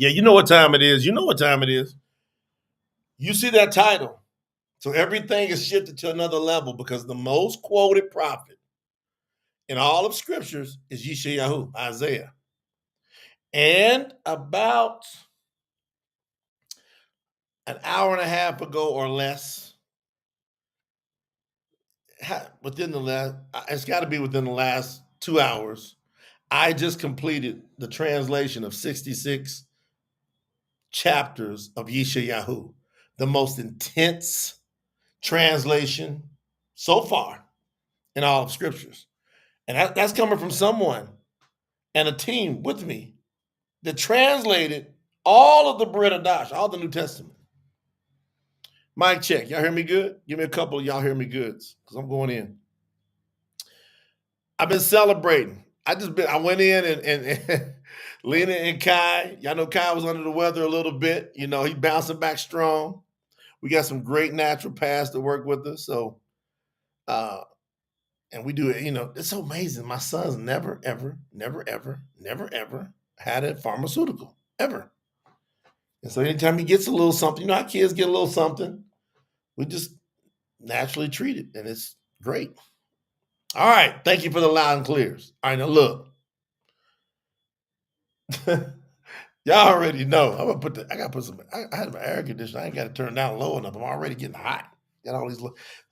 Yeah, you know what time it is. You know what time it is. You see that title. So everything is shifted to another level because the most quoted prophet in all of scriptures is Yishaiyahu, Isaiah. And about an hour and a half ago or less, within the last, it's got to be within the last 2 hours, I just completed the translation of 66 chapters of Yishaiyahu, the most intense translation so far in all of scriptures. And that's coming from someone and a team with me that translated all of the Brit Hadash, all the New Testament. Mic check. Y'all hear me good? Give me a couple of y'all hear me goods because I'm going in. I've been celebrating. I went in and Lena and Kai. Y'all know Kai was under the weather a little bit. You know, he's bouncing back strong. We got some great naturopaths to work with us. So and we do it, you know, it's so amazing. My son's never, ever, never, ever, never, ever had a pharmaceutical, ever. And so anytime he gets a little something, you know how kids get a little something, we just naturally treat it, and it's great. All right, thank you for the loud and clears. All right, now look. Y'all already know. I gotta put some, I had my air conditioner. I ain't got to turn it down low enough. I'm already getting hot. Got all these,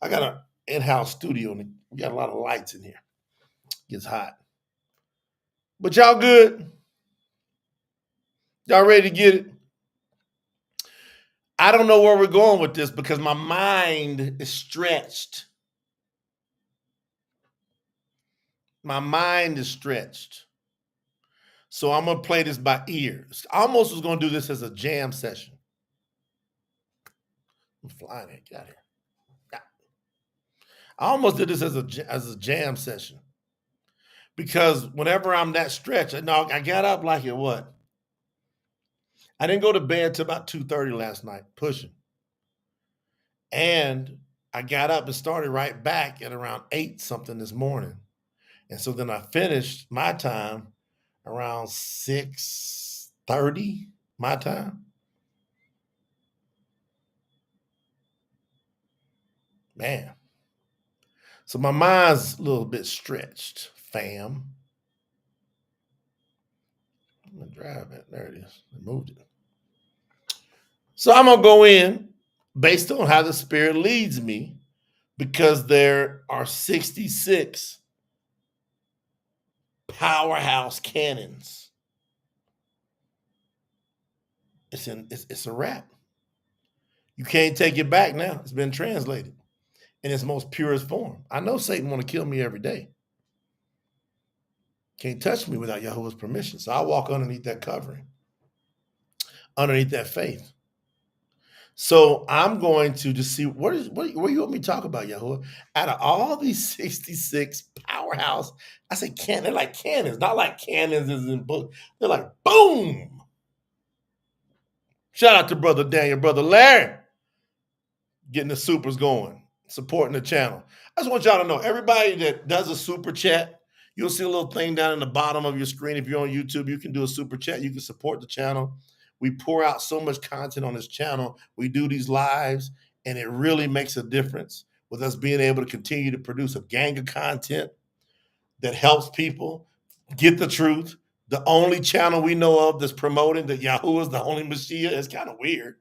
I got an in-house studio, and we got a lot of lights in here. Gets hot. But y'all good? Y'all ready to get it? I don't know where we're going with this because my mind is stretched. My mind is stretched. So I'm going to play this by ear. I almost was going to do this as a jam session. I'm flying it. Get out of here. I almost did this as a jam session. Because whenever I'm that stretched, I got up like at what? I didn't go to bed till about 2:30 last night, pushing. And I got up and started right back at around 8 something this morning. And so then I finished my time around 6:30 my time. Man. So my mind's a little bit stretched, fam. I'm gonna drive it. There it is. I moved it. So I'm gonna go in based on how the Spirit leads me, because there are 66 powerhouse cannons. It's a wrap. You can't take it back now. It's been translated in its most purest form. I know Satan want to kill me every day. Can't touch me without Yahuwah's permission. So I walk underneath that covering, underneath that faith. So I'm going to just see where you want me to talk about, Yahuwah. Out of all these 66 powerhouse, I say they're like cannons, not like cannons as in book. They're like boom. Shout out to Brother Daniel, Brother Larry, getting the supers going, supporting the channel. I just want y'all to know, everybody that does a super chat, you'll see a little thing down in the bottom of your screen. If you're on YouTube, you can do a super chat. You can support the channel. We pour out so much content on this channel. We do these lives, and it really makes a difference with us being able to continue to produce a gang of content that helps people get the truth. The only channel we know of that's promoting that Yahuwah is the only Messiah is kind of weird.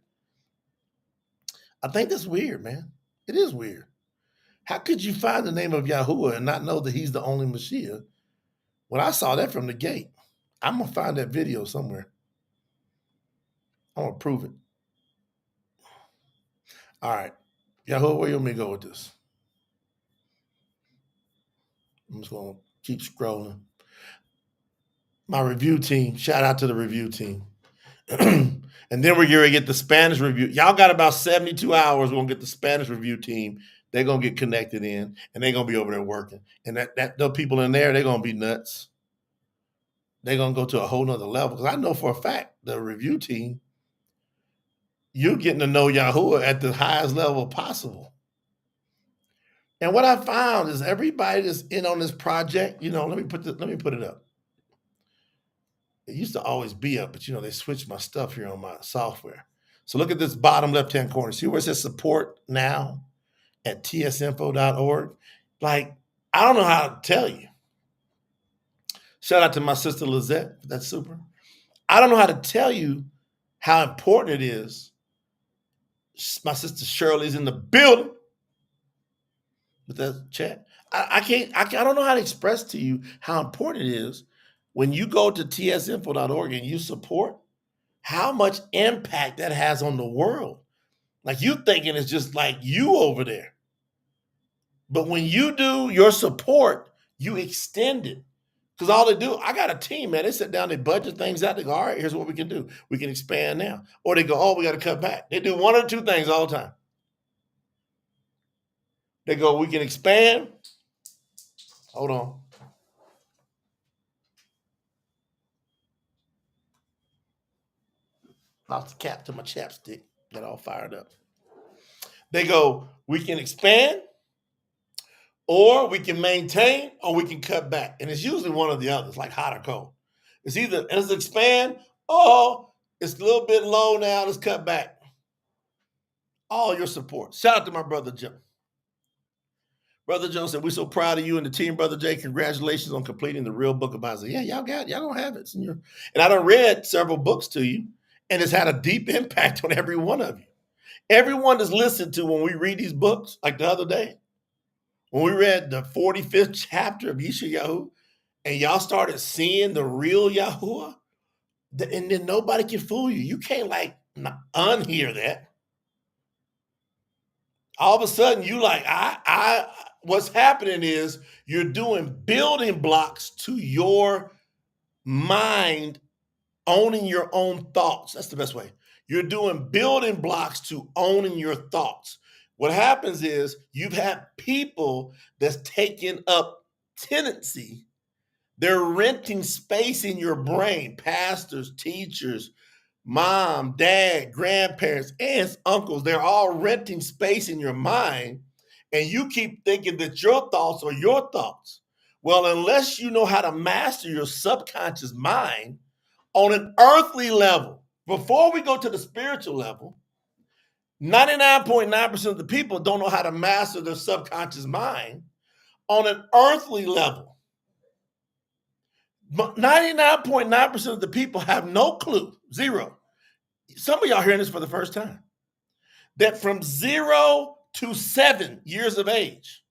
I think that's weird, man. It is weird. How could you find the name of Yahuwah and not know that he's the only Messiah? When I saw that from the gate, I'm going to find that video somewhere. I'm going to prove it. All right. Yahuwah, where you want me to go with this? I'm just going to keep scrolling. My review team, shout out to the review team. And then we're going to get the Spanish review. Y'all got about 72 hours. We're going to get the Spanish review team. They're going to get connected in, and they're going to be over there working. And the people in there, they're going to be nuts. They're going to go to a whole nother level. Because I know for a fact, the review team, you're getting to know Yahuwah at the highest level possible. And what I found is everybody that's in on this project, let me put it up. It used to always be up, but they switched my stuff here on my software. So look at this bottom left-hand corner. See where it says support now at tsinfo.org? Like, I don't know how to tell you. Shout out to my sister Lizette. That's super. I don't know how to tell you how important it is. My sister Shirley's in the building with that chat. I don't know how to express to you how important it is when you go to tsinfo.org and you support, how much impact that has on the world. Like, you thinking it's just like you over there. But when you do your support, you extend it. Because all they do, I got a team, man. They sit down, they budget things out. They go, all right, here's what we can do. We can expand now. Or they go, oh, we got to cut back. They do one or two things all the time. They go, we can expand. Hold on. Lost the cap to my chapstick. Got all fired up. They go, we can expand, or we can maintain, or we can cut back. And it's usually one or the other. It's like hot or cold. It's either let's expand, or it's a little bit low now, let's cut back. All your support. Shout out to my brother Joe. Brother Joe said, we're so proud of you and the team, Brother Jay. Congratulations on completing the real book of Isaiah. Yeah, y'all gonna have it. And I done read several books to you, and it's had a deep impact on every one of you. Everyone that's listened to when we read these books, like the other day, when we read the 45th chapter of Yishaiyahu, and y'all started seeing the real Yahuwah, and then nobody can fool you. You can't unhear that. All of a sudden, you what's happening is you're doing building blocks to your mind, owning your own thoughts. That's the best way. You're doing building blocks to owning your thoughts. What happens is you've had people that's taking up tenancy. They're renting space in your brain. Pastors, teachers, mom, dad, grandparents, aunts, uncles. They're all renting space in your mind. And you keep thinking that your thoughts are your thoughts. Well, unless you know how to master your subconscious mind on an earthly level, before we go to the spiritual level, 99.9% of the people don't know how to master their subconscious mind on an earthly level. 99.9% of the people have no clue, zero. Some of y'all hearing this for the first time, that from 0 to 7 years of age,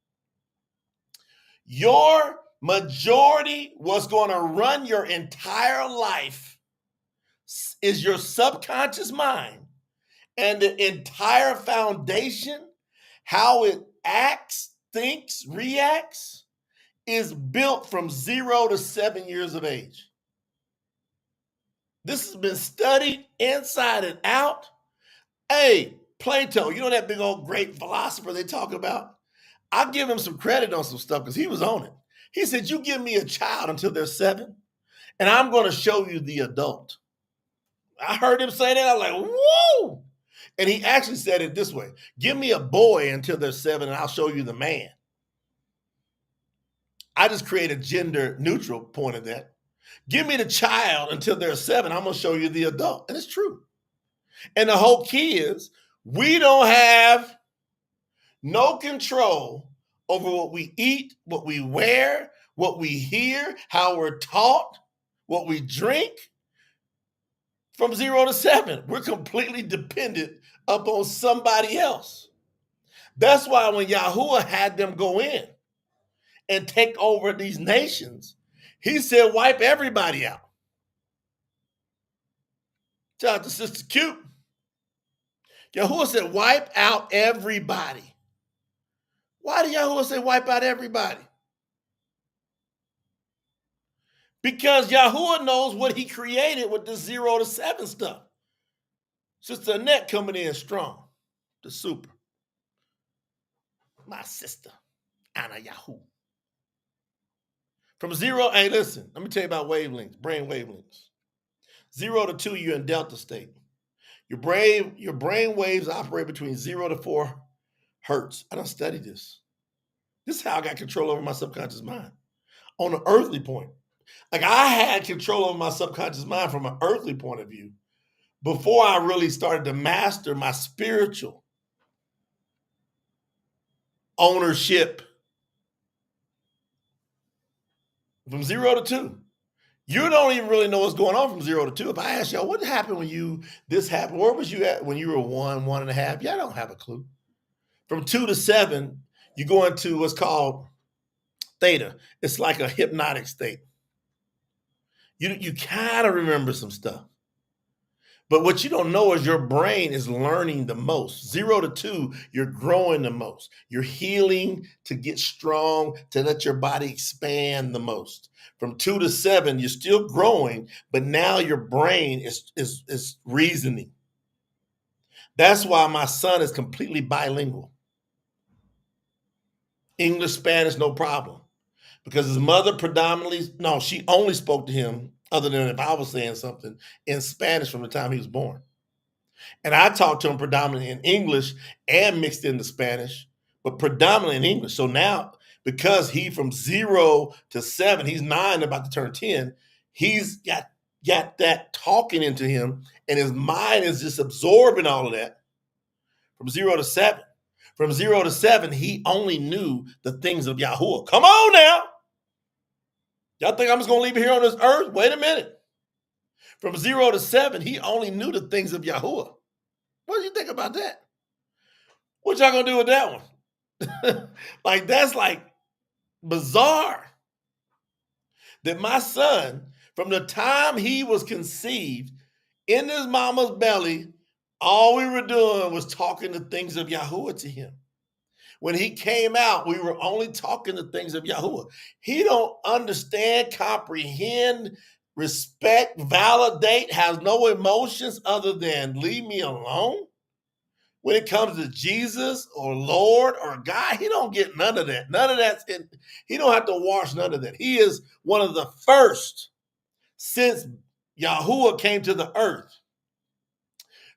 your majority, what's going to run your entire life, is your subconscious mind. And the entire foundation, how it acts, thinks, reacts, is built from 0 to 7 years of age. This has been studied inside and out. Hey, Plato, you know that big old great philosopher they talk about? I'll give him some credit on some stuff because he was on it. He said, you give me a child until they're 7, and I'm going to show you the adult. I heard him say that. I was like, whoa. And he actually said it this way: give me a boy until they're 7, and I'll show you the man. I just create a gender neutral point of that. Give me the child until they're 7. I'm going to show you the adult. And it's true. And the whole key is we don't have no control over what we eat, what we wear, what we hear, how we're taught, what we drink. From 0 to 7, we're completely dependent upon somebody else. That's why when Yahuwah had them go in and take over these nations, he said, wipe everybody out. Shout out to Sister Cute. Yahuwah said, wipe out everybody. Why did Yahuwah say wipe out everybody? Because Yahuwah knows what he created with the 0 to 7 stuff. Sister Annette coming in strong. The super. My sister, Anna Yahu. From 0, hey, listen, let me tell you about wavelengths, brain wavelengths. 0 to 2, you're in delta state. Your brain waves operate between 0 to 4 hertz. I don't study this. This is how I got control over my subconscious mind. On an earthly point, Like I had control over my subconscious mind from an earthly point of view before I really started to master my spiritual ownership from 0 to 2. You don't even really know what's going on from 0 to 2. If I ask y'all, what happened when this happened? Where was you at when you were 1.5? Y'all don't have a clue. From 2 to 7, you go into what's called theta. It's like a hypnotic state. You kind of remember some stuff. But what you don't know is your brain is learning the most. 0 to 2, you're growing the most. You're healing to get strong, to let your body expand the most. From 2 to 7, you're still growing, but now your brain is reasoning. That's why my son is completely bilingual. English, Spanish, no problem. Because his mother she only spoke to him, other than if I was saying something, in Spanish from the time he was born. And I talked to him predominantly in English and mixed in the Spanish, but predominantly in English. So now, because he from 0 to 7, he's 9, about to turn 10, he's got that talking into him, and his mind is just absorbing all of that from 0 to 7. From 0 to 7, he only knew the things of Yahuwah. Come on now. Y'all think I'm just going to leave it here on this earth? Wait a minute. From 0 to 7, he only knew the things of Yahuwah. What do you think about that? What y'all going to do with that one? That's like bizarre. That my son, from the time he was conceived in his mama's belly, all we were doing was talking the things of Yahuwah to him. When he came out, we were only talking the things of Yahuwah. He don't understand, comprehend, respect, validate, has no emotions other than leave me alone. When it comes to Jesus or Lord or God, he don't get none of that. None of that. He don't have to wash none of that. He is one of the first since Yahuwah came to the earth.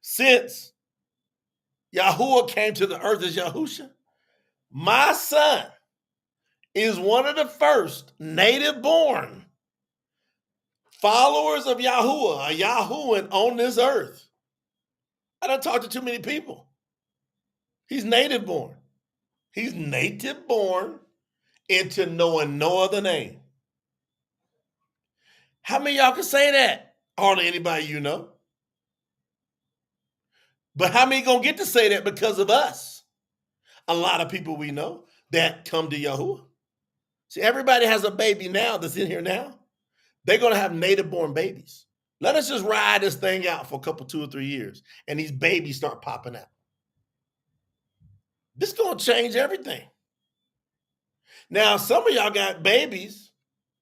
Since Yahuwah came to the earth as Yahusha, my son is one of the first native born followers of Yahuwah, a Yahuwah on this earth. I don't talk to too many people. He's native born. He's native born into knowing no other name. How many of y'all can say that? Hardly anybody you know. But how many gonna get to say that because of us? A lot of people we know that come to Yahuwah. See, everybody has a baby now that's in here now. They're gonna have native born babies. Let us just ride this thing out for a couple, 2 or 3 years, and these babies start popping out. This is gonna change everything. Now, some of y'all got babies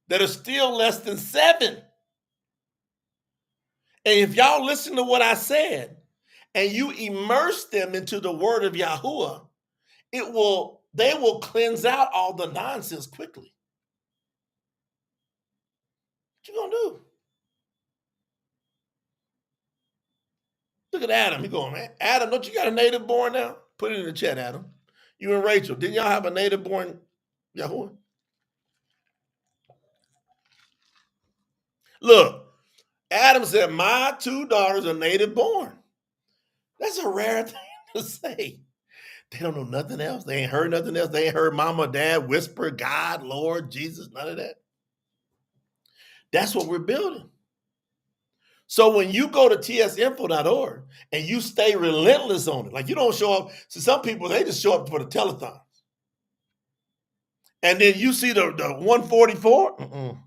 that are still less than 7. And if y'all listen to what I said and you immerse them into the word of Yahuwah, they will cleanse out all the nonsense quickly. What you gonna do? Look at Adam. He going, man, Adam, don't you got a native born now? Put it in the chat, Adam. You and Rachel, didn't y'all have a native born Yahuwah? Look, Adam said, my 2 daughters are native born. That's a rare thing to say. They don't know nothing else. They ain't heard nothing else. They ain't heard mama, dad whisper, God, Lord, Jesus, none of that. That's what we're building. So when you go to tsinfo.org and you stay relentless on it, like you don't show up. So some people, they just show up for the telethons. And then you see the 144.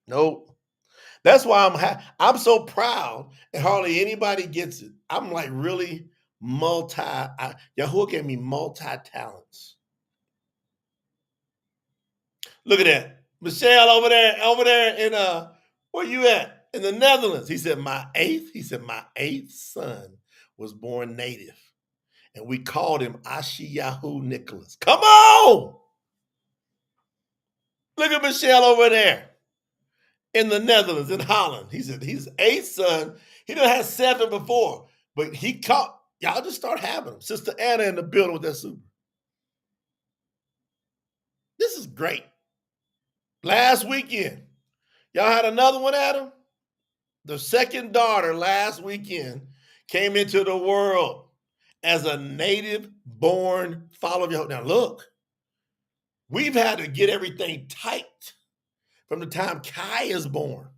Nope. That's why I'm so proud and hardly anybody gets it. I'm like really Yahuwah gave me multi-talents. Look at that. Michelle over there in where you at? In the Netherlands. He said my eighth son was born native. And we called him Yishaiyahu Nicholas. Come on! Look at Michelle over there in the Netherlands, in Holland. He said he's 8th son. He done had 7 before, but he caught, y'all just start having them. Sister Anna in the building with that super. This is great. Last weekend, Y'all had another one, Adam? The second daughter last weekend came into the world as a native-born follower of Yahuwah. Now look, we've had to get everything tight from the time Kai is born.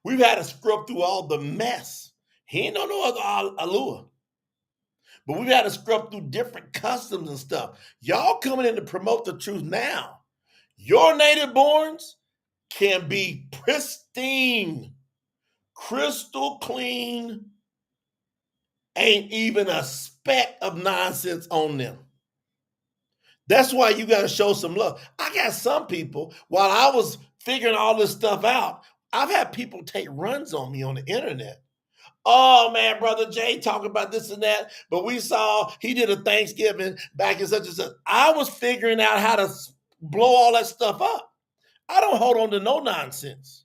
We've had to scrub through all the mess. He ain't no other Alua. But we've had to scrub through different customs and stuff. Y'all coming in to promote the truth now. Your native borns can be pristine, crystal clean, ain't even a speck of nonsense on them. That's why you got to show some love. I got some people, while I was figuring all this stuff out, I've had people take runs on me on the internet. Oh man, Brother Jay talking about this and that, but we saw he did a Thanksgiving back in such and such. I was figuring out how to blow all that stuff up. I don't hold on to no nonsense.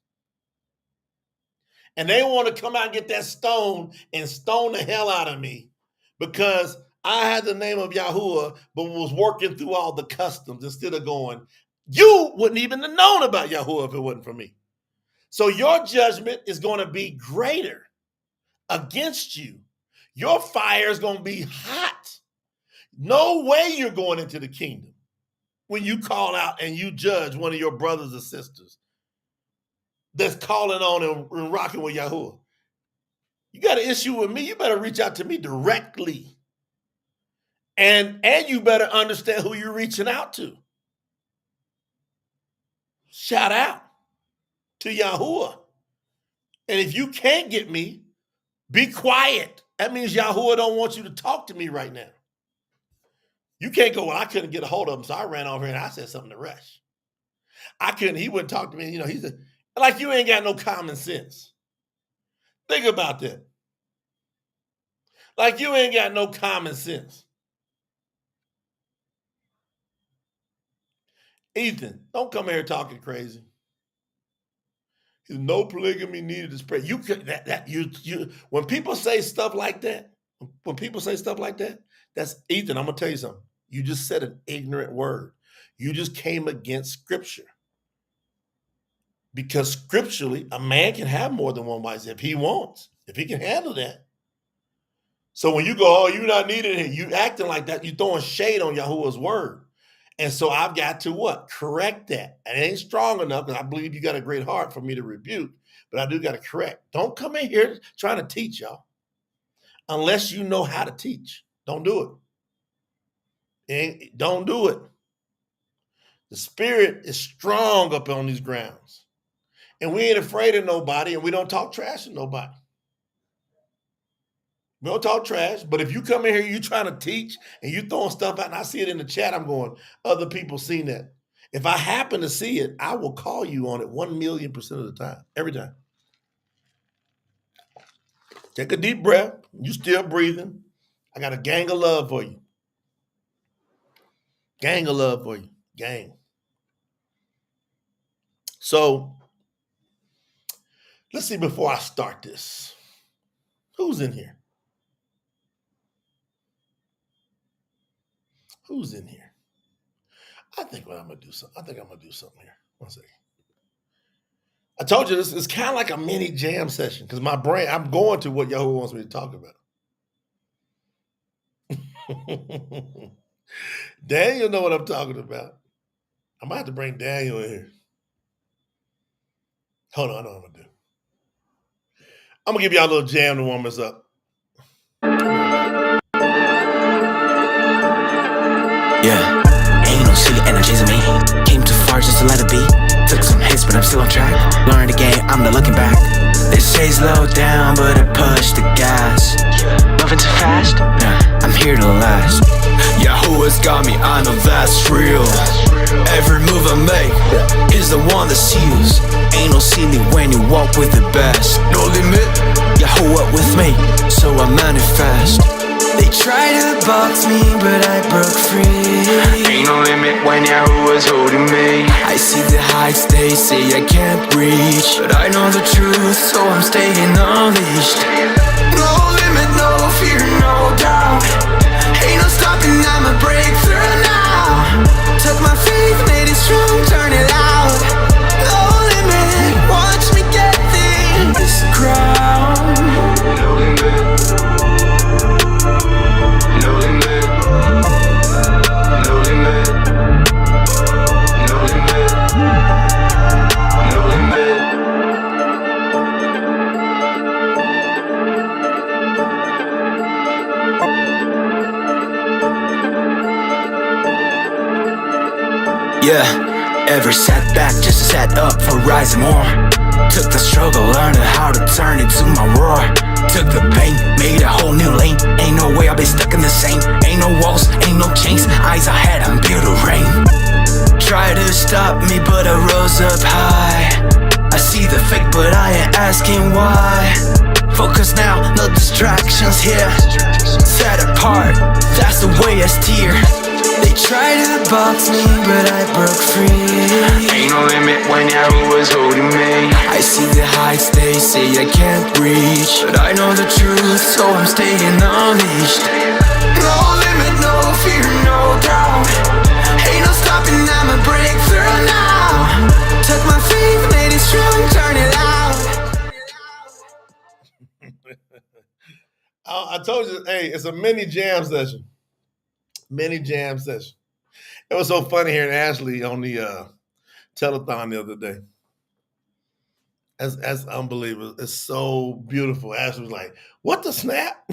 And they want to come out and get that stone and stone the hell out of me because I had the name of Yahuwah, but was working through all the customs instead of going, you wouldn't even have known about Yahuwah if it wasn't for me. So your judgment is going to be greater against you. Your fire is going to be hot. No way you're going into the kingdom when you call out and you judge one of your brothers or sisters that's calling on and rocking with Yahuwah. You got an issue with me, you better reach out to me directly. And you better understand who you're reaching out to. Shout out to Yahuwah. And if you can't get me, be quiet. That means Yahuwah don't want you to talk to me right now. You can't go, well, I couldn't get a hold of him, so I ran over here and I said something to Resh. He wouldn't talk to me. You know, he said, like you ain't got no common sense. Think about that. Like you ain't got no common sense. Ethan, don't come here talking crazy. No polygamy needed to spread. You could when people say stuff like that, that's Ethan. I'm gonna tell you something. You just said an ignorant word. You just came against Scripture. Because scripturally, a man can have more than one wife if he wants, if he can handle that. So when you go, oh, you're not needed here, you acting like that, you throwing shade on Yahuwah's word. And so I've got to what? Correct that. And it ain't strong enough because I believe you got a great heart for me to rebuke, but I do got to correct. Don't come in here trying to teach y'all unless you know how to teach. Don't do it. Don't do it. The spirit is strong up on these grounds. And we ain't afraid of nobody and we don't talk trash to nobody. We don't talk trash, but if you come in here, you trying to teach and you throwing stuff out and I see it in the chat, I'm going, other people seen that. If I happen to see it, I will call you on it 1,000,000% of the time, every time. Take a deep breath. You still breathing. I got a gang of love for you. Gang of love for you. Gang. So, let's see before I start this. Who's in here? Who's in here? I think I'm gonna do something here. One second. I told you this is kind of like a mini jam session because my brain, I'm going to what Yahuwah wants me to talk about. Daniel know what I'm talking about. I might have to bring Daniel in here. Hold on, I know what I'm gonna do. I'm gonna give y'all a little jam to warm us up. Yeah, ain't no silly energies in me. Came too far just to let it be. Took some hits, but I'm still on track. Learned the game, I'm not looking back. They say slow down, but I push the gas. Moving too fast? Nah, I'm here to last. Yahuwah's got me, I know that's real. Every move I make is the one that seals. Ain't no silly when you walk with the best. No limit, Yahuwah with me, so I manifest. They try to box me, but I broke free. Ain't no limit when Yahuwah's holding me. I see the heights they say I can't reach, but I know the truth, so I'm staying unleashed. No limit, no fear, no doubt. Ain't no stopping, I'ma break through now. Took my faith, made it strong, turn it out. No limit Yeah, every setback just a set up for rising more. Took the struggle, learned how to turn it to my roar. Took the pain, made a whole new lane. Ain't no way I'll be stuck in the same. Ain't no walls, ain't no chains. Eyes ahead, I'm built to reign. Try to stop me, but I rose up high. I see the fake, but I ain't asking why. Focus now, no distractions here. Set apart, that's the way I steer. They try to box me, but I broke free. Ain't no limit when YAHUAH is holding me. I see the heights they say I can't reach, but I know the truth, so I'm staying unleashed. No limit, no fear, no doubt. Ain't no stopping, I'ma break through now. Took my faith, made it strong, turn it out. I told you, hey, it's a mini jam session. Mini jam session. It was so funny hearing Ashley on the telethon the other day. That's unbelievable. It's so beautiful. Ashley was like, "What the snap?"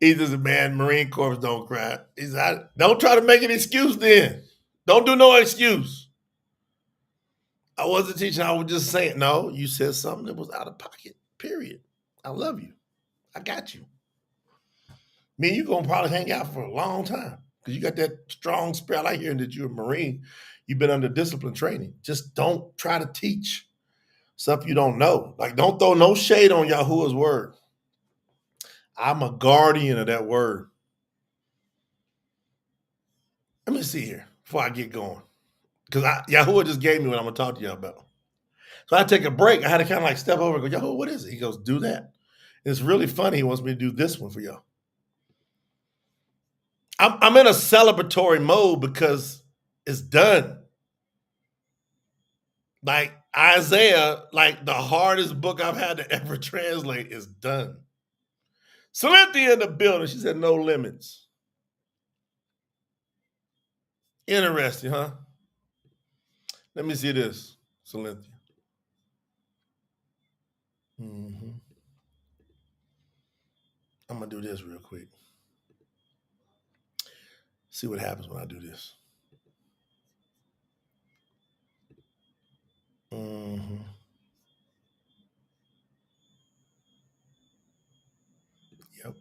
He says, "Man, Marine Corps don't cry." He said, "Don't try to make an excuse then. Don't do no excuse." I wasn't teaching. I was just saying, no, you said something that was out of pocket, period. I love you. I got you. Me and you going to probably hang out for a long time because you got that strong spirit. I like hearing that you're a Marine. You've been under discipline training. Just don't try to teach stuff you don't know. Like, don't throw no shade on Yahuwah's word. I'm a guardian of that word. Let me see here before I get going. Because Yahuwah just gave me what I'm going to talk to y'all about. So I take a break. I had to kind of like step over and go, Yahuwah, what is it? He goes, do that. And it's really funny. He wants me to do this one for y'all. I'm in a celebratory mode because it's done. Like Isaiah, like the hardest book I've had to ever translate is done. Cynthia in the building. She said no limits. Interesting, huh? Let me see this, Cynthia. I'm going to do this real quick. See what happens when I do this. Yep.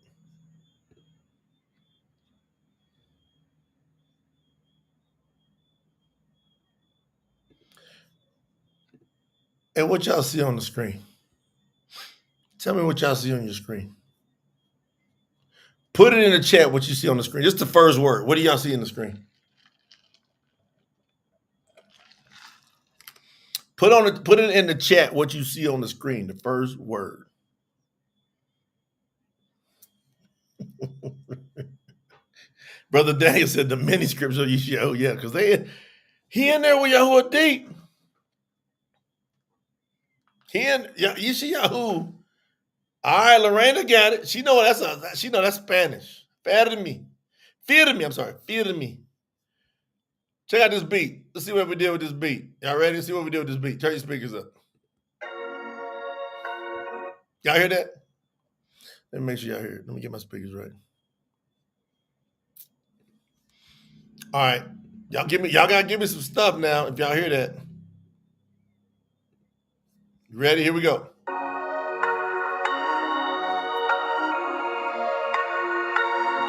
And what y'all see on the screen? Tell me what y'all see on your screen. Put it in the chat what you see on the screen. Just the first word. What do y'all see on the screen? Put it in the chat what you see on the screen. The first word. Brother Daniel said the mini scripts of Yishaiyahu. Yeah, because he in there with Yahuwah deep. He in Yishaiyahu. All right, Lorena got it. She know that's Spanish. Firme. I'm sorry. Firme. Check out this beat. Let's see what we did with this beat. Y'all ready? Let's see what we did with this beat. Turn your speakers up. Y'all hear that? Let me make sure y'all hear it. Let me get my speakers right. All right. Y'all gotta give me some stuff now if y'all hear that. You ready? Here we go.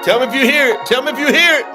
Tell me if you hear it. Tell me if you hear it.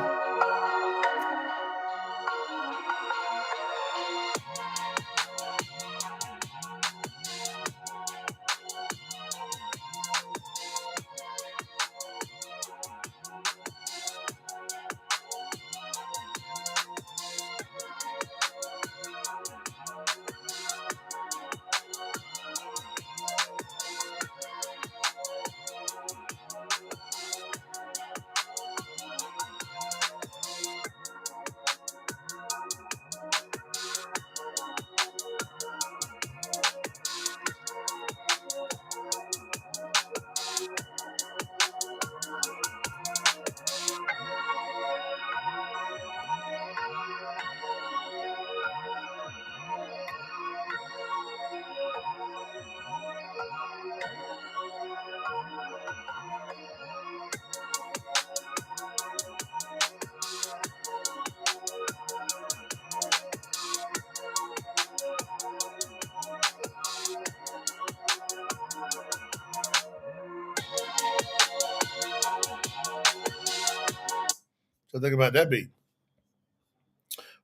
What think about that beat?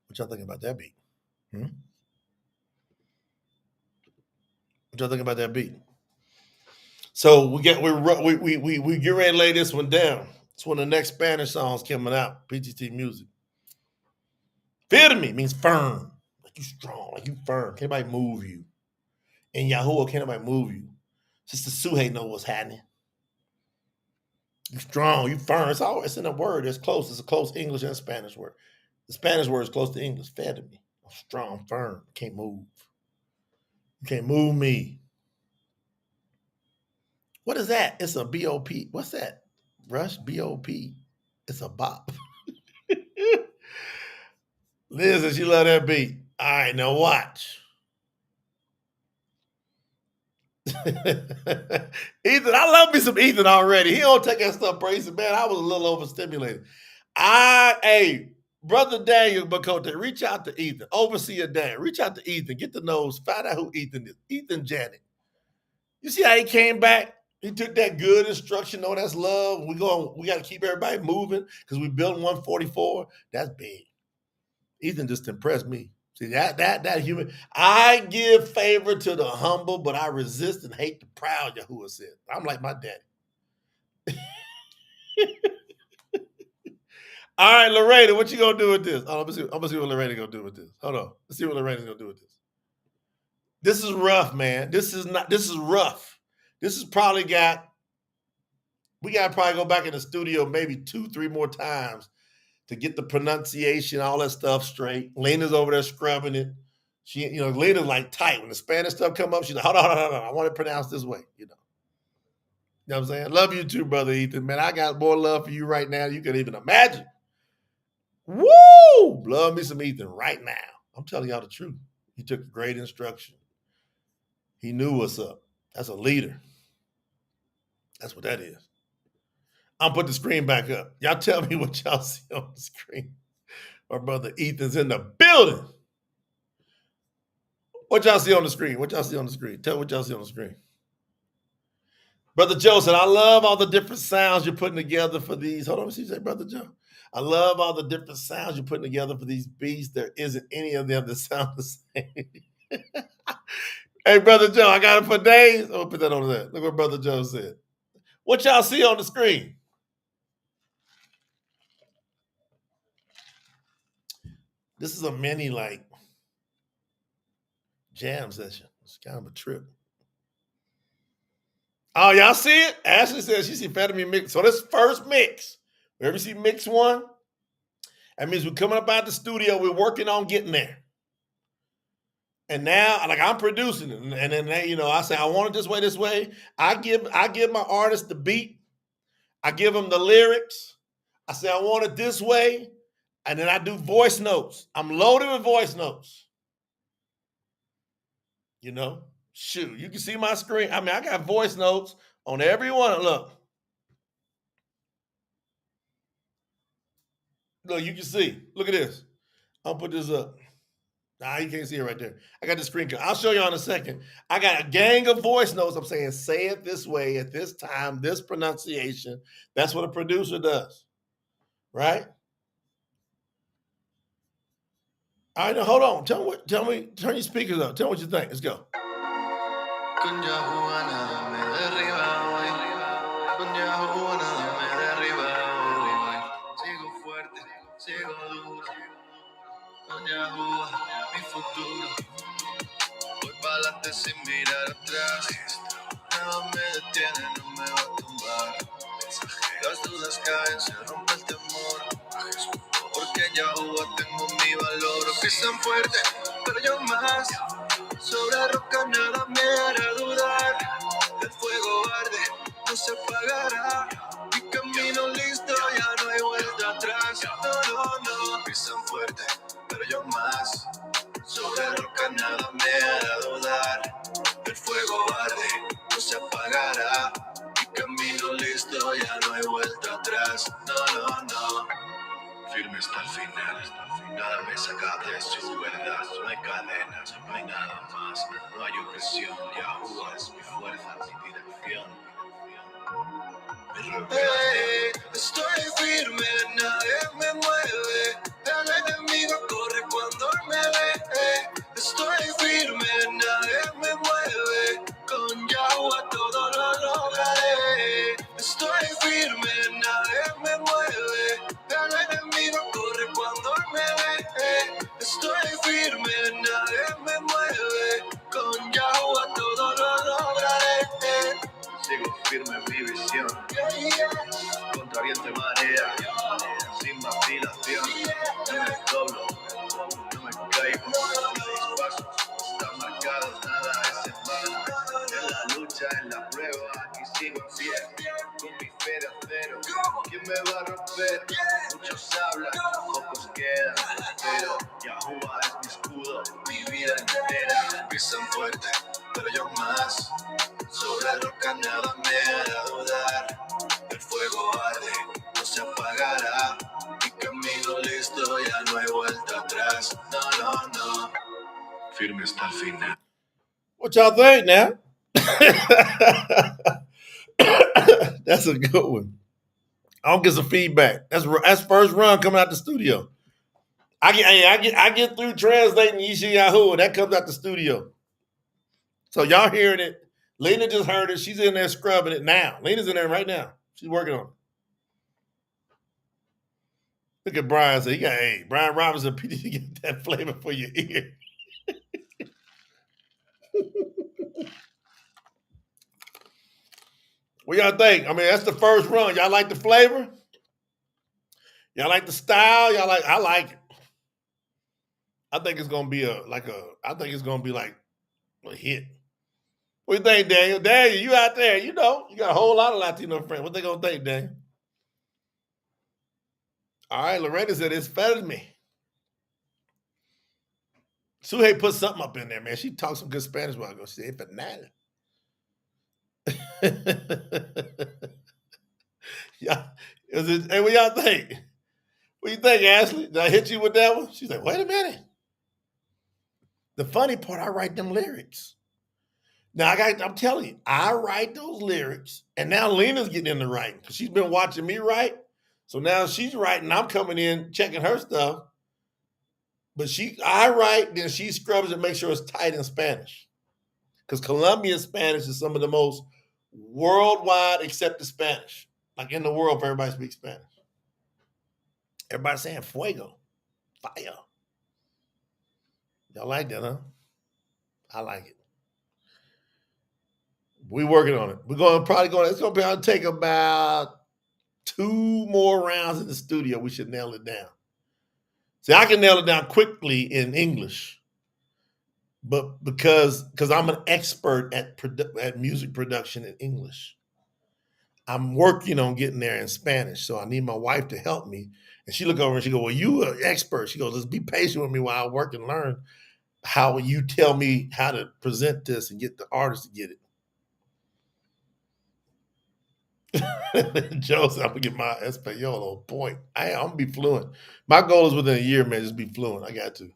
What y'all think about that beat? What y'all think about that beat? So we get ready to lay this one down. It's one of the next Spanish songs coming out. PGT Music. Firme means firm, like you strong, like you firm. Can't nobody move you. In YAHUAH, can't nobody move you. Sister Suhe know what's happening. You strong, you firm. It's in a word. It's close. It's a close English and Spanish word. The Spanish word is close to English. Firme. I'm strong, firm. Can't move. You can't move me. What is that? It's a B-O-P. What's that? Rush B-O-P. It's a bop. Liz says she love that beat. All right, now watch. Ethan, I love me some Ethan already. He don't take that stuff crazy, man. I was a little overstimulated. Brother Daniel Bacote, reach out to Ethan. Overseer Dan, reach out to Ethan. Get the nose. Find out who Ethan is. Ethan Janet. You see how he came back? He took that good instruction. No, that's love. We got to keep everybody moving because we built 144. That's big. Ethan just impressed me. See, that human. I give favor to the humble, but I resist and hate the proud, Yahuwah said. I'm like my daddy. All right, Lorena, what you gonna do with this? Oh, I'm gonna see what Lorena gonna do with this. Hold on. Let's see what Lorena's gonna do with this. This is rough, man. This is rough. This is probably we gotta probably go back in the studio maybe 2-3 more times to get the pronunciation, all that stuff straight. Lena's over there scrubbing it. She, Lena's like tight. When the Spanish stuff come up, she's like, hold on. I want it pronounced this way, You know what I'm saying? Love you too, brother Ethan. Man, I got more love for you right now than you can even imagine. Woo! Love me some Ethan right now. I'm telling y'all the truth. He took great instruction. He knew what's up. That's a leader. That's what that is. I'll put the screen back up. Y'all tell me what y'all see on the screen. My brother Ethan's in the building. What y'all see on the screen? Tell what y'all see on the screen. Brother Joe said, I love all the different sounds you're putting together for these. Hold on, let me see you say, Brother Joe. I love all the different sounds you're putting together for these beats. There isn't any of them that sound the same. Hey, Brother Joe, I got it for days. I'm going to put that on there. Look what Brother Joe said. What y'all see on the screen? This is a mini, jam session. It's kind of a trip. Oh, y'all see it? Ashley says she see Fatima mix. So this first mix. Wherever you see mix 1, that means we're coming up out the studio. We're working on getting there. And now, I'm producing it. And then, I say, I want it this way. I give my artist the beat. I give them the lyrics. I say, I want it this way. And then I do voice notes. I'm loaded with voice notes. Shoot, you can see my screen. I got voice notes on every one. Look, you can see. Look at this. I'll put this up. Nah, you can't see it right there. I got the screen. I'll show you in a second. I got a gang of voice notes. I'm saying, say it this way at this time, this pronunciation. That's what a producer does, right? All right, now hold on. Tell me, turn your speakers up. Tell me what you think. Let's go. Con YAHUAH nada me derriba hoy. Con YAHUAH nada me derriba hoy. Sigo fuerte, sigo duro. Con YAHUAH, mi futuro. Voy pa'lante sin mirar atrás. Nada me detiene, no me va a tumbar. Las dudas caen, se rompe el temor. Porque en YAHUAH tengo mi valor. Pisan fuerte, pero yo más. Sobre roca nada me hará dudar. El fuego arde, no se apagará. Mi camino listo, ya no hay vuelta atrás. No, pisan fuerte, pero yo más. Sobre roca nada me hará dudar. El fuego arde, no se apagará. Mi camino listo, ya no hay vuelta atrás. No. Firme hasta el final, nada me saca de su verdad. No hay cadenas, no hay nada más, no hay opresión. YAHUAH es mi fuerza, mi dirección. Estoy firme, nadie me mueve. firme, nadie me mueve. El enemigo corre cuando me ve. Estoy firme, nadie me mueve. Con YAHUAH todo lo lograré. Sigo firme en mi visión. Contra viento y marea. Sin vacilación. No me doblo, no me caigo. Mis pasos están marcados, nada es en vano. En la lucha, en la prueba, aquí sigo en pie. Con mi fe de acero, ¿quién me va a romper? Muchos hablan, pocos quedan. Pero YAHUAH es mi escudo, mi vida entera. Pisan fuerte, pero yo más. Sobre roca nada me hará dudar. El fuego arde, no se apagará. Mi camino listo, ya no hay vuelta atrás. No, no, no. Firme hasta el final. What y'all think now? That's a good one. I don't get some feedback. That's first run coming out the studio. I get through translating Yishaiyahu, and that comes out the studio. So y'all hearing it. Lena just heard it. She's in there scrubbing it now. Lena's in there right now. She's working on it. Look at Brian. Say, Brian Robinson, you get that flavor for your ear. What y'all think? I mean, that's the first run. Y'all like the flavor? Y'all like the style? I like it. I think it's gonna be like a hit. What you think, Daniel? Daniel, you out there, you got a whole lot of Latino friends. What they gonna think, Daniel? All right, Lorena said it's better than me. Suhey put something up in there, man. She talked some good Spanish while ago. She said, "Fanal." Yeah. Hey, what y'all think? What you think, Ashley? Did I hit you with that one? She's like, wait a minute. The funny part, I write them lyrics. Now, I'm telling you, I write those lyrics, and now Lena's getting into writing because she's been watching me write. So now she's writing, I'm coming in, checking her stuff. But I write, then she scrubs it, make sure it's tight in Spanish. Because Colombian Spanish is some of the most worldwide accepted Spanish. Like in the world, if everybody speaks Spanish. Everybody's saying fuego, fire. Y'all like that, huh? I like it. We're working on it. It's going to take about 2 more rounds in the studio. We should nail it down. See, I can nail it down quickly in English, but because I'm an expert at music production in English, I'm working on getting there in Spanish. So I need my wife to help me. And she look over and she go, well, you are an expert. She goes, let's be patient with me while I work and learn how you tell me how to present this and get the artist to get it. Joe said, I'm going to get my Espanol on point. I'm going to be fluent. My goal is within a year, man, just be fluent. I got to.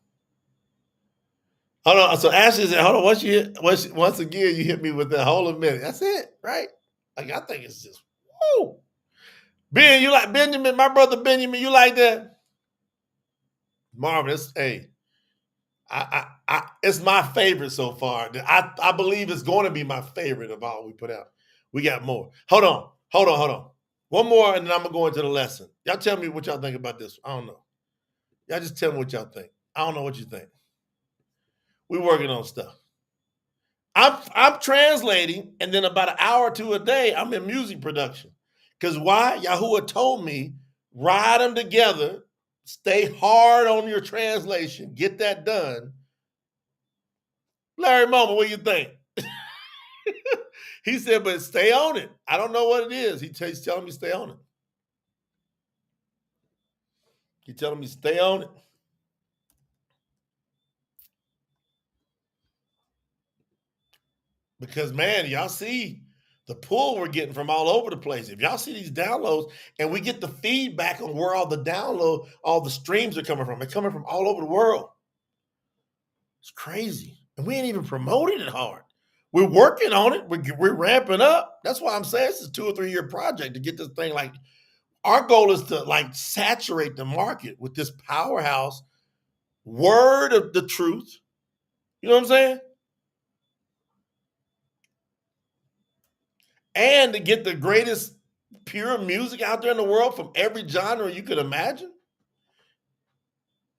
Hold on. So Ashley said, hold on. Once again, you hit me with that whole minute. That's it, right? Like, I think it's just, whoa. Ben, you like Benjamin? My brother Benjamin, you like that? Marvin, it's my favorite so far. I believe it's going to be my favorite of all we put out. We got more. Hold on. One more, and then I'm going to go into the lesson. Y'all tell me what y'all think about this. I don't know. Y'all just tell me what y'all think. I don't know what you think. We're working on stuff. I'm translating, and then about an hour or 2 a day, I'm in music production. Because why? YAHUAH told me, ride them together, stay hard on your translation, get that done. Larry Moma, what do you think? He said, but stay on it. I don't know what it is. He's telling me stay on it. He's telling me stay on it. Because, man, y'all see the pull we're getting from all over the place. If y'all see these downloads and we get the feedback on where all the streams are coming from, they're coming from all over the world. It's crazy. And we ain't even promoting it hard. We're working on it. We're ramping up. That's why I'm saying it's a 2 or 3 year project to get this thing like, our goal is to like saturate the market with this powerhouse word of the truth. You know what I'm saying? And to get the greatest pure music out there in the world from every genre you could imagine.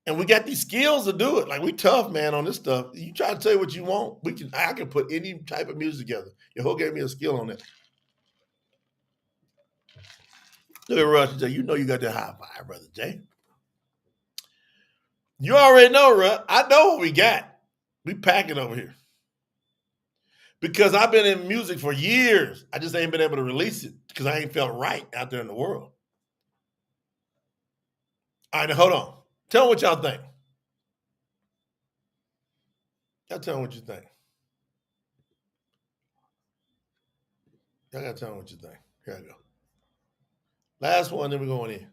And we got these skills to do it. Like, we tough, man, on this stuff. You try to tell you what you want. I can put any type of music together. YAHUAH gave me a skill on that. Look at Russ. You know you got that high five, Brother Jay. You already know, Russ. I know what we got. We packing over here. Because I've been in music for years. I just ain't been able to release it because I ain't felt right out there in the world. All right, now hold on. Tell me what y'all think. Y'all tell me what you think. Y'all gotta tell me what you think. Here I go. Last one, then we're going in.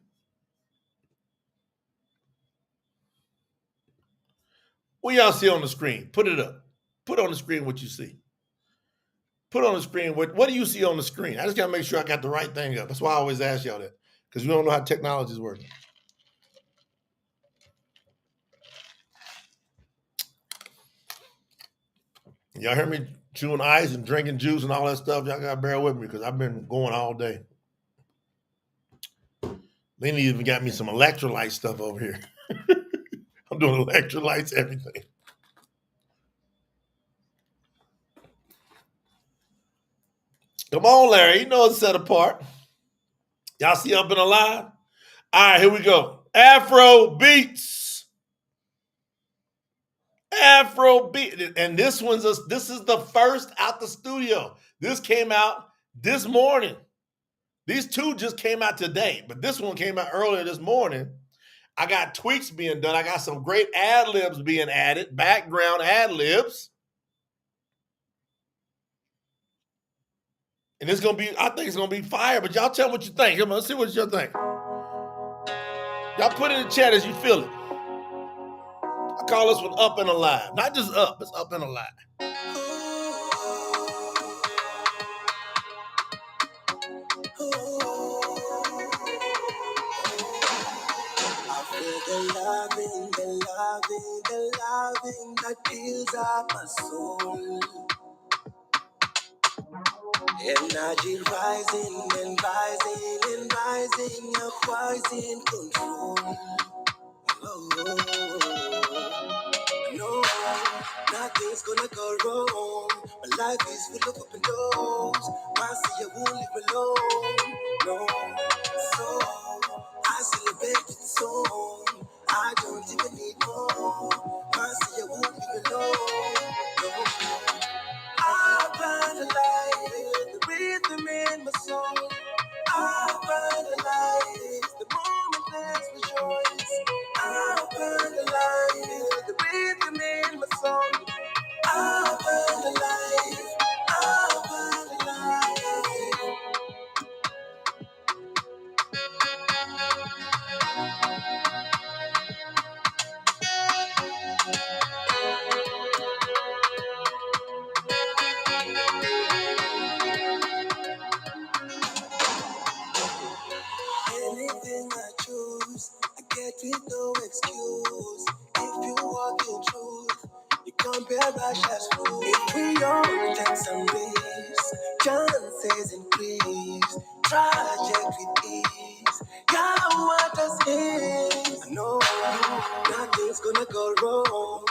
What y'all see on the screen? Put it up. Put on the screen what you see. Put on the screen what do you see on the screen? I just gotta make sure I got the right thing up. That's why I always ask y'all that, because we don't know how technology is working. Y'all hear me chewing ice and drinking juice and all that stuff? Y'all gotta bear with me because I've been going all day. They even got me some electrolyte stuff over here. I'm doing electrolytes, everything. Come on, Larry. You know it's set apart. Y'all see Up and Alive? All right, here we go. Afro beats. Afro beat. And this is the first out the studio. This came out this morning. These two just came out today, but this one came out earlier this morning. I got tweaks being done. I got some great ad-libs being added, background ad-libs. And it's gonna be, I think it's gonna be fire, but y'all tell me what you think. Come on, let's see what you think. Y'all put it in the chat as you feel it. I call this one Up and Alive. Not just up, it's Up and Alive. The loving that fills up my soul. Energy rising and rising and rising, YAHUAH is in control. No, nothing's gonna go wrong. My life is full of open doors. You won't leave me alone. No, so I celebrate the song. I don't even need more. You won't leave me alone. No, I find a light, the rhythm in my soul. I find a light, the moment let's rejoice. I find a light, the rhythm in my soul. I find a light, I find a light. Anything I choose, I get with no excuse. If you walk in truth, you compare rush as food. If we all take some risks, chances increase. Trajectory ease. God, what us is. I know nothing's gonna go wrong.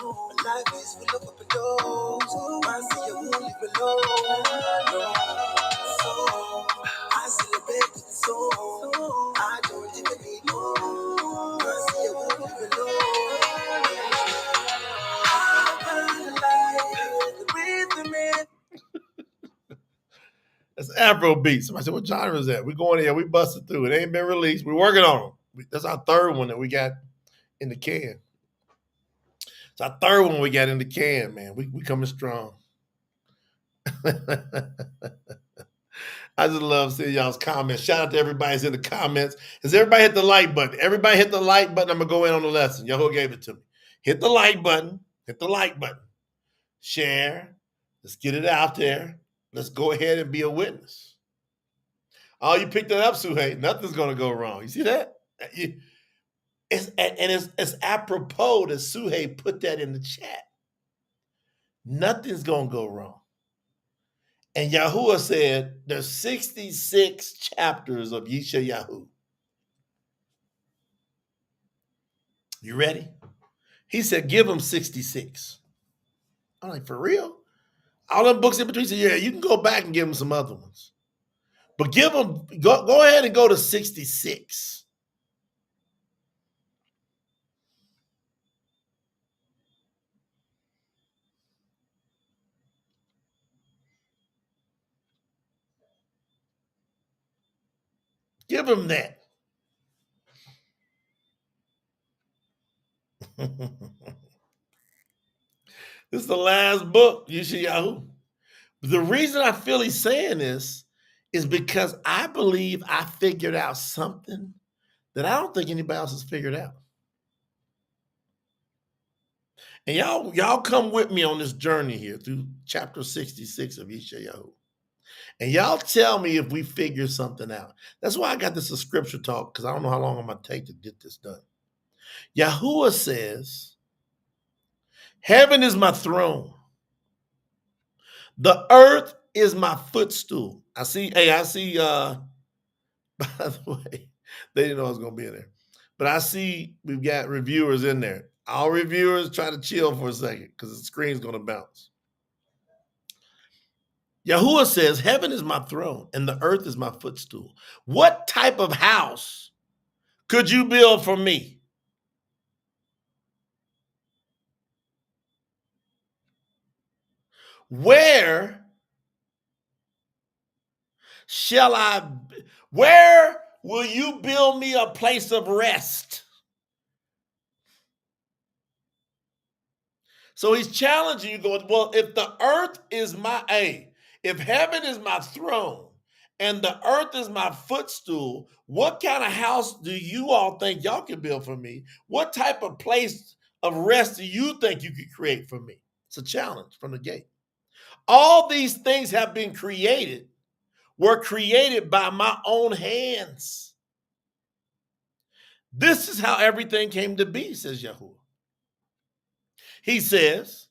My life is full of open doors. You won't leave me alone. No. So I celebrate with the song. I don't even need more. You won't leave me alone. I find the light, the rhythm in. That's Afro beats. Somebody said, what genre is that? We're going in here. We busted through. It ain't been released. We're working on them. That's our third one that we got in the can. It's our third one we got in the can, man. We coming strong. I just love seeing y'all's comments. Shout out to everybody that's in the comments. Has everybody hit the like button? Everybody hit the like button. I'm going to go in on the lesson. YAHUAH gave it to me. Hit the like button. Hit the like button. Share. Let's get it out there. Let's go ahead and be a witness. Oh, you picked it up, Suhey. Nothing's going to go wrong. You see that? It's apropos that Suhey put that in the chat. Nothing's going to go wrong. And Yahuwah said there's 66 chapters of Yishaiyahu. You ready? He said, give him 66. I'm like, for real? All them books in between said, yeah, you can go back and give him some other ones. But give him, go ahead and go to 66. Give him that. This is the last book, Yishayahu. The reason I feel he's saying this is because I believe I figured out something that I don't think anybody else has figured out. And y'all come with me on this journey here through chapter 66 of Yishaiyahu. And y'all tell me if we figure something out. That's why I got this a scripture talk, because I don't know how long I'm going to take to get this done. Yahuwah says, heaven is my throne. The earth is my footstool. I see, by the way, they didn't know I was going to be in there. But I see we've got reviewers in there. All reviewers try to chill for a second because the screen's going to bounce. Yahuwah says, heaven is my throne and the earth is my footstool. What type of house could you build for me? Where will you build me a place of rest? So he's challenging you, going, well, if the earth is if heaven is my throne and the earth is my footstool, what kind of house do you all think y'all can build for me? What type of place of rest do you think you could create for me? It's a challenge from the gate. All these things have been created, were created by my own hands. This is how everything came to be, says Yahuwah. He says,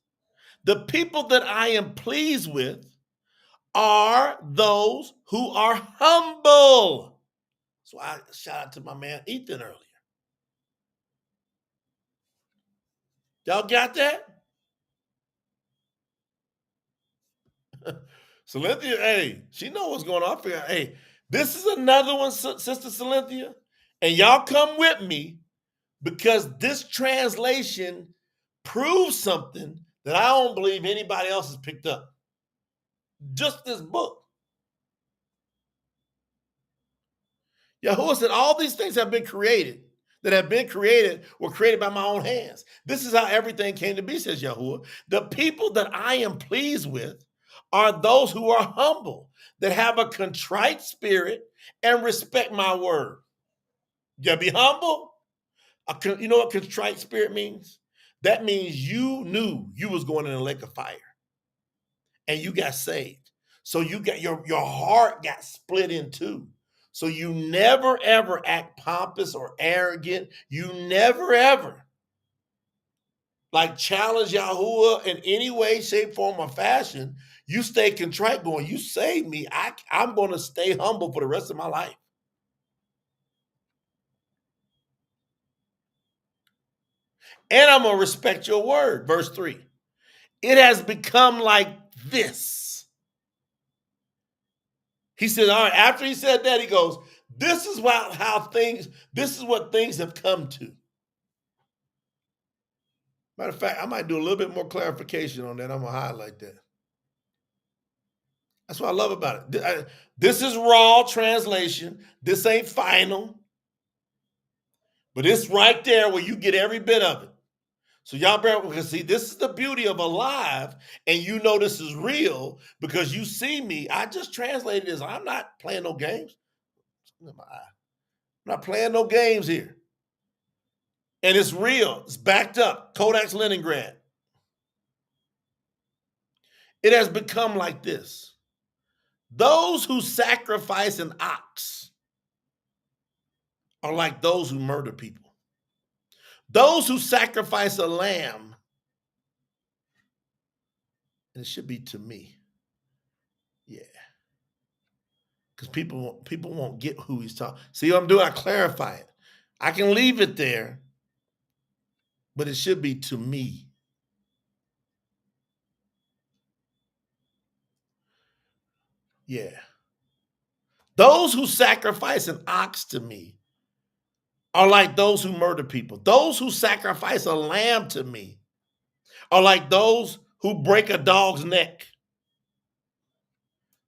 the people that I am pleased with are those who are humble. So I shout out to my man Ethan earlier. Y'all got that? Cynthia, hey, she knows what's going on. I figure, hey, this is another one, Sister Cynthia. And y'all come with me because this translation proves something that I don't believe anybody else has picked up. Just this book. Yahuwah said, all these things have been created, were created by my own hands. This is how everything came to be, says Yahuwah. The people that I am pleased with are those who are humble, that have a contrite spirit and respect my word. You be humble. You know what contrite spirit means? That means you knew you was going in a lake of fire and you got saved. So you got your heart got split in two. So you never ever act pompous or arrogant. You never ever like challenge Yahuwah in any way, shape, form, or fashion. You stay contrite going, you saved me. I'm going to stay humble for the rest of my life. And I'm going to respect your word. Verse 3. It has become like this. He said, all right, after he said that, he goes, this is what things have come to. Matter of fact, I might do a little bit more clarification on that. I'm going to highlight that. That's what I love about it. This is raw translation. This ain't final. But it's right there where you get every bit of it. So y'all bear with me, because see, this is the beauty of Alive, and you know this is real because you see me. I just translated this. I'm not playing no games. I'm not playing no games here. And it's real. It's backed up. Codex Leningrad. It has become like this. Those who sacrifice an ox are like those who murder people. Those who sacrifice a lamb, and it should be to me. Yeah. because people won't get who he's talking. See what I'm doing? I clarify it. I can leave it there, but it should be to me. Yeah. Those who sacrifice an ox to me are like those who murder people. Those who sacrifice a lamb to me are like those who break a dog's neck.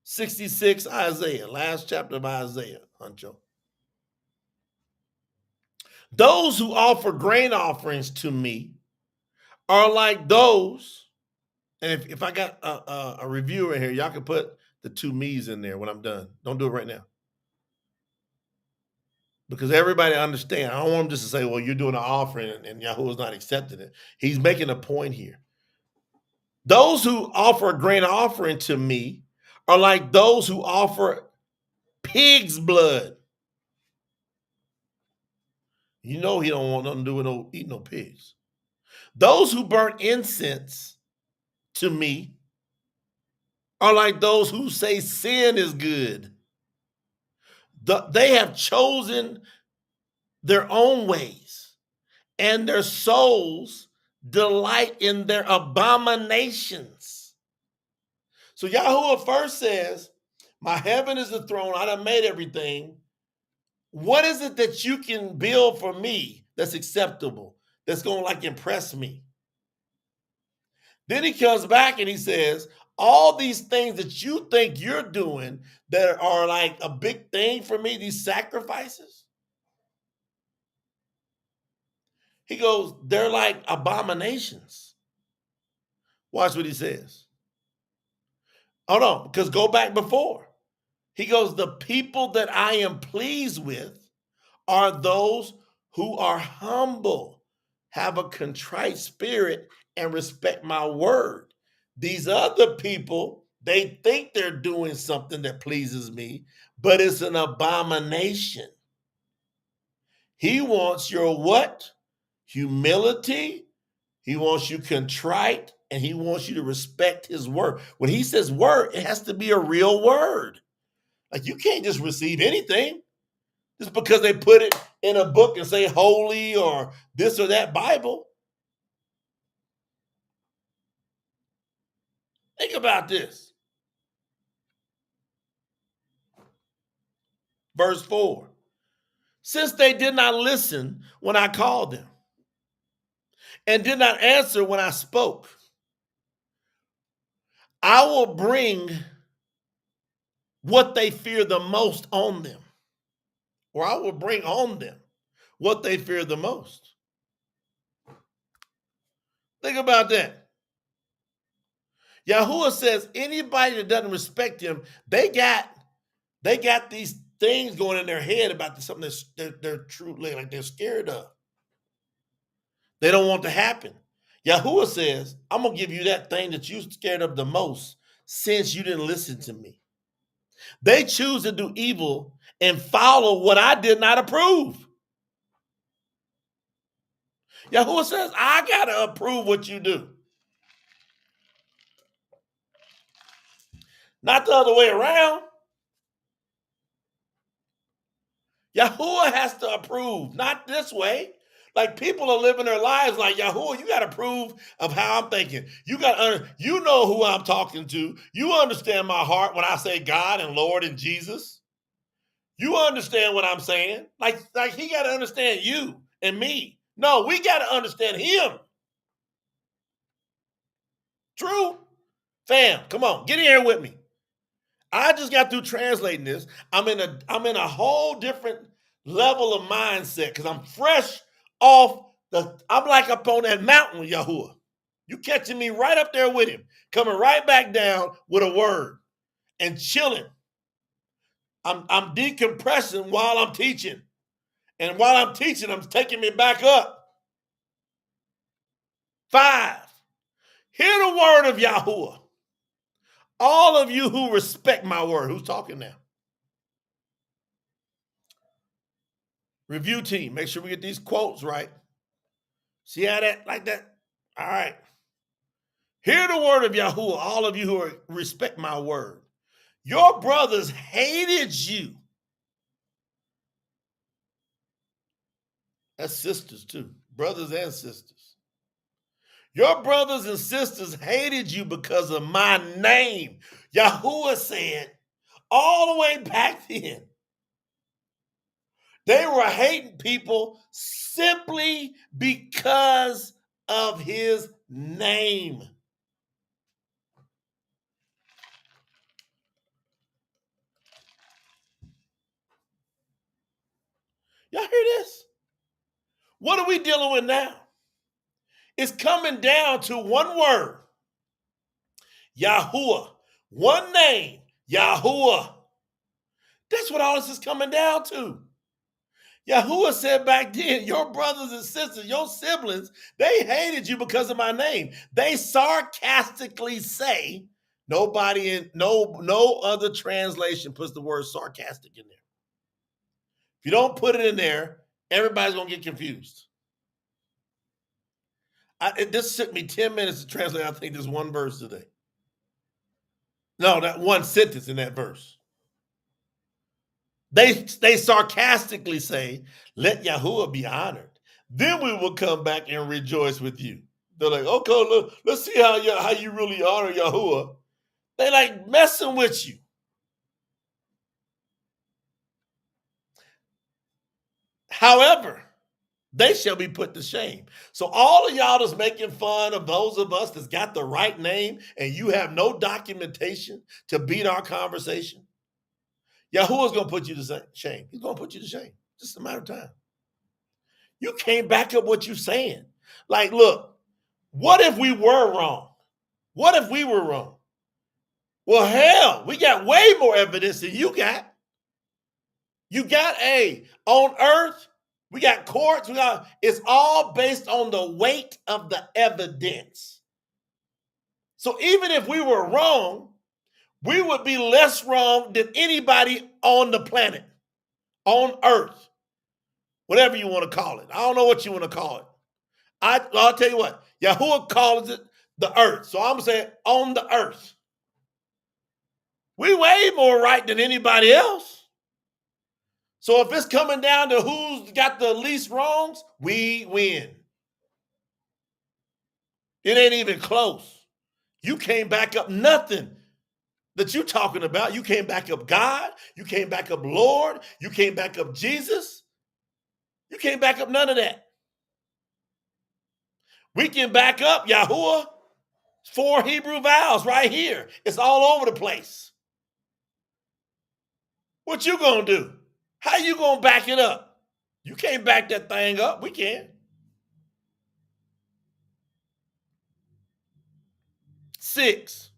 66 Isaiah, last chapter of Isaiah, Huncho. Those who offer grain offerings to me are like those, and if I got a reviewer in here, y'all can put the two me's in there when I'm done. Don't do it right now. Because everybody understand. I don't want them just to say, well, you're doing an offering and Yahuwah's not accepting it. He's making a point here. Those who offer a grain offering to me are like those who offer pig's blood. You know he don't want nothing to do with eating no pigs. Those who burn incense to me are like those who say sin is good. They have chosen their own ways, and their souls delight in their abominations. So Yahuwah first says, my heaven is the throne. I done made everything. What is it that you can build for me that's acceptable, that's going to like impress me? Then he comes back and he says, all these things that you think you're doing that are like a big thing for me, these sacrifices, he goes, they're like abominations. Watch what he says. Hold on, because go back before. He goes, the people that I am pleased with are those who are humble, have a contrite spirit, and respect my word. These other people, they think they're doing something that pleases me, but it's an abomination. He wants your what? Humility. He wants you contrite, and he wants you to respect his word. When he says word, it has to be a real word. Like you can't just receive anything just because they put it in a book and say holy or this or that Bible. Think about this. Verse 4. Since they did not listen when I called them and did not answer when I spoke, I will bring what they fear the most on them, or I will bring on them what they fear the most. Think about that. Yahuwah says anybody that doesn't respect him, they got these things going in their head about something they're truly like they're scared of. They don't want to happen. Yahuwah says, I'm going to give you that thing that you're scared of the most since you didn't listen to me. They choose to do evil and follow what I did not approve. Yahuwah says, I got to approve what you do. Not the other way around. Yahuwah has to approve, not this way. Like people are living their lives like, Yahuwah, you got to approve of how I'm thinking. You know who I'm talking to. You understand my heart when I say God and Lord and Jesus. You understand what I'm saying. Like he got to understand you and me. No, we got to understand him. True? Fam, come on, get in here with me. I just got through translating this. I'm in a whole different level of mindset because I'm fresh off I'm like up on that mountain with Yahuwah. You catching me right up there with him, coming right back down with a word and chilling. I'm decompressing while I'm teaching. And while I'm teaching, I'm taking me back up. 5, hear the word of Yahuwah. All of you who respect my word. Who's talking now? Review team. Make sure we get these quotes right. See how that, like that? All right. Hear the word of Yahuwah, all of you who respect my word. Your brothers hated you. That's sisters too, brothers and sisters. Your brothers and sisters hated you because of my name. Yahuwah said all the way back then, they were hating people simply because of his name. Y'all hear this? What are we dealing with now? It's coming down to one word, Yahuwah. One name, Yahuwah. That's what all this is coming down to. Yahuwah said back then, your brothers and sisters, your siblings, they hated you because of my name. They sarcastically say, no other translation puts the word sarcastic in there. If you don't put it in there, everybody's going to get confused. This took me 10 minutes to translate, I think, this one verse today. No, that one sentence in that verse. They sarcastically say, let Yahuwah be honored. Then we will come back and rejoice with you. They're like, okay, look, let's see how you really honor Yahuwah. They like messing with you. However, they shall be put to shame. So all of y'all that's making fun of those of us that's got the right name and you have no documentation to beat our conversation, Yahuwah's going to put you to shame. He's going to put you to shame. Just a matter of time. You can't back up what you're saying. Like, look, what if we were wrong? What if we were wrong? Well, hell, we got way more evidence than you got. You got on earth, we got courts, it's all based on the weight of the evidence. So even if we were wrong, we would be less wrong than anybody on the planet, on earth, whatever you want to call it. I don't know what you want to call it. I'll tell you what, Yahuwah calls it the earth. So I'm saying on the earth. We way more right than anybody else. So if it's coming down to who's got the least wrongs, we win. It ain't even close. You can't back up nothing that you're talking about. You can't back up God. You can't back up Lord. You can't back up Jesus. You can't back up none of that. We can back up Yahuwah. 4 Hebrew vowels right here. It's all over the place. What you gonna do? How you gonna back it up? You can't back that thing up. We can. 6.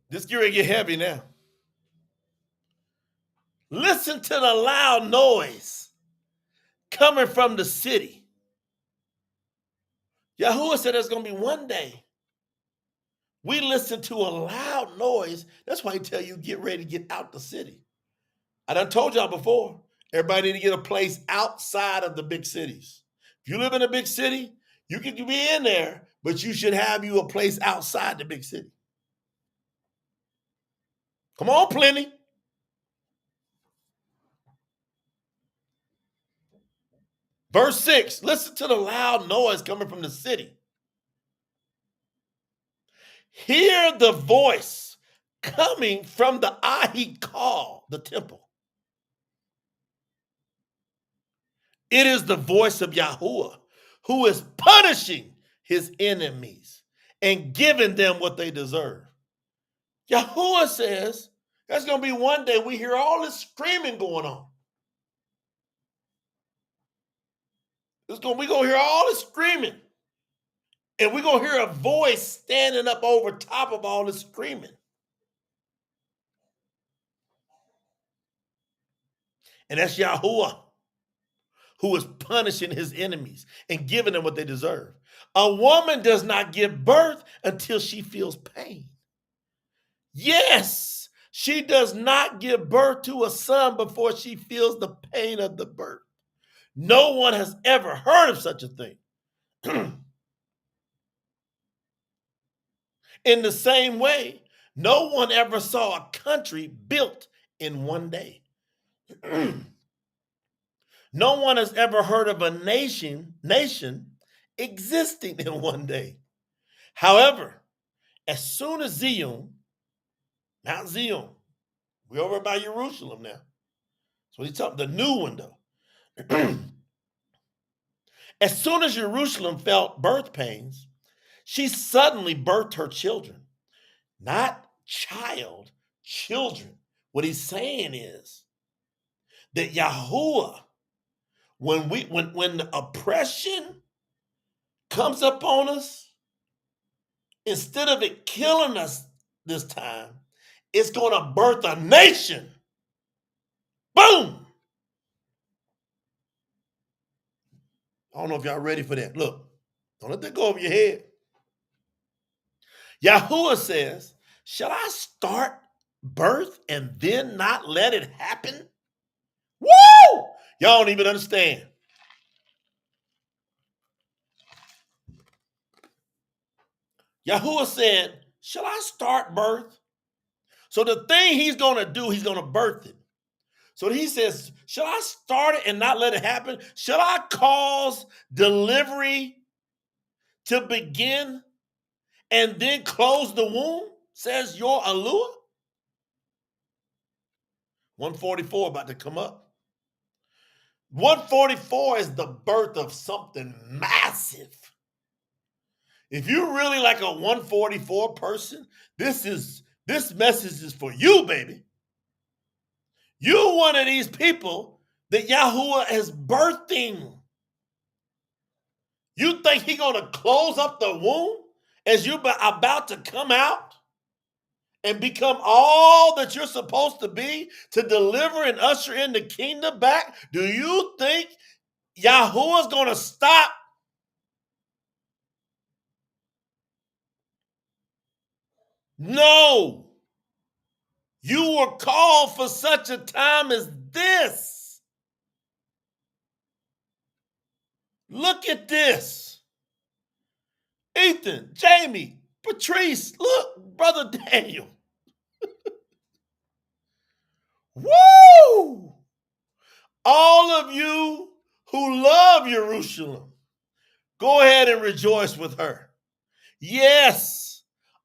This gear get heavy now. Listen to the loud noise coming from the city. Yahuwah said there's going to be one day we listen to a loud noise. That's why he tell you get ready to get out the city. I done told y'all before, everybody need to get a place outside of the big cities. If you live in a big city, you can be in there, but you should have you a place outside the big city. Come on, plenty. Verse 6, listen to the loud noise coming from the city. Hear the voice coming from the Ahikal, the temple. It is the voice of Yahuwah who is punishing his enemies and giving them what they deserve. Yahuwah says there's going to be one day we hear all this screaming going on. We're going to hear all this screaming. And we're going to hear a voice standing up over top of all this screaming. And that's Yahuwah, who is punishing his enemies and giving them what they deserve. A woman does not give birth until she feels pain. Yes, she does not give birth to a son before she feels the pain of the birth. No one has ever heard of such a thing. In the same way, No one ever saw a country built in one day. No one has ever heard of a nation existing in one day. However, as soon as Mount Zion, we're over by Jerusalem now. So he's talking the new one though. As soon as Jerusalem felt birth pains, she suddenly birthed her children. Not child, children. What he's saying is that Yahuwah, when the oppression comes upon us, instead of it killing us this time, it's going to birth a nation. Boom! I don't know if y'all ready for that. Look, don't let that go over your head. Yahuwah says, shall I start birth and then not let it happen? Woo! Y'all don't even understand. Yahuwah said, shall I start birth? So the thing he's going to do, he's going to birth it. So he says, shall I start it and not let it happen? Shall I cause delivery to begin and then close the womb? Says your Yahuwah. 144 about to come up. 144 is the birth of something massive. If you're really like a 144 person, this message is for you, baby. You're one of these people that Yahuwah is birthing. You think he's going to close up the womb as you're about to come out and become all that you're supposed to be to deliver and usher in the kingdom back? Do you think Yahuwah's going to stop? No. You were called for such a time as this. Look at this. Ethan, Jamie, Patrice, look, Brother Daniel. Woo! All of you who love Jerusalem, go ahead and rejoice with her. Yes,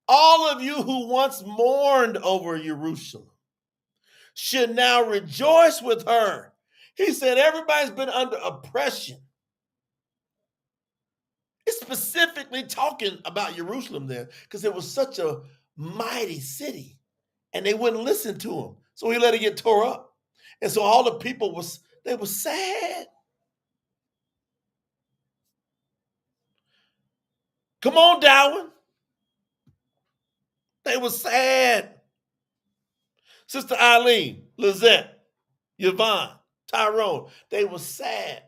all of you who once mourned over Jerusalem should now rejoice with her. He said everybody's been under oppression. It's specifically talking about Jerusalem there because it was such a mighty city and they wouldn't listen to him. So he let it get tore up. And so all the people were sad. Come on, Darwin. They were sad. Sister Eileen, Lizette, Yvonne, Tyrone, they were sad.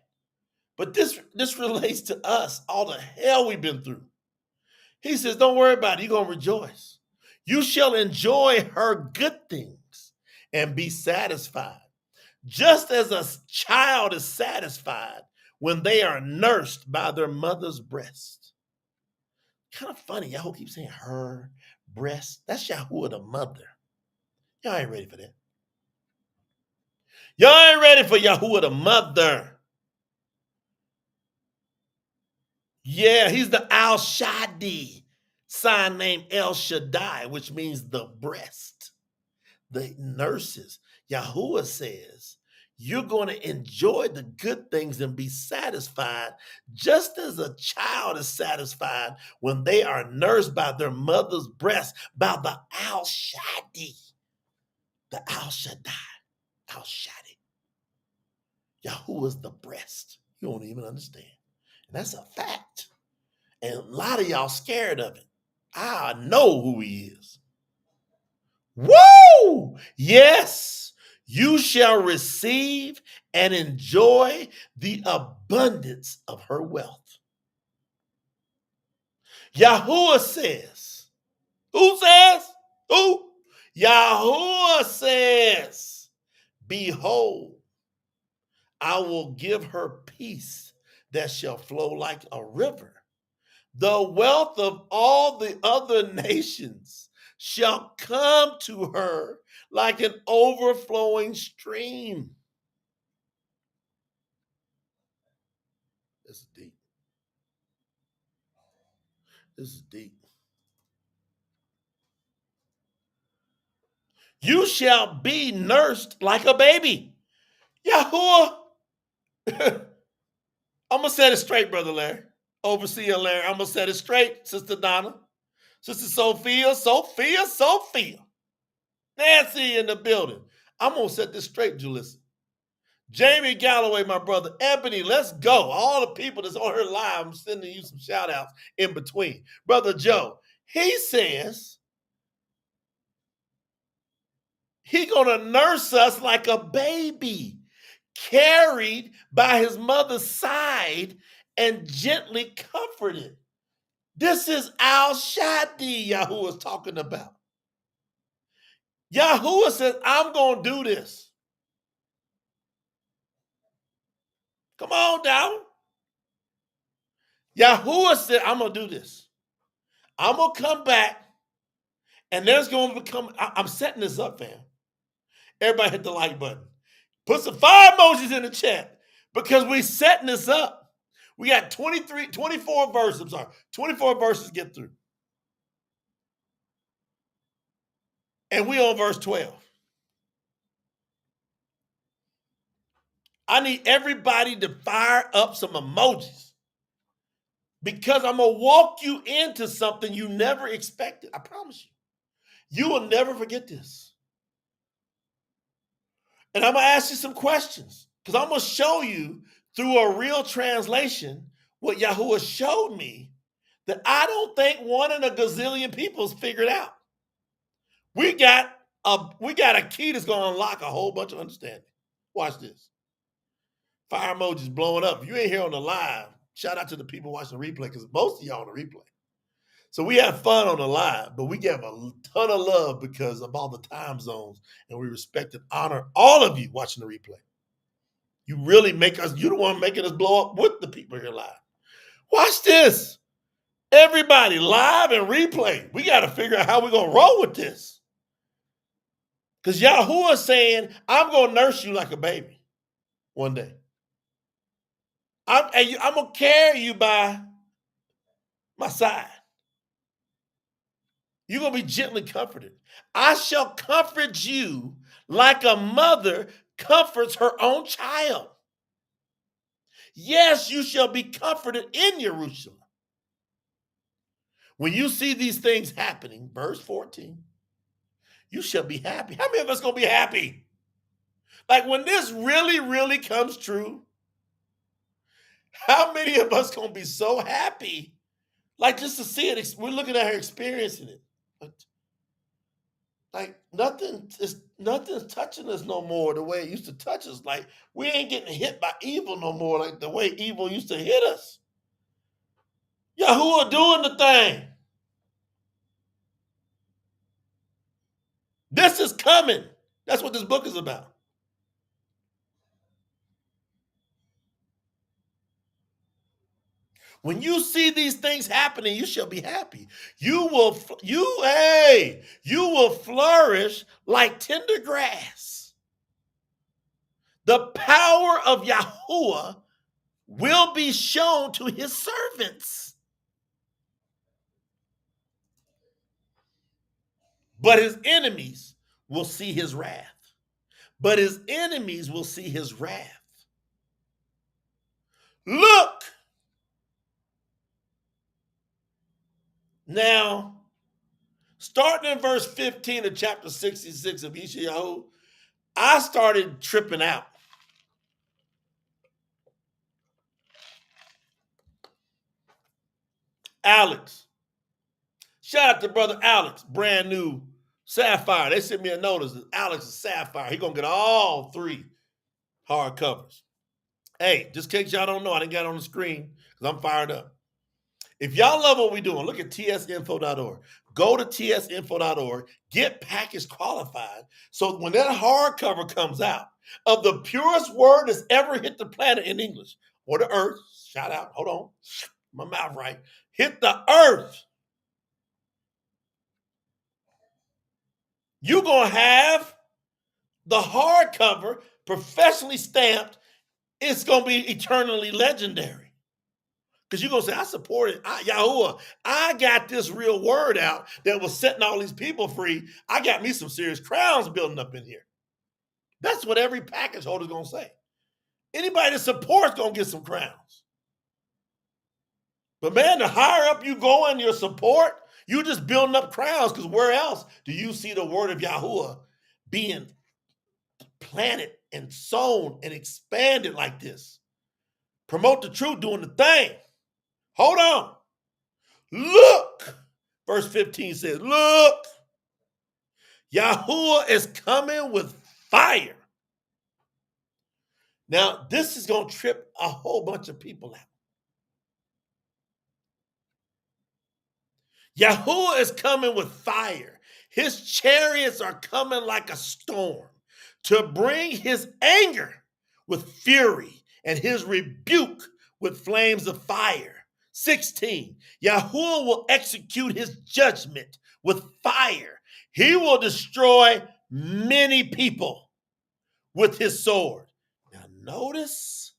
But this relates to us, all the hell we've been through. He says, don't worry about it. You're going to rejoice. You shall enjoy her good things and be satisfied, just as a child is satisfied when they are nursed by their mother's breast. Kind of funny. Yahuwah keeps saying her breast. That's Yahuwah the mother. Y'all ain't ready for that. Y'all ain't ready for Yahuwah the mother. Yeah, he's the Al Shaddai, sign named El Shaddai, which means the breast, the nurses. Yahuwah says, you're going to enjoy the good things and be satisfied just as a child is satisfied when they are nursed by their mother's breast, by the Al Shaddai, the Al Shaddai, Al Shaddai. Yahuwah's the breast. You don't even understand. And that's a fact. And a lot of y'all scared of it. I know who he is. Woo! Yes, you shall receive and enjoy the abundance of her wealth. Yahuwah says, who says? Who? Yahuwah says, behold, I will give her peace that shall flow like a river. The wealth of all the other nations shall come to her like an overflowing stream. This is deep. This is deep. You shall be nursed like a baby. Yahuwah. I'm going to set it straight, Brother Larry. Overseer Larry, I'm going to set it straight, Sister Donna. Sister Sophia. Nancy in the building. I'm going to set this straight, Julissa. Jamie Galloway, my brother. Ebony, let's go. All the people that's on her live, I'm sending you some shout outs in between. Brother Joe, he says he's going to nurse us like a baby, carried by his mother's side and gently comforted. This is Al Shadi Yahuwah is talking about. Yahuwah says, I'm going to do this. Come on down. Yahuwah said, I'm going to do this. I'm going to come back, and there's going to become, I'm setting this up, fam. Everybody hit the like button. Put some fire emojis in the chat because we're setting this up. We got 24 verses, 24 verses to get through. And we on verse 12. I need everybody to fire up some emojis because I'm going to walk you into something you never expected. I promise you. You will never forget this. And I'm going to ask you some questions because I'm going to show you through a real translation what Yahuwah showed me that I don't think one in a gazillion people's figured out. We got a key that's going to unlock a whole bunch of understanding. Watch this. Fire emojis blowing up. If you ain't here on the live, shout out to the people watching the replay because most of y'all on the replay. So we have fun on the live, but we give a ton of love because of all the time zones, and we respect and honor all of you watching the replay. You really make us, you're the one making us blow up with the people here live. Watch this. Everybody live and replay. We got to figure out how we're going to roll with this. Because Yahuwah is saying, I'm going to nurse you like a baby one day. I'm going to carry you by my side. You're going to be gently comforted. I shall comfort you like a mother comforts her own child. Yes, you shall be comforted in Jerusalem. When you see these things happening, verse 14, you shall be happy. How many of us going to be happy? Like when this really, really comes true, how many of us going to be so happy? Like just to see it, we're looking at her experiencing it. Like nothing's touching us no more the way it used to touch us. Like we ain't getting hit by evil no more like the way evil used to hit us. Yahuwah doing the thing. This is coming. That's what this book is about. When you see these things happening, you shall be happy. You will flourish like tender grass. The power of Yahuwah will be shown to his servants. But his enemies will see his wrath. Look. Now, starting in verse 15 of chapter 66 of Yishaiyahu, I started tripping out. Alex. Shout out to brother Alex, brand new Sapphire. They sent me a notice that Alex is Sapphire. He's going to get all 3 hard covers. Hey, just in case y'all don't know, I didn't get it on the screen because I'm fired up. If y'all love what we're doing, look at tsinfo.org. Go to tsinfo.org, get package qualified, so when that hardcover comes out of the purest word that's ever hit the planet in English, or the earth, shout out, hold on, my mouth right, hit the earth. You're going to have the hardcover, professionally stamped. It's going to be eternally legendary. Because you're going to say, I supported Yahuwah. I got this real word out that was setting all these people free. I got me some serious crowns building up in here. That's what every package holder is going to say. Anybody that supports going to get some crowns. But man, the higher up you go in your support, you're just building up crowns, because where else do you see the word of Yahuwah being planted and sown and expanded like this? Promote the truth, doing the thing. Hold on. Look. Verse 15 says, look, Yahuwah is coming with fire. Now, this is going to trip a whole bunch of people out. Yahuwah is coming with fire. His chariots are coming like a storm to bring his anger with fury and his rebuke with flames of fire. 16, Yahuwah will execute his judgment with fire. He will destroy many people with his sword. Now notice,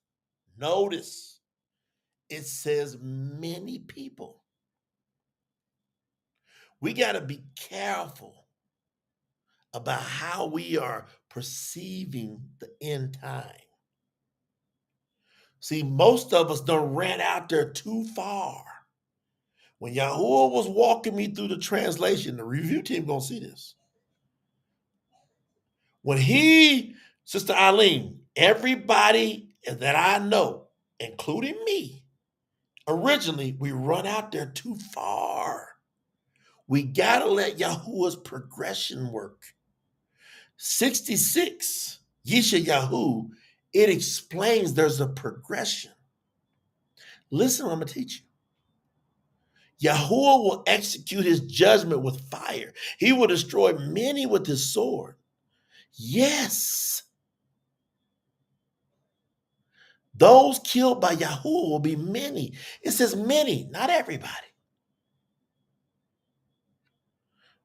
it says many people. We got to be careful about how we are perceiving the end time. See, most of us done ran out there too far. When Yahuwah was walking me through the translation, the review team gonna see this. When Sister Eileen, everybody that I know, including me, originally we run out there too far. We gotta let Yahuwah's progression work. 66, Yishaiyahu, it explains there's a progression. Listen, I'm going to teach you. Yahuwah will execute his judgment with fire. He will destroy many with his sword. Yes. Those killed by Yahuwah will be many. It says many, not everybody.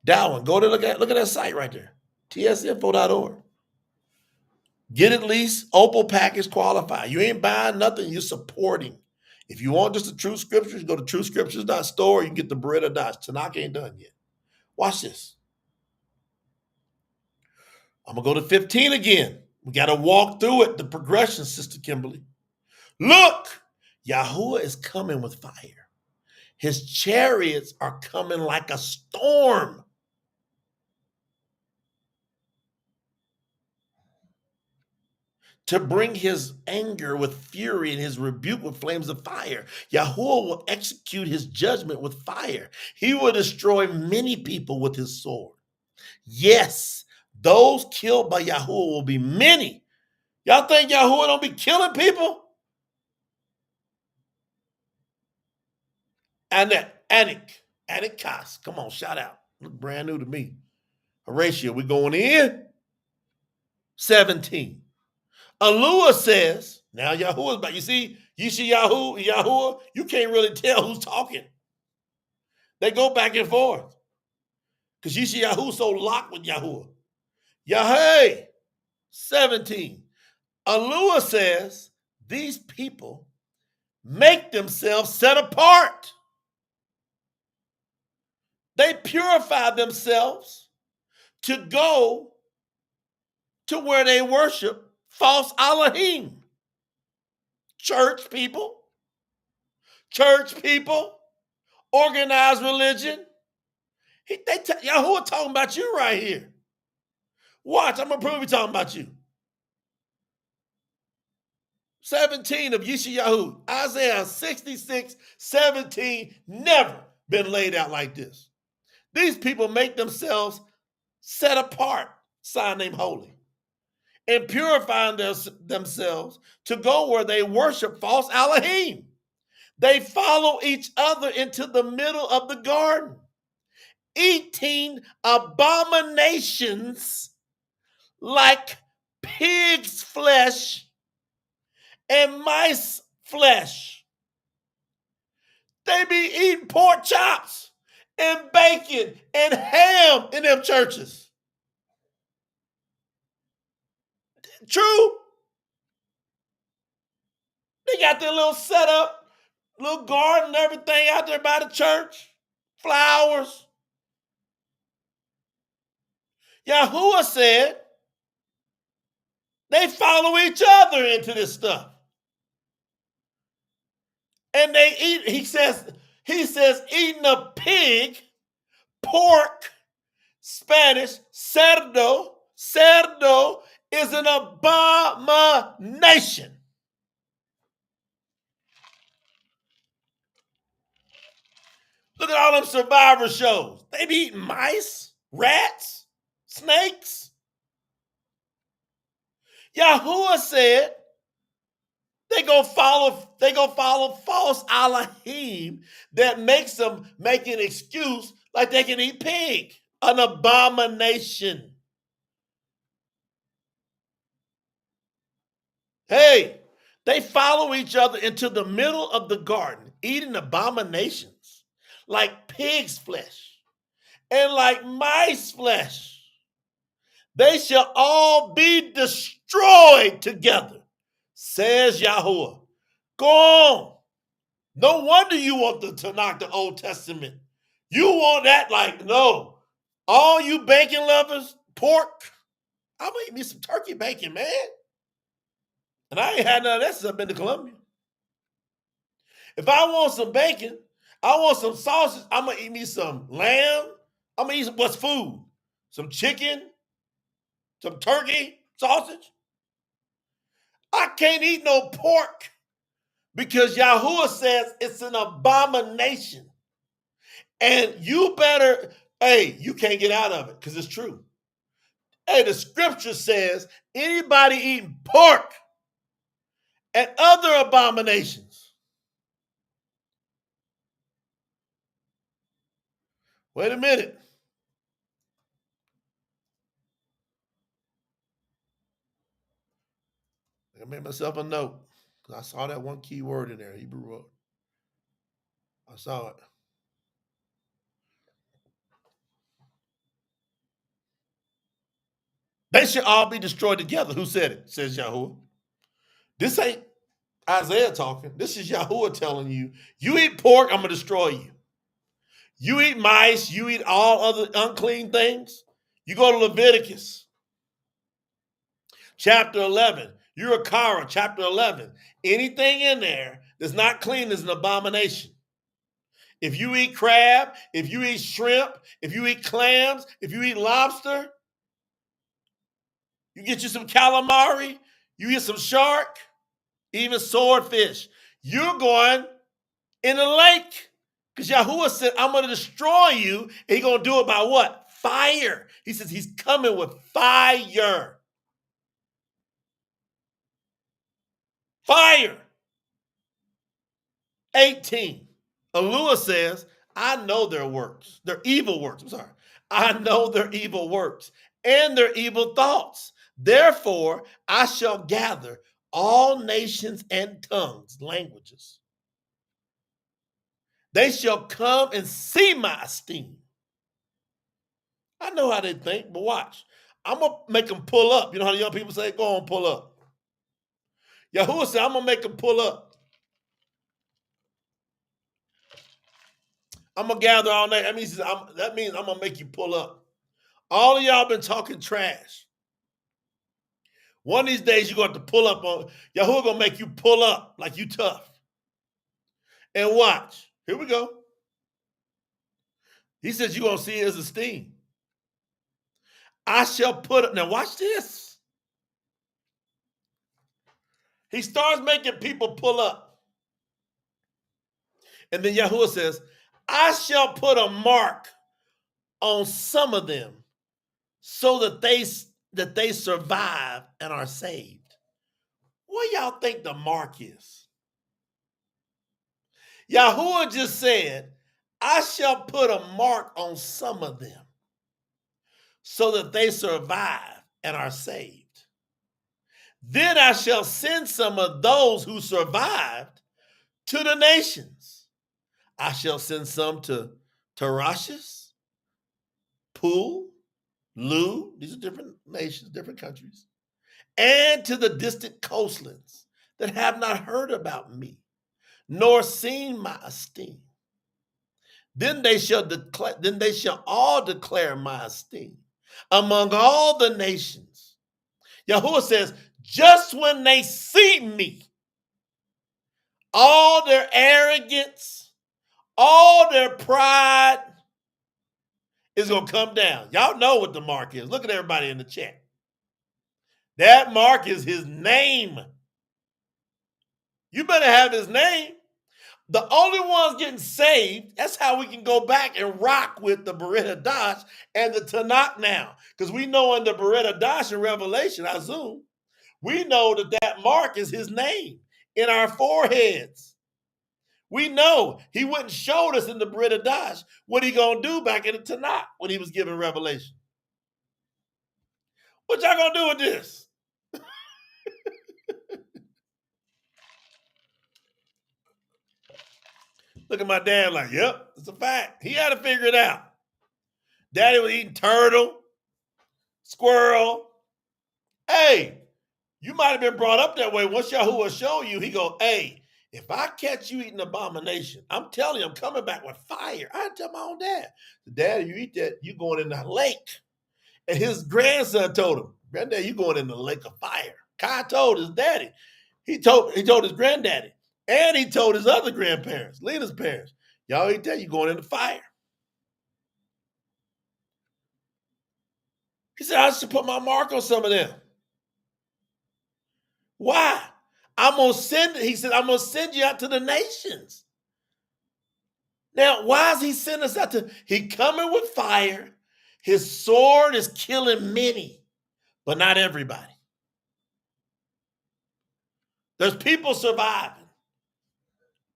Darwin, go to look at that site right there, tsinfo.org. Get at least Opal package qualify. You ain't buying nothing, you're supporting. If you want just the True Scriptures, go to truescriptures.store. You can get the Beretta Dots. Tanakh ain't done yet. Watch this. I'm going to go to 15 again. We got to walk through it, the progression, Sister Kimberly. Look, Yahuwah is coming with fire. His chariots are coming like a storm. To bring his anger with fury and his rebuke with flames of fire. Yahuwah will execute his judgment with fire. He will destroy many people with his sword. Yes, those killed by Yahuwah will be many. Y'all think Yahuwah don't be killing people? Anik Kas, come on, shout out. Look brand new to me. Horatio, we going in? 17. Alua says, now Yahuwah's back. You see, Yishaiyahu, Yahuwah, you can't really tell who's talking. They go back and forth. Because Yishaiyahu's so locked with Yahuwah. Yahweh, 17. Alua says, these people make themselves set apart. They purify themselves to go to where they worship false Elohim. Church people, organized religion. Yahuwah talking about you right here. Watch, I'm going to prove he's talking about you. 17 of Yishaiyahu, Isaiah 66, 17, never been laid out like this. These people make themselves set apart, sign named holy, and purifying themselves to go where they worship false Elohim. They follow each other into the middle of the garden, eating abominations like pig's flesh and mice flesh. They be eating pork chops and bacon and ham in them churches. True. They got their little setup, little garden, everything out there by the church, flowers. Yahuwah said they follow each other into this stuff. And they eat, he says, eating a pig, pork, Spanish, cerdo is an abomination. Look at all them survivor shows. They be eating mice, rats, snakes. Yahuwah said they gonna follow false Elohim that makes them make an excuse like they can eat pig. An abomination. Hey, they follow each other into the middle of the garden, eating abominations like pig's flesh and like mice flesh. They shall all be destroyed together, says Yahuwah. Go on. No wonder you want the Tanakh, the Old Testament. You want that like, no. All you bacon lovers, pork, I'm going to eat me some turkey bacon, man. And I ain't had none of that since I've been to Columbia. If I want some bacon, I want some sausage, I'm going to eat me some lamb. I'm going to eat some, what's food? Some chicken, some turkey, sausage. I can't eat no pork because Yahuwah says it's an abomination. And you better, hey, you can't get out of it because it's true. Hey, the scripture says anybody eating pork and other abominations. Wait a minute. I made myself a note because I saw that one key word in there, Hebrew word. I saw it. They should all be destroyed together. Who said it? Says Yahuwah. This ain't Isaiah talking. This is Yahuwah telling you, you eat pork, I'm going to destroy you. You eat mice, you eat all other unclean things. You go to Leviticus, chapter 11. Urakara, chapter 11. Anything in there that's not clean is an abomination. If you eat crab, if you eat shrimp, if you eat clams, if you eat lobster, you get you some calamari, you get some shark, even swordfish, you're going in a lake. Because Yahuwah said, I'm going to destroy you. And he's going to do it by what? Fire. He says he's coming with fire. Fire. 18. Alua says, I know their works. Their evil works. I'm sorry. I know their evil works and their evil thoughts. Therefore, I shall gather all nations and tongues, languages. They shall come and see my esteem. I know how they think, but watch. I'm going to make them pull up. You know how the young people say, go on, pull up. Yahuwah said, I'm going to make them pull up. I'm going to gather all night. That means I'm going to make you pull up. All of y'all been talking trash. One of these days, you're going to have to pull up on. Yahuwah going to make you pull up like you tough. And watch. Here we go. He says you're going to see his esteem. I shall put up. Now watch this. He starts making people pull up. And then Yahuwah says, I shall put a mark on some of them so that they survive and are saved. What y'all think the mark is? Yahuwah just said, I shall put a mark on some of them so that they survive and are saved. Then I shall send some of those who survived to the nations. I shall send some to Tarshish, Pul, Lu. These are different nations, different countries. and to the distant coastlands that have not heard about me, nor seen my esteem. Then they shall all declare my esteem among all the nations. Yahuwah says, just when they see me, all their arrogance, all their pride is going to come down. Y'all know what the mark is. Look at everybody in the chat. That mark is his name. You better have his name. The only ones getting saved, that's how we can go back and rock with the Brit Hadash and the Tanakh now. Because we know in the Brit Hadash in Revelation, I zoom, we know that mark is his name in our foreheads. We know he wouldn't showed us in the Brit Hadash what he going to do back in the Tanakh when he was given Revelation. What y'all going to do with this? Look at my dad like, yep, it's a fact. He had to figure it out. Daddy was eating turtle, squirrel. Hey, you might have been brought up that way. Once Yahuwah show you, he go, hey, if I catch you eating abomination, I'm telling you, I'm coming back with fire. I tell my own dad, Daddy, you eat that, you going in the lake. And his grandson told him, Granddad, you going in the lake of fire. Kai told his daddy. He told his granddaddy. And he told his other grandparents, Lena's parents, y'all eat that, you going in the fire. He said, I should put my mark on some of them. Why? He said, I'm going to send you out to the nations. Now, why is he sending us out to? He coming with fire. His sword is killing many, but not everybody. There's people surviving.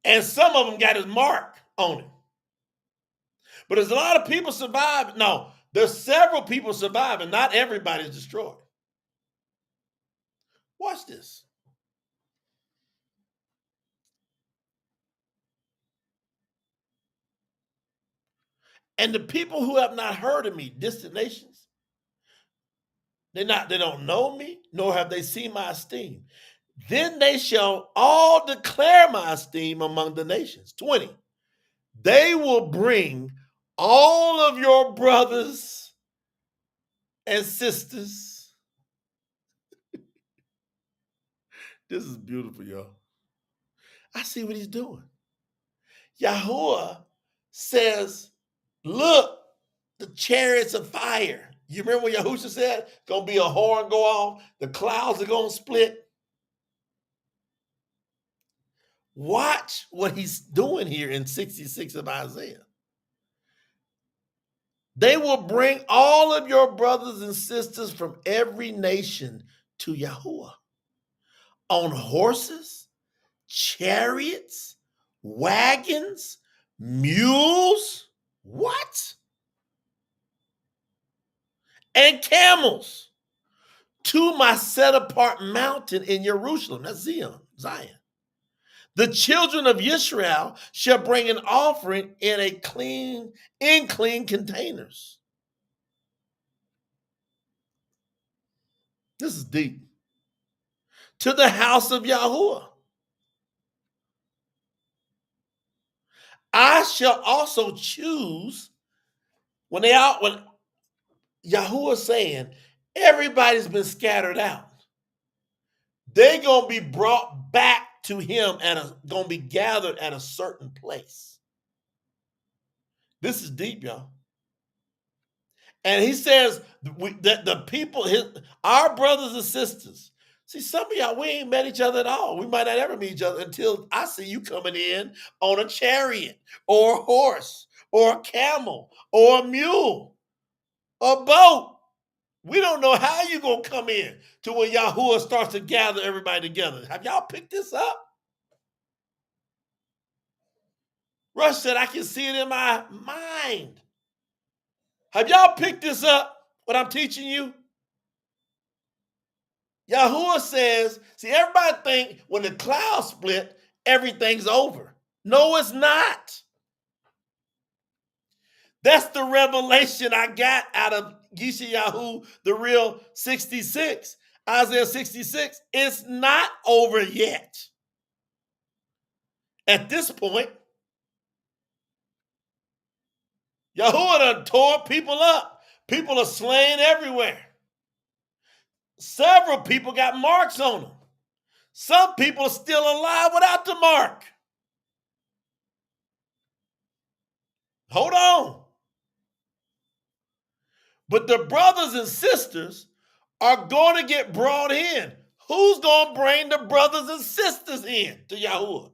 And some of them got his mark on it. But there's a lot of people surviving. No, there's several people surviving. Not everybody's destroyed. Watch this. And the people who have not heard of me, distant nations, they don't know me, nor have they seen my esteem. Then they shall all declare my esteem among the nations. 20. They will bring all of your brothers and sisters. This is beautiful, y'all. I see what he's doing. Yahuwah says, look, the chariots of fire. You remember what Yahusha said? Gonna be a horn go off, the clouds are gonna split. Watch what he's doing here in 66 of Isaiah. They will bring all of your brothers and sisters from every nation to Yahuwah on horses, chariots, wagons, mules, what? And camels to my set apart mountain in Jerusalem. That's Zion. The children of Yisrael shall bring an offering in clean containers. This is deep. To the house of Yahuwah. I shall also choose when Yahuwah saying everybody's been scattered out. They're gonna be brought back to him and gonna be gathered at a certain place. This is deep, y'all. And he says that the people, our brothers and sisters, see, some of y'all, we ain't met each other at all. We might not ever meet each other until I see you coming in on a chariot or a horse or a camel or a mule or a boat. We don't know how you're going to come in to when Yahuwah starts to gather everybody together. Have y'all picked this up? Rush said, I can see it in my mind. Have y'all picked this up, what I'm teaching you? Yahuwah says, see, everybody think when the clouds split, everything's over. No, it's not. That's the revelation I got out of Yishaiyahu, the real 66. Isaiah 66, it's not over yet. At this point, Yahuwah done tore people up. People are slain everywhere. Several people got marks on them. Some people are still alive without the mark. Hold on. But the brothers and sisters are going to get brought in. Who's going to bring the brothers and sisters in to Yahuwah?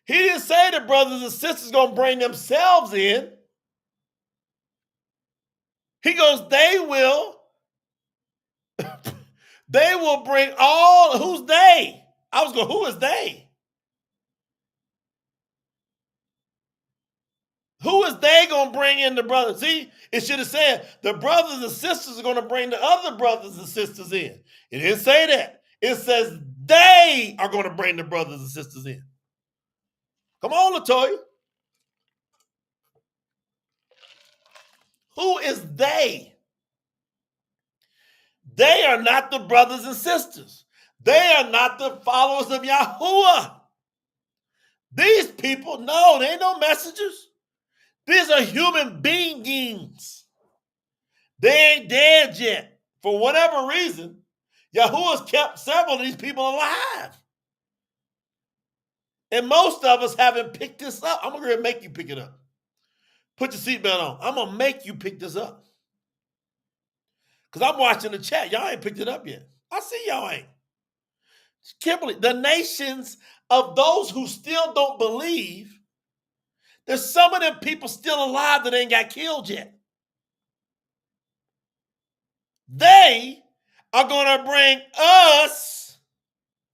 He didn't say the brothers and sisters going to bring themselves in. He goes, they will bring all. Who's they? I was going, who is they? Who is they going to bring in the brothers? See, it should have said the brothers and sisters are going to bring the other brothers and sisters in. It didn't say that. It says they are going to bring the brothers and sisters in. Come on, Latoya. Who is they? They are not the brothers and sisters. They are not the followers of Yahuwah. These people, no, they ain't no messengers. These are human beings. They ain't dead yet. For whatever reason, Yahuwah's kept several of these people alive. And most of us haven't picked this up. I'm going to make you pick it up. Put your seatbelt on. I'm going to make you pick this up. Because I'm watching the chat. Y'all ain't picked it up yet. I see y'all ain't. Kimberly, the nations of those who still don't believe, there's some of them people still alive that ain't got killed yet. They are going to bring us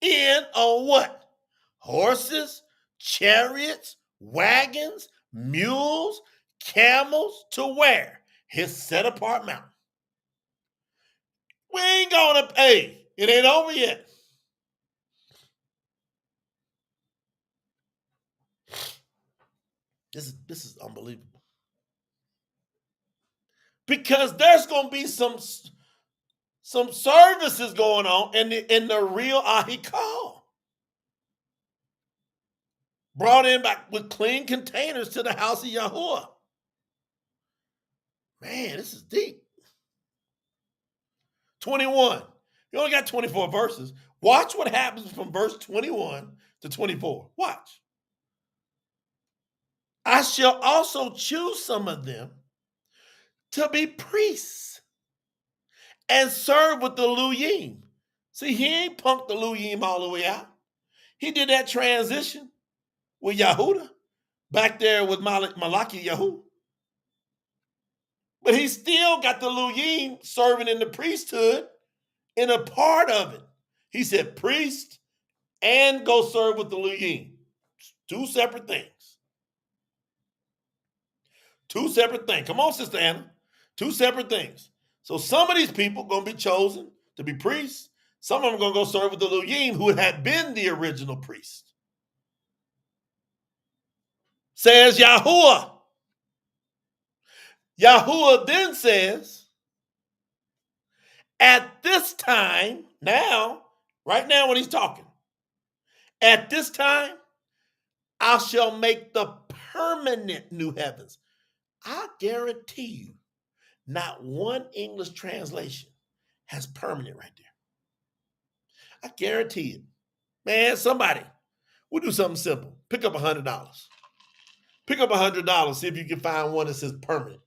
in on what? Horses, chariots, wagons, mules, camels, to where? His set-apart mountain. We ain't going to pay. It ain't over yet. This is unbelievable. Because there's going to be some services going on in the real Ahikal. Brought in back with clean containers to the house of Yahuwah. Man, this is deep. 21. You only got 24 verses. Watch what happens from verse 21 to 24. Watch. I shall also choose some of them to be priests and serve with the Luyim. See, he ain't punked the Luyim all the way out. He did that transition with Yahudah back there with Malachi Yahu. But he still got the Luyim serving in the priesthood in a part of it. He said priest and go serve with the Luyim. Two separate things. Two separate things. Come on, Sister Anna. Two separate things. So some of these people going to be chosen to be priests. Some of them going to go serve with the Luyim who had been the original priest. Says Yahuwah. Yahuwah then says, at this time, now, right now when he's talking, at this time, I shall make the permanent new heavens. I guarantee you, not one English translation has permanent right there. I guarantee it. Man, somebody, we'll do something simple. Pick up $100. Pick up $100, see if you can find one that says permanent.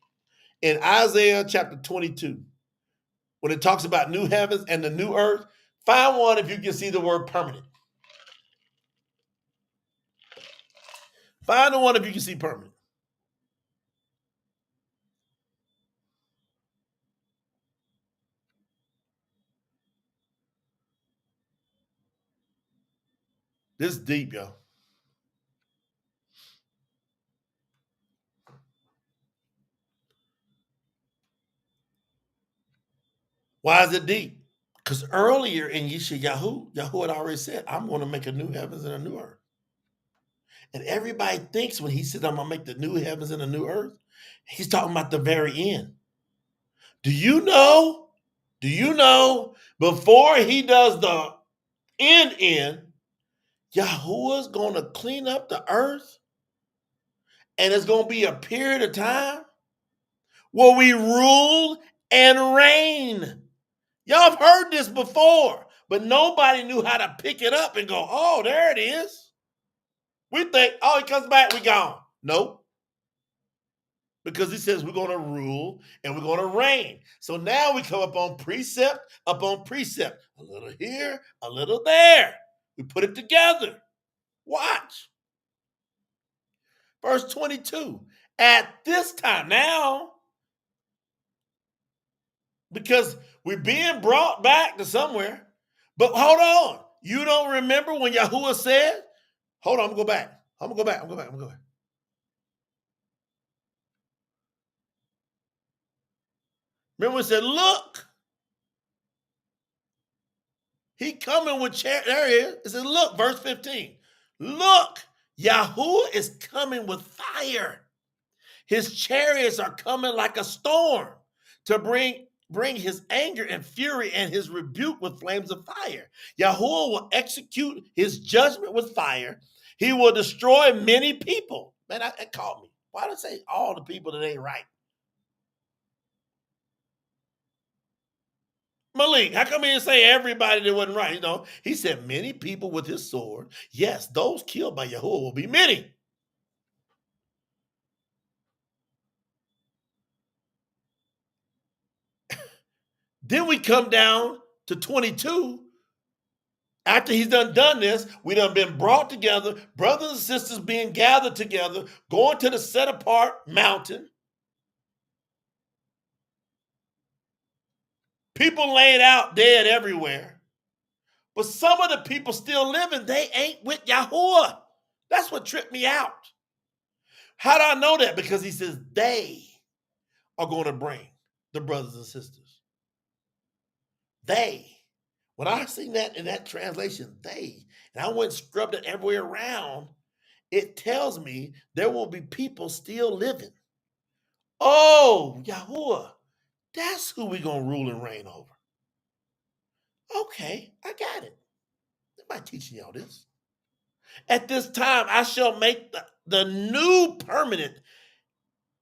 In Isaiah chapter 22, when it talks about new heavens and the new earth, find one if you can see the word permanent. Find the one if you can see permanent. This is deep, y'all. Why is it deep? Because earlier in Yishaiyahu, Yahuwah had already said, I'm going to make a new heavens and a new earth. And everybody thinks when he said, I'm going to make the new heavens and a new earth, he's talking about the very end. Do you know? Do you know before he does the end, Yahuwah's going to clean up the earth, and it's going to be a period of time where we rule and reign. Y'all have heard this before, but nobody knew how to pick it up and go, oh, there it is. We think, oh, he comes back, we gone. Nope. Because he says we're going to rule and we're going to reign. So now we come upon precept, a little here, a little there. We put it together. Watch. Verse 22. At this time, now, because we're being brought back to somewhere, but hold on. You don't remember when Yahuwah said, hold on, I'm going to go back. I'm going to go back. Remember when he said, look, he coming with there he is. It said, look, verse 15. Look, Yahuwah is coming with fire. His chariots are coming like a storm to bring his anger and fury and his rebuke with flames of fire. Yahuwah will execute his judgment with fire. He will destroy many people. Man, that caught me. Why did I say all the people that ain't right? Malik, how come he didn't say everybody that wasn't right? You know, he said many people with his sword. Yes, those killed by Yahuwah will be many. Then we come down to 22. After he's done this, we done been brought together, brothers and sisters being gathered together, going to the set apart mountain. People laid out dead everywhere. But some of the people still living, they ain't with Yahuwah. That's what tripped me out. How do I know that? Because he says they are going to bring the brothers and sisters. They. When I seen that in that translation, they, and I went and scrubbed it everywhere around, it tells me there will be people still living. Oh, Yahuwah, that's who we're going to rule and reign over. Okay, I got it. Am I teaching y'all this? At this time, I shall make the new permanent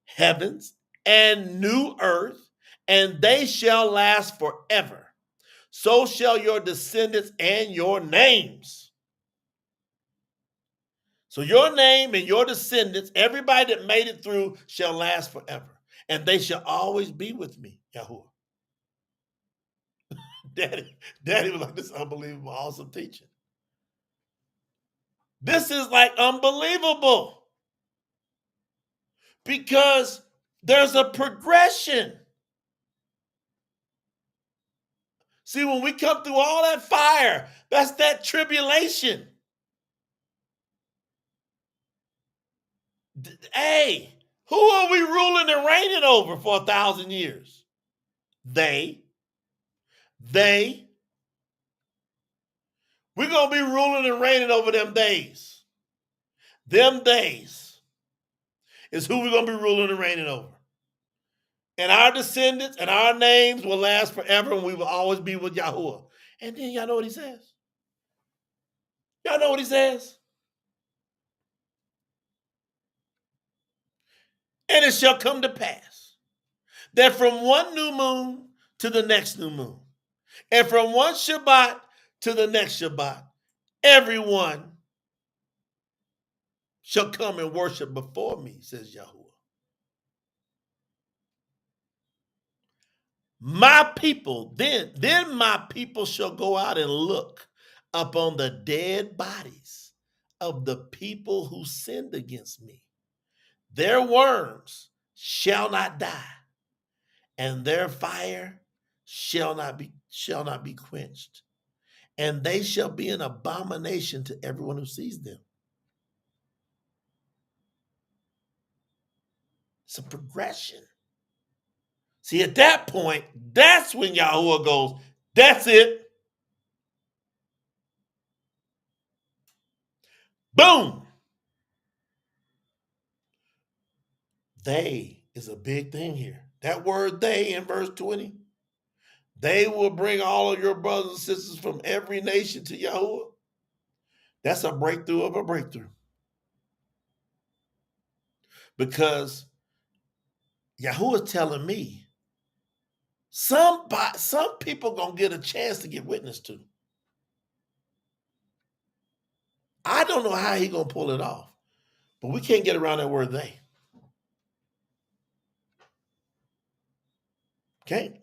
heavens and new earth, and they shall last forever. So shall your descendants and your names. So your name and your descendants, everybody that made it through, shall last forever. And they shall always be with me, Yahuwah. Daddy was like, this is unbelievable, awesome teaching. This is like unbelievable. Because there's a progression. See, when we come through all that fire, that's that tribulation. Hey, who are we ruling and reigning over for 1,000 years? They. We're going to be ruling and reigning over them days. Them days is who we're going to be ruling and reigning over. And our descendants and our names will last forever, and we will always be with Yahuwah. And then y'all know what he says? Y'all know what he says? And it shall come to pass that from one new moon to the next new moon, and from one Shabbat to the next Shabbat, everyone shall come and worship before me, says Yahuwah. My people, then my people shall go out and look upon the dead bodies of the people who sinned against me. Their worms shall not die, and their fire shall not be quenched, and they shall be an abomination to everyone who sees them. It's a progression. See, at that point, that's when Yahuwah goes, that's it. Boom. They is a big thing here. That word they in verse 20. They will bring all of your brothers and sisters from every nation to Yahuwah. That's a breakthrough of a breakthrough. Because Yahuwah's telling me some people gonna get a chance to get witness to. I don't know how he gonna pull it off, but we can't get around that word they. Can't.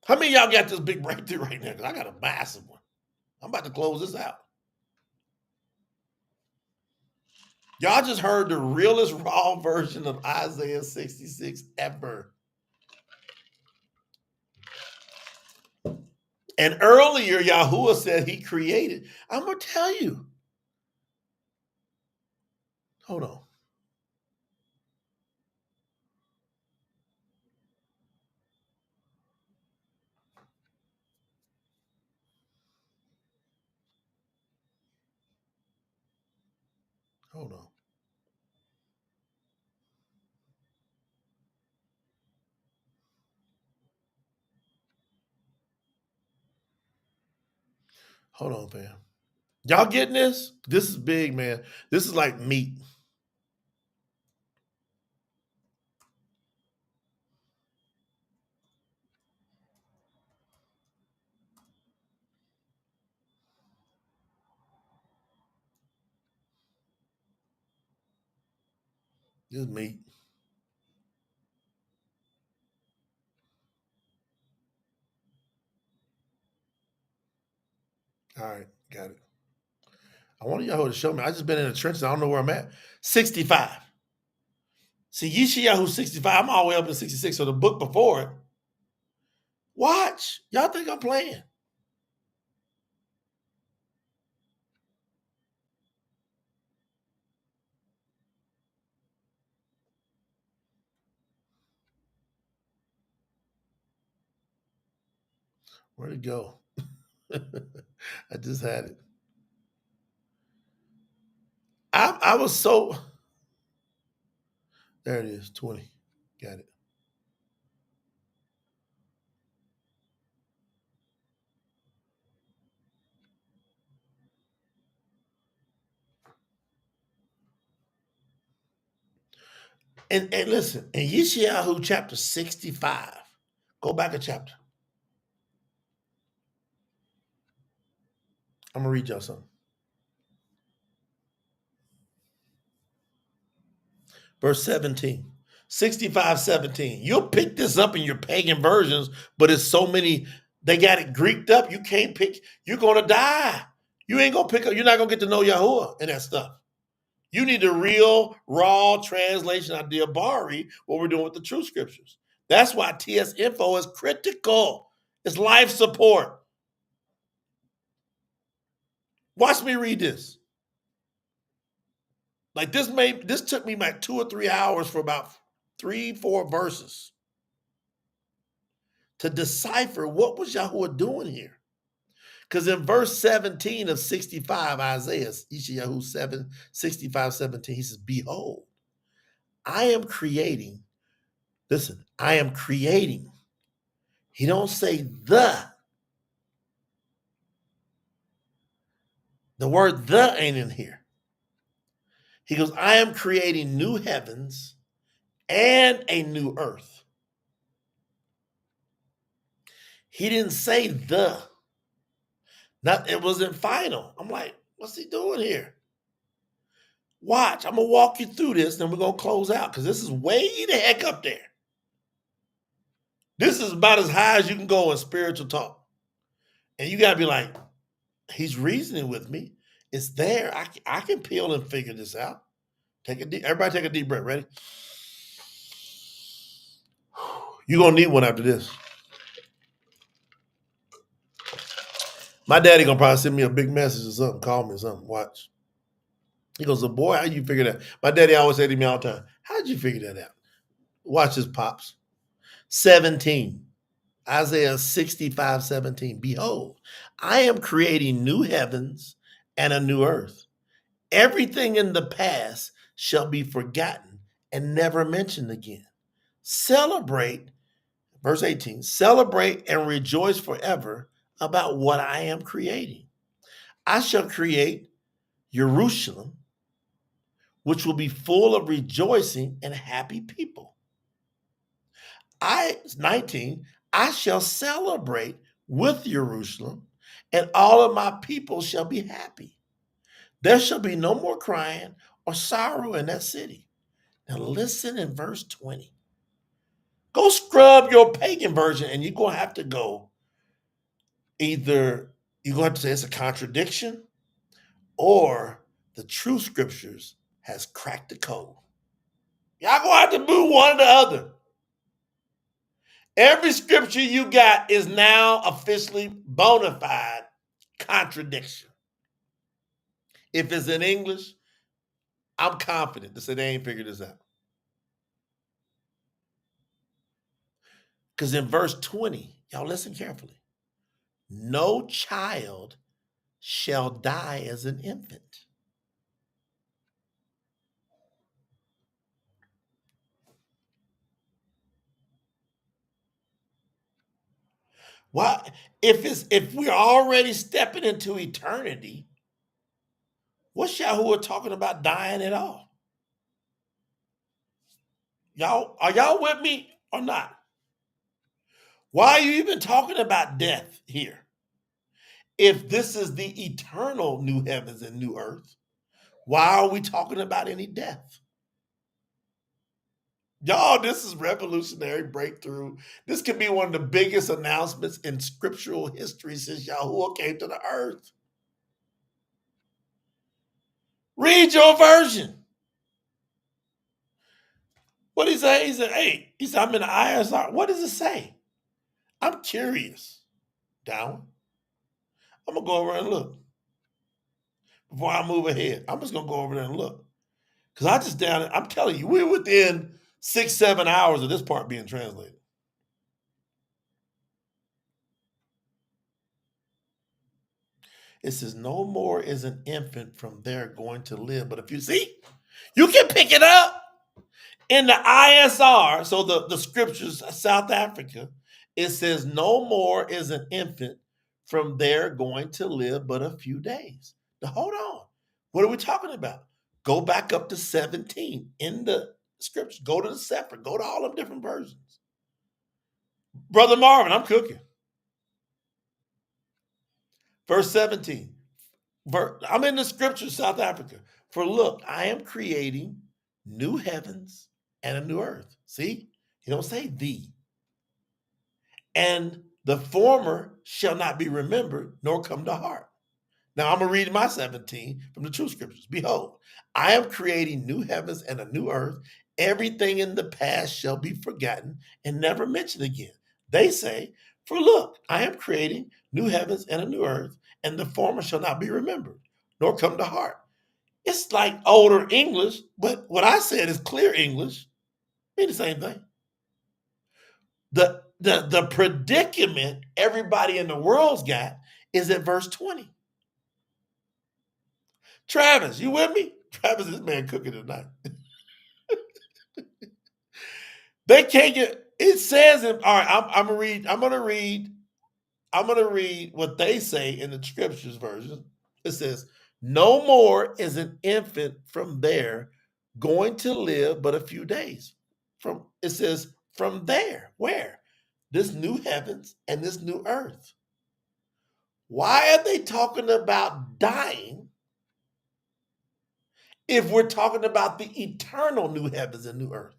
How many of y'all got this big breakthrough right now? Because I got a massive one. I'm about to close this out. Y'all just heard the realest raw version of Isaiah 66 ever. And earlier, Yahuwah said he created. I'm going to tell you. Hold on. Hold on. Hold on, fam. Y'all getting this? This is big, man. This is like meat. This is meat. All right, got it. I want y'all to show me. I just been in the trenches. I don't know where I'm at. 65. See, Yishaiyahu 65. I'm all the way up to 66. So the book before it. Watch. Y'all think I'm playing? Where'd it go? I just had it. I was so. There it is. 20. Got it. And listen, in Yishaiyahu chapter 65, go back a chapter. I'm going to read y'all something. Verse 17, 65, 17. You'll pick this up in your pagan versions, but it's so many, they got it Greeked up. You can't pick, you're going to die. You ain't going to pick up, you're not going to get to know Yahuwah and that stuff. You need the real, raw translation of the Abari, what we're doing with the true scriptures. That's why TS Info is critical. It's life support. Watch me read this. Like this took me like 2 or 3 hours for about 3-4 verses to decipher what was Yahuwah doing here. Because in verse 17 of 65, Isaiah, Yishayahu 65, 17, he says, behold, I am creating. Listen, I am creating. He don't say the. The word the ain't in here. He goes, I am creating new heavens and a new earth. He didn't say the. It wasn't final. I'm like, what's he doing here? Watch, I'm going to walk you through this, then we're going to close out because this is way the heck up there. This is about as high as you can go in spiritual talk. And you got to be like, he's reasoning with me. It's there. I can peel and figure this out. Everybody take a deep breath. Ready? You're going to need one after this. My daddy going to probably send me a big message or something, call me or something. Watch. He goes, so boy, how you figure that? My daddy always said to me all the time, how'd you figure that out? Watch this, Pops. 17. Isaiah 65, 17. Behold, I am creating new heavens and a new earth. Everything in the past shall be forgotten and never mentioned again. celebrate, verse 18, celebrate and rejoice forever about what I am creating. I shall create Jerusalem, which will be full of rejoicing and happy people. 19, I shall celebrate with Jerusalem, and all of my people shall be happy. There shall be no more crying or sorrow in that city. Now listen in verse 20. Go scrub your pagan version, and you're going to have to go either, you're going to have to say it's a contradiction, or the true scriptures has cracked the code. Y'all going to have to move one or the other. Every scripture you got is now officially bona fide contradiction. If it's in English, I'm confident to say they ain't figured this out. Because in verse 20, y'all listen carefully. No child shall die as an infant. Why? If we're already stepping into eternity, what's YAHUAH talking about dying at all? Y'all, are y'all with me or not? Why are you even talking about death here? If this is the eternal new heavens and new earth, why are we talking about any death? Y'all, this is revolutionary breakthrough. This could be one of the biggest announcements in scriptural history since YAHUAH came to the earth. Read your version. What did he say? He said, hey, I'm in the ISR. What does it say? I'm curious. Down. I'm going to go over and look. Before I move ahead, I'm just going to go over there and look. Because I just down, I'm telling you, we're within 6-7 hours of this part being translated. It says, no more is an infant from there going to live. But if you see, you can pick it up in the ISR. So the scriptures, South Africa, it says, no more is an infant from there going to live but a few days. Now, hold on. What are we talking about? Go back up to 17 in the scriptures. Go to the Sefer. Go to all them different versions. Brother Marvin, I'm cooking. Verse 17. I'm in the scripture, South Africa. For look, I am creating new heavens and a new earth. See? He don't say thee. And the former shall not be remembered, nor come to heart. Now I'm going to read my 17 from the true scriptures. Behold, I am creating new heavens and a new earth. Everything in the past shall be forgotten and never mentioned again. They say, for look, I am creating new heavens and a new earth, and the former shall not be remembered, nor come to heart. It's like older English, but what I said is clear English. Mean the same thing. The predicament everybody in the world's got is at verse 20. Travis, you with me? Travis, this man cooking tonight. They can't get. It says in. All right, I'm gonna read what they say in the scriptures version. It says, "No more is an infant from there going to live but a few days." It says from there. Where? This new heavens and this new earth. Why are they talking about dying if we're talking about the eternal new heavens and new earth?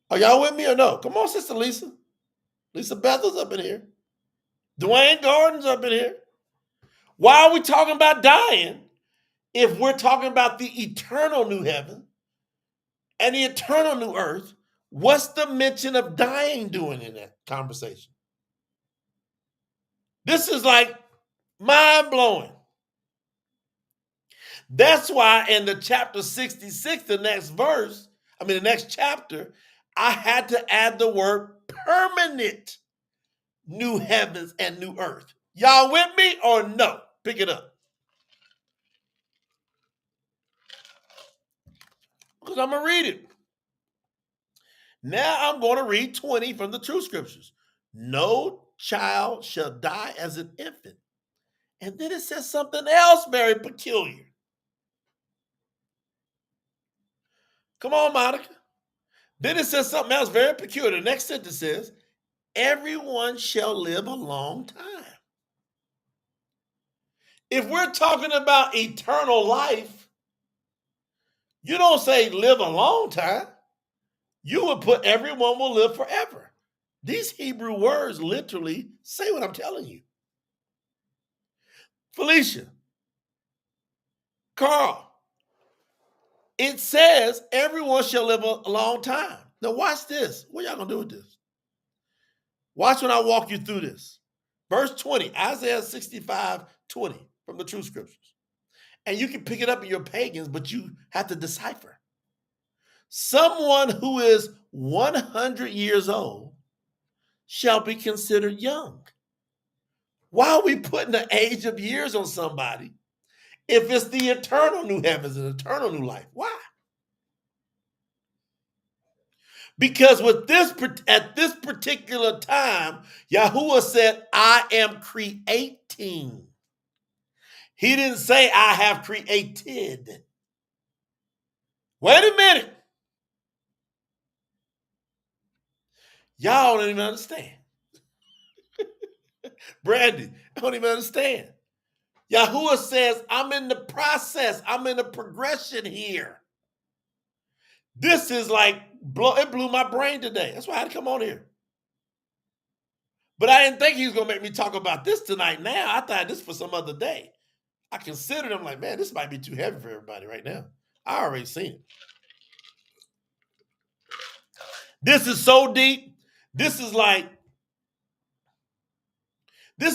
Are y'all with me or no? Come on, Sister Lisa. Lisa Bethel's up in here. Dwayne Gordon's up in here. Why are we talking about dying if we're talking about the eternal new heaven and the eternal new earth? What's the mention of dying doing in that conversation? This is like mind-blowing. That's why in the chapter 66, the next chapter, I had to add the word permanent new heavens and new earth. Y'all with me or no? Pick it up. Because I'm going to read it. Now I'm going to read 20 from the True Scriptures. No child shall die as an infant. And then it says something else very peculiar. Come on, Monica. Then it says something else very peculiar. The next sentence says, everyone shall live a long time. If we're talking about eternal life, you don't say live a long time. You would put everyone will live forever. These Hebrew words literally say what I'm telling you. Felicia, Carl, it says everyone shall live a long time. Now watch this. What y'all gonna do with this? Watch when I walk you through this. Verse 20, Isaiah 65:20 from the True Scriptures. And you can pick it up in your pagans, but you have to decipher. Someone who is 100 years old shall be considered young. Why are we putting the age of years on somebody if it's the eternal new heavens and eternal new life? Why? Because at this particular time, Yahuwah said, I am creating. He didn't say I have created. Wait a minute. Y'all don't even understand. Brandy, I don't even understand. Yahuwah says, I'm in the process. I'm in a progression here. This is like, it blew my brain today. That's why I had to come on here. But I didn't think he was going to make me talk about this tonight now. I thought this for some other day. I considered, I'm like, man, this might be too heavy for everybody right now. I already seen it. This is so deep. This is like when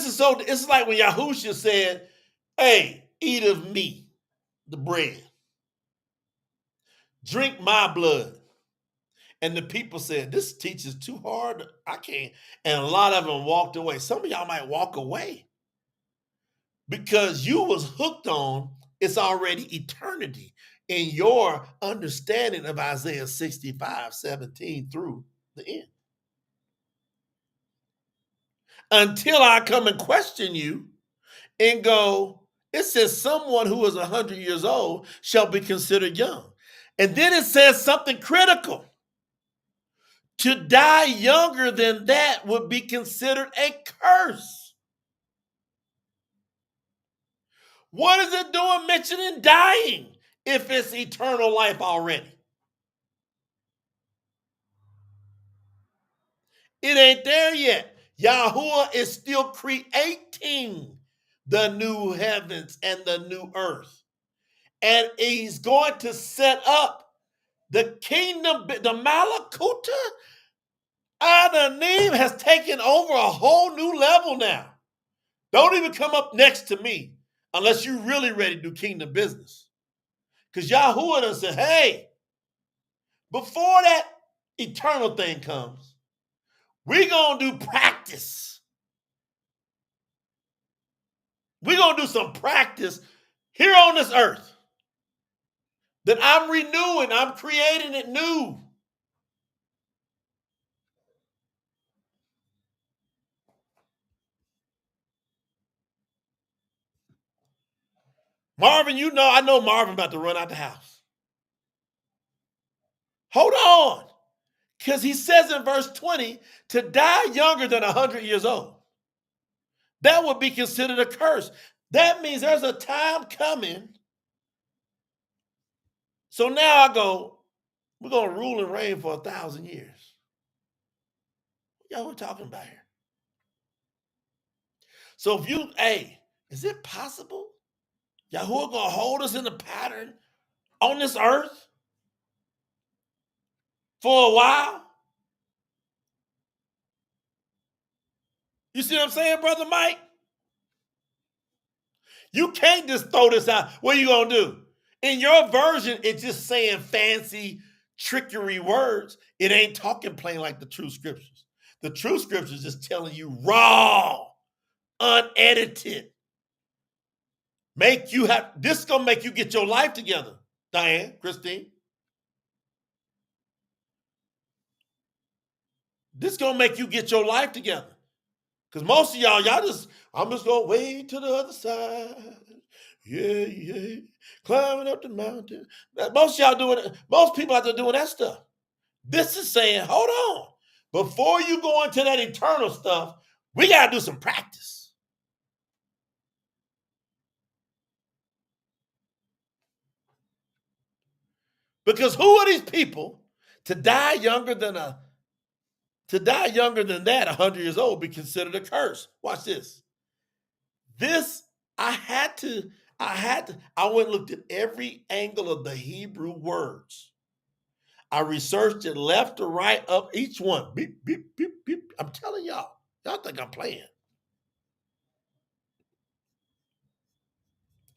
Yahushua said, hey, eat of me, the bread. Drink my blood. And the people said, this teaches too hard. I can't. And a lot of them walked away. Some of y'all might walk away because you was hooked on it's already eternity in your understanding of Isaiah 65:17 through the end. Until I come and question you and go, it says someone who is 100 years old shall be considered young. And then it says something critical. To die younger than that would be considered a curse. What is it doing mentioning dying if it's eternal life already? It ain't there yet. Yahuwah is still creating the new heavens and the new earth. And he's going to set up the kingdom, the Malakuta Ananim has taken over a whole new level now. Don't even come up next to me unless you're really ready to do kingdom business. Because Yahuwah done said, hey, before that eternal thing comes, we're going to do practice. We're going to do some practice here on this earth. That I'm renewing, I'm creating it new. Marvin, I know Marvin about to run out the house. Hold on. Because he says in verse 20, to die younger than 100 years old. That would be considered a curse. That means there's a time coming. So now I go, we're going to rule and reign for 1,000 years. Y'all, we're talking about here. So is it possible Yahuwah going to hold us in the pattern on this earth for a while? You see what I'm saying, Brother Mike? You can't just throw this out. What are you going to do? In your version, it's just saying fancy trickery words. It ain't talking plain like the True Scriptures. The True Scriptures is telling you raw, unedited. This is going to make you get your life together, Diane, Christine. This is going to make you get your life together. Because most of y'all just, I'm just going to wait to the other side. Yeah, yeah. Climbing up the mountain. Most of y'all doing it. Most people out there doing that stuff. This is saying, hold on. Before you go into that eternal stuff, we got to do some practice. Because who are these people to die younger than that 100 years old be considered a curse? Watch this. I went and looked at every angle of the Hebrew words. I researched it left to right, up each one. Beep, beep, beep, beep. I'm telling y'all think I'm playing.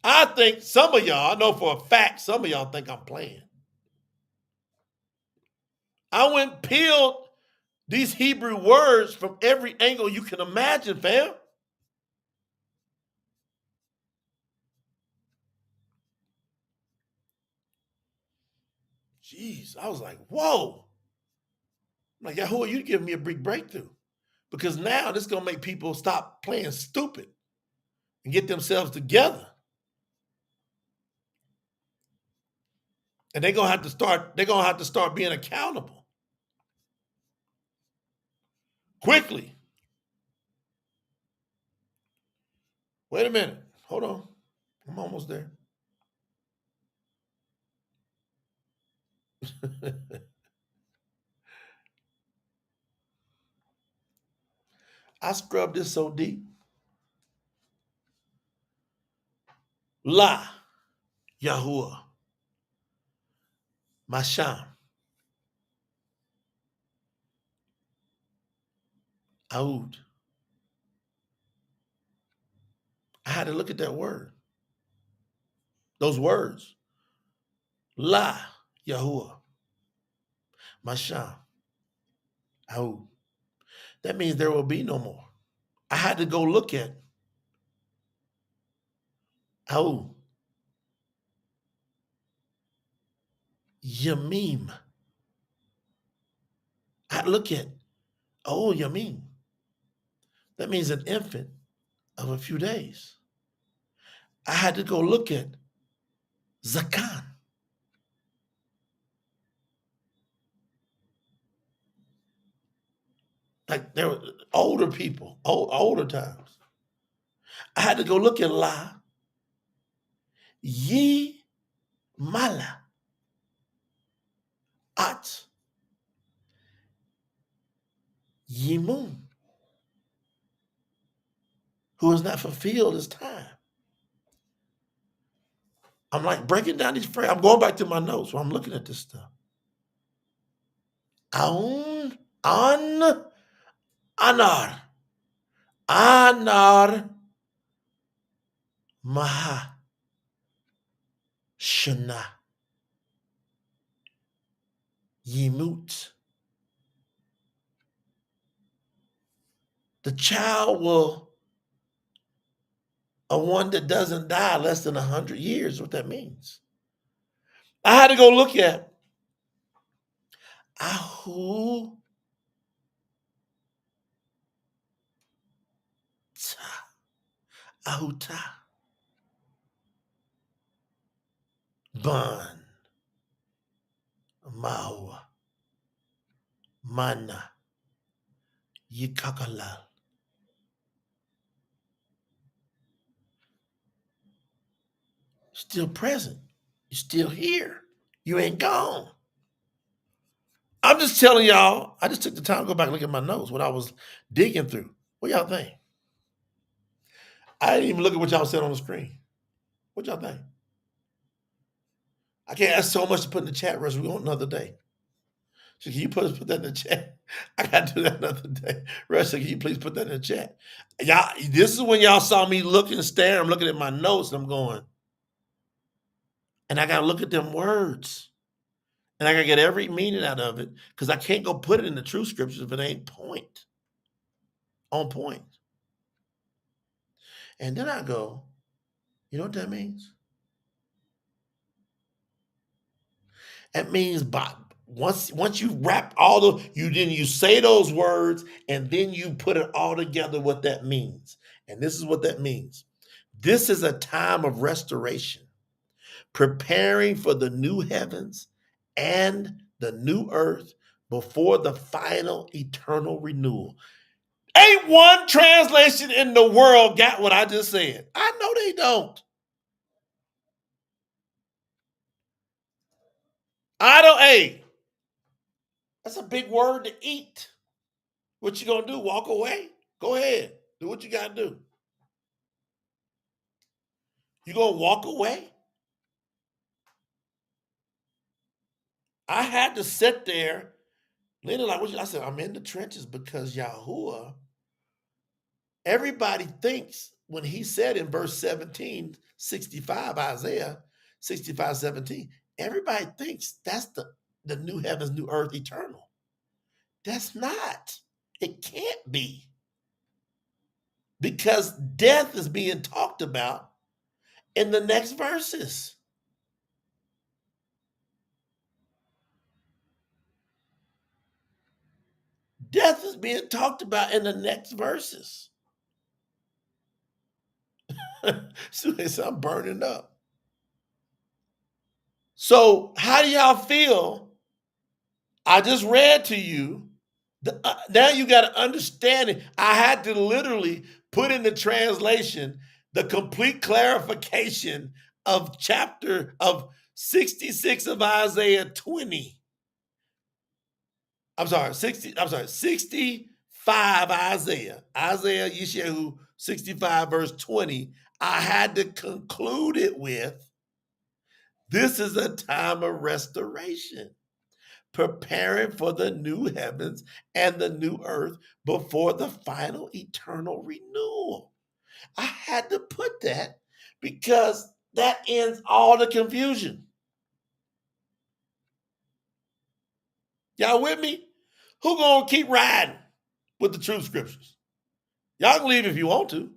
I think some of y'all, I know for a fact, some of y'all think I'm playing. I went and peeled these Hebrew words from every angle you can imagine, fam. Jeez, I was like, whoa. I'm like, Yahuwah, you giving me a big breakthrough. Because now this is going to make people stop playing stupid and get themselves together. And they're going to have to start being accountable. Quickly. Wait a minute. Hold on. I'm almost there. I scrubbed this so deep. La, Yahuwah, Masham, Aoud. I had to look at that word. Those words. La, Yahuwah, Masham, Aoud. That means there will be no more. I had to go look at Aoud. Yamim. I look at Yamim. That means an infant of a few days. I had to go look at Zakan. Like there were older people, older times. I had to go look at La, Yi Mala, At, Yimun, who has not fulfilled his time. I'm like breaking down these phrases. I'm going back to my notes where I'm looking at this stuff. Aun, An, Anar, Anar, Maha, Shana, Yimut. The child will, a one that doesn't die less than 100 years, what that means. I had to go look at Ahu Ta, Ahuta, Ban, Maua, Mana, Yikakalal. Still present. You're still here. You ain't gone. I'm just telling y'all, I just took the time to go back and look at my notes, what I was digging through. What y'all think? I didn't even look at what y'all said on the screen. What y'all think? I can't ask so much to put in the chat, Russ. We want another day. So can you put that in the chat? I got to do that another day. Russ, can you please put that in the chat? Y'all, this is when y'all saw me looking, staring. I'm looking at my notes and I'm going, and I got to look at them words. And I got to get every meaning out of it because I can't go put it in the true scriptures if it ain't on point. And then I go, you know what that means? That means once you wrap all the you say those words and then you put it all together what that means. And this is what that means. This is a time of restoration, preparing for the new heavens and the new earth before the final eternal renewal. Ain't one translation in the world got what I just said. I know they don't. I don't. Hey, that's a big word to eat. What you gonna do? Walk away? Go ahead. Do what you gotta do. You gonna walk away? I had to sit there. Linda, like, I said, I'm in the trenches because Yahuwah, everybody thinks when he said in verse 17, 65, Isaiah 65, 17, everybody thinks that's the new heavens, new earth, eternal. That's not. It can't be. Because death is being talked about in the next verses. Death is being talked about in the next verses. So I'm burning up. So, how do y'all feel? I just read to you. Now you got to understand it. I had to literally put in the translation the complete clarification of chapter of 66 of Isaiah 20. I'm sorry, 65 Isaiah Yishaiyahu 65 verse 20. I had to conclude it with, this is a time of restoration, preparing for the new heavens and the new earth before the final eternal renewal. I had to put that because that ends all the confusion. Y'all with me? Who gonna keep riding with the truth scriptures? Y'all can leave if you want to.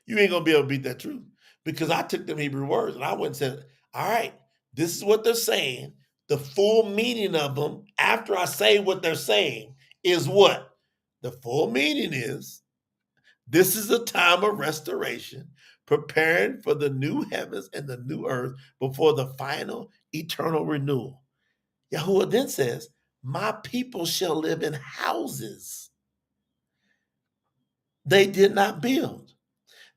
You ain't gonna be able to beat that truth. Because I took them Hebrew words and I went and said, all right, this is what they're saying. The full meaning of them, after I say what they're saying, is what? The full meaning is, this is a time of restoration, preparing for the new heavens and the new earth before the final eternal renewal. Yahuwah then says, my people shall live in houses they did not build.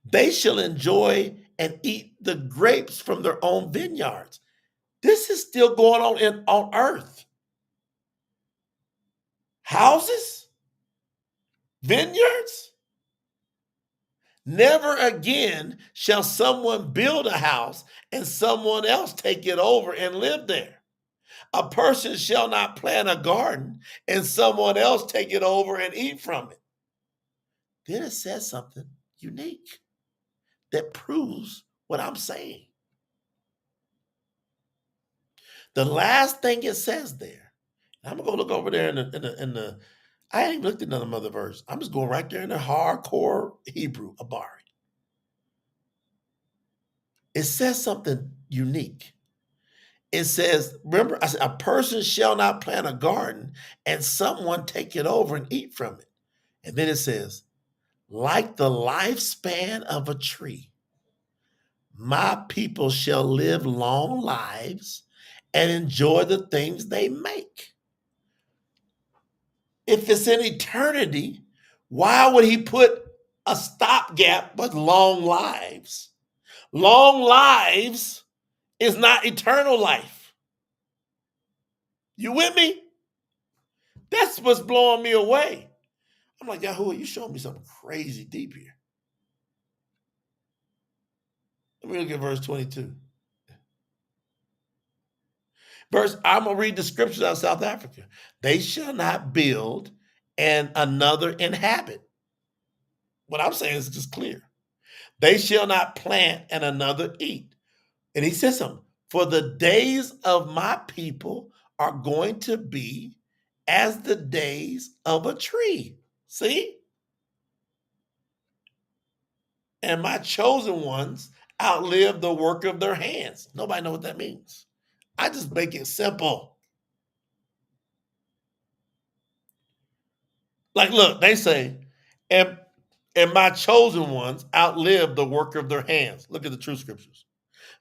They shall enjoy and eat the grapes from their own vineyards. This is still going on earth. Houses? Vineyards? Never again shall someone build a house and someone else take it over and live there. A person shall not plant a garden and someone else take it over and eat from it. Then it says something unique that proves what I'm saying. The last thing it says there, I'm gonna go look over there in the I ain't looked at another other verse. I'm just going right there in the hardcore Hebrew, Abari. It says something unique. It says, remember, I said, a person shall not plant a garden and someone take it over and eat from it. And then it says, like the lifespan of a tree, my people shall live long lives and enjoy the things they make. If it's in eternity, why would he put a stopgap with long lives? Long lives is not eternal life. You with me? That's what's blowing me away. I'm like, Yahuwah, you showing me something crazy deep here. Let me look at verse 22. I'm going to read the scriptures out of South Africa. They shall not build and another inhabit. What I'm saying is just clear. They shall not plant and another eat. And he says something. For the days of my people are going to be as the days of a tree. See? And my chosen ones outlive the work of their hands. Nobody knows what that means. I just make it simple. Like, look, they say, and my chosen ones outlive the work of their hands. Look at the true scriptures.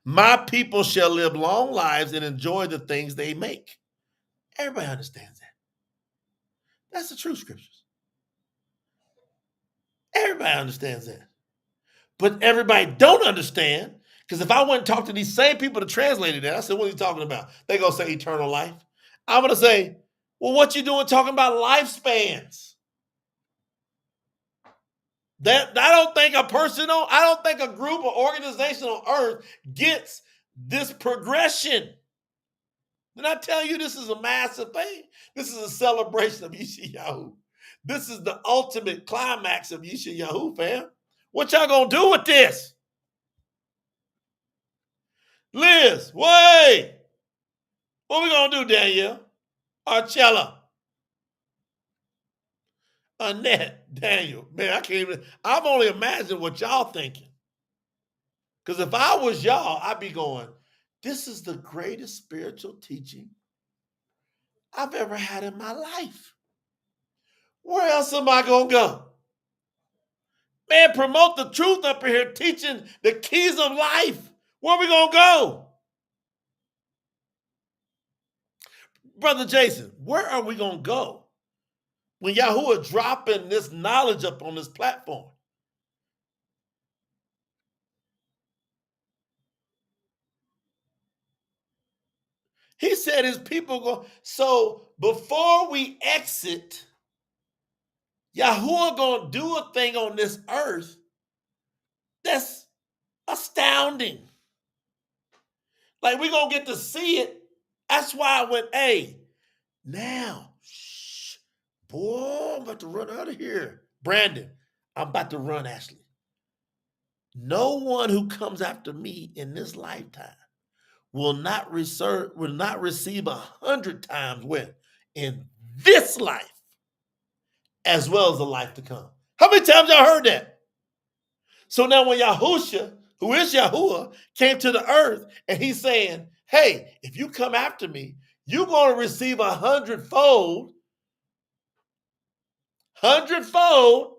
My people shall live long lives and enjoy the things they make. Everybody understands that. That's the true scriptures. Everybody understands that. But everybody don't understand, because if I went and talked to these same people that translated that, I said, what are you talking about? They gonna say eternal life. I'm gonna say, well, what you doing talking about lifespans? That I don't think I don't think a group or organization on earth gets this progression. Did I tell you this is a massive thing? This is a celebration of Yishaiyahu. This is the ultimate climax of Yishaiyahu, fam. What y'all gonna do with this? Liz, wait. What we gonna do, Danielle? Archella, Annette, Daniel. Man, I can't even, I'm only imagining what y'all thinking. Because if I was y'all, I'd be going, this is the greatest spiritual teaching I've ever had in my life. Where else am I gonna go? Man, promote the truth up here, teaching the keys of life. Where we gonna go? Brother Jason, where are we gonna go when Yahuwah dropping this knowledge up on this platform? He said his people go. So before we exit, Yahuwah gonna do a thing on this earth that's astounding. Like we gonna get to see it. That's why I went, hey, now, shh, boy, I'm about to run out of here. Brandon, I'm about to run, Ashley. No one who comes after me in this lifetime will not receive 100 times when in this life, as well as the life to come. How many times y'all heard that? So now when Yahusha, who is Yahuwah, came to the earth and he's saying, hey, if you come after me, you're going to receive 100-fold. 100-fold.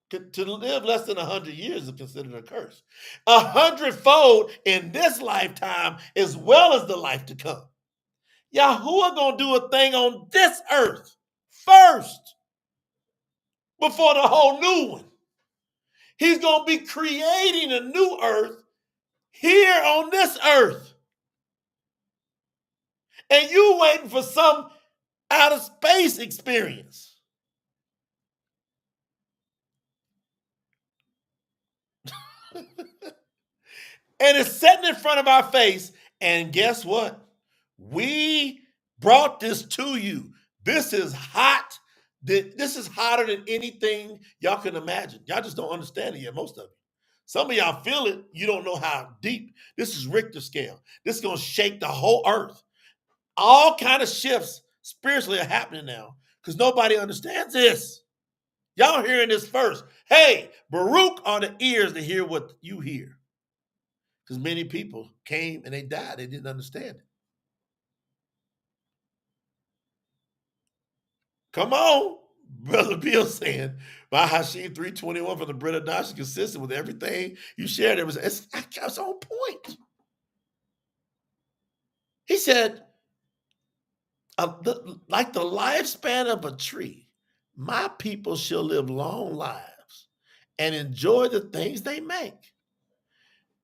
To live less than 100 years is considered a curse. 100-fold in this lifetime as well as the life to come. Yahuwah gonna do a thing on this earth first before the whole new one. He's gonna be creating a new earth here on this earth. And you waiting for some outer space experience. And it's sitting in front of our face. And guess what? We brought this to you. This is hot. This is hotter than anything y'all can imagine. Y'all just don't understand it yet, most of it. Some of y'all feel it. You don't know how deep. This is Richter scale. This is going to shake the whole earth. All kind of shifts spiritually are happening now because nobody understands this. Y'all hearing this first. Hey, Baruch are the ears to hear what you hear. Because many people came and they died. They didn't understand it. Come on. Brother Bill saying, my Hashim 321 from the Brit of Dash is consistent with everything you shared. It's on point. He said, like the lifespan of a tree, my people shall live long lives and enjoy the things they make.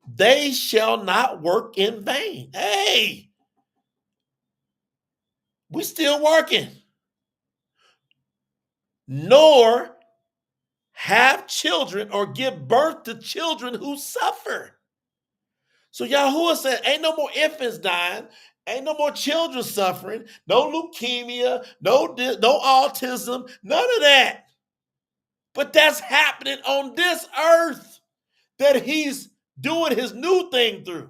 They shall not work in vain. Hey, we still working. Nor have children or give birth to children who suffer. So Yahuwah said, ain't no more infants dying, ain't no more children suffering, no leukemia, no autism, none of that. But that's happening on this earth that he's doing his new thing through.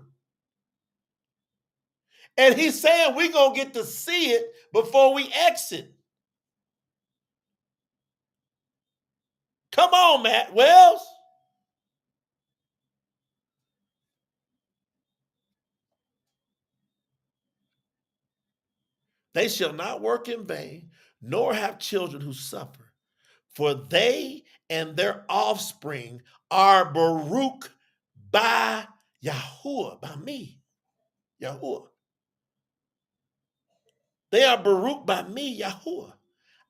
And he's saying we're going to get to see it before we exit. Come on, Matt Wells. They shall not work in vain, nor have children who suffer. for they and their offspring are Baruch by Yahuwah, by me, Yahuwah. They are Baruch by me, Yahuwah.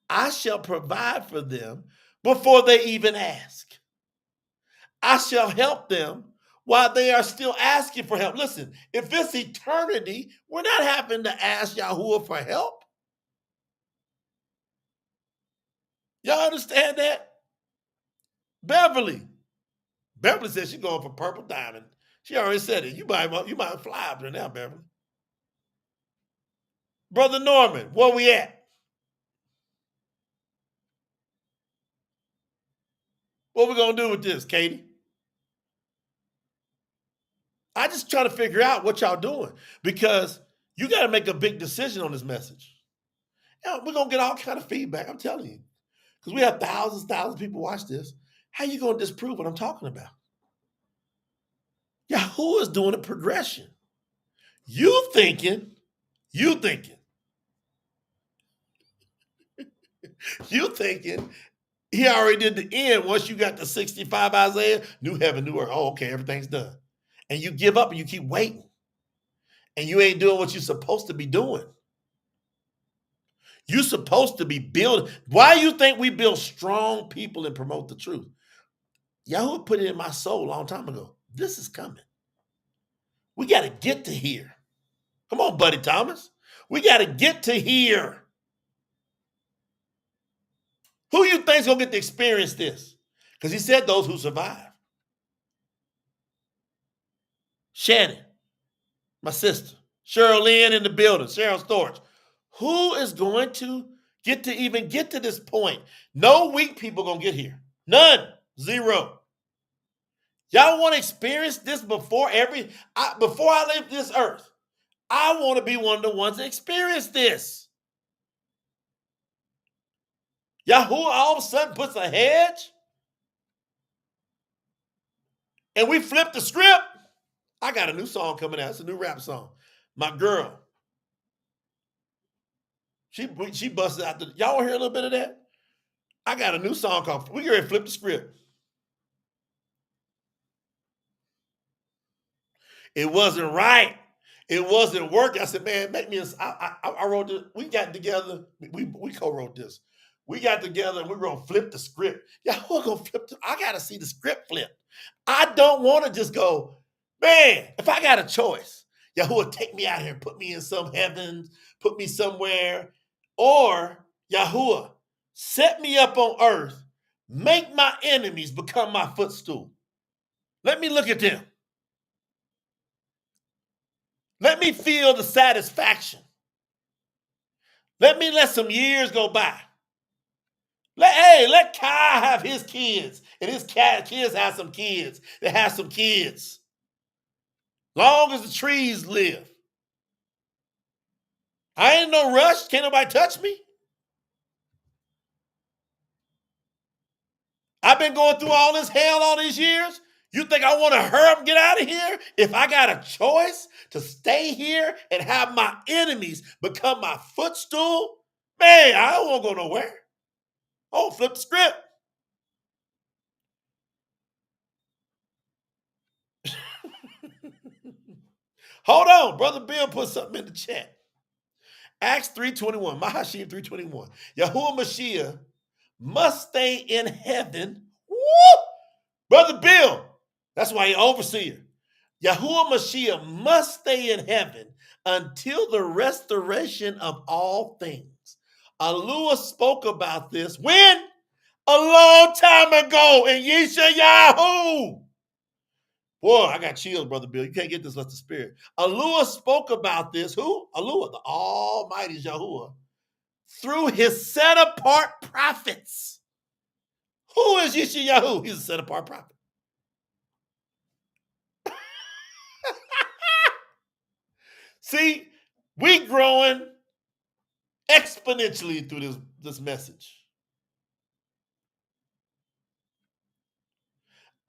I shall provide for them before they even ask. I shall help them while they are still asking for help. Listen, if it's eternity, we're not having to ask Yahuwah for help. Y'all understand that? Beverly said she's going for purple diamond. She already said it. You might fly up there now, Beverly. Brother Norman, where we at? What we gonna do with this, Katie? I just try to figure out what y'all doing because you got to make a big decision on this message. We're gonna get all kind of feedback. I'm telling you, because we have thousands of people watch this. How you gonna disprove what I'm talking about? Yahuwah is doing a progression. You thinking he already did the end once you got the 65 Isaiah, new heaven, new earth. Oh, okay, everything's done. And you give up and you keep waiting. And you ain't doing what you're supposed to be doing. You're supposed to be building. Why you think we build strong people and promote the truth? Yahuwah put it in my soul a long time ago. This is coming. We got to get to here. Come on, Buddy Thomas. We got to get to here. Who you think's going to get to experience this? Because he said those who survive. Shannon, my sister. Cheryl Lynn in the building. Cheryl Storch. Who is going to even get to this point? No weak people going to get here. None. Zero. Y'all want to experience this before I leave this earth? I want to be one of the ones that experience this. Yahuwah all of a sudden puts a hedge and we flip the script. I got a new song coming out. It's a new rap song. My girl. She busted out y'all want to hear a little bit of that? I got a new song called We Get Ready to Flip the Script. It wasn't right. It wasn't working. I said, man, make me I wrote this. We got together. We co-wrote this. We got together and we're going to flip the script. Yeah, we're going to flip. I got to see the script flip. I don't want to just go, man, if I got a choice, Yahuwah take me out here and put me in some heavens, put me somewhere, or Yahuwah set me up on earth, make my enemies become my footstool. Let me look at them. Let me feel the satisfaction. Let some years go by. Let Kai have his kids, and his kids have some kids that have some kids. Long as the trees live. I ain't no rush. Can't nobody touch me. I've been going through all this hell all these years. You think I want to hurry up and get out of here? If I got a choice to stay here and have my enemies become my footstool, man, I don't want to go nowhere. Oh, flip the script. Hold on. Brother Bill put something in the chat. Acts 3:21, Mahashim 3:21. Yahuwah Mashiach must stay in heaven. Woo! Brother Bill, that's why he overseer. Yahuwah Mashiach must stay in heaven until the restoration of all things. Alua spoke about this when? A long time ago in Yishaiyahu. Boy, I got chills, Brother Bill. You can't get this unless the Spirit. Alua spoke about this. Who? Alua, the Almighty Yahuwah, through his set-apart prophets. Who is Yishaiyahu? He's a set-apart prophet. See, we growing exponentially through this message.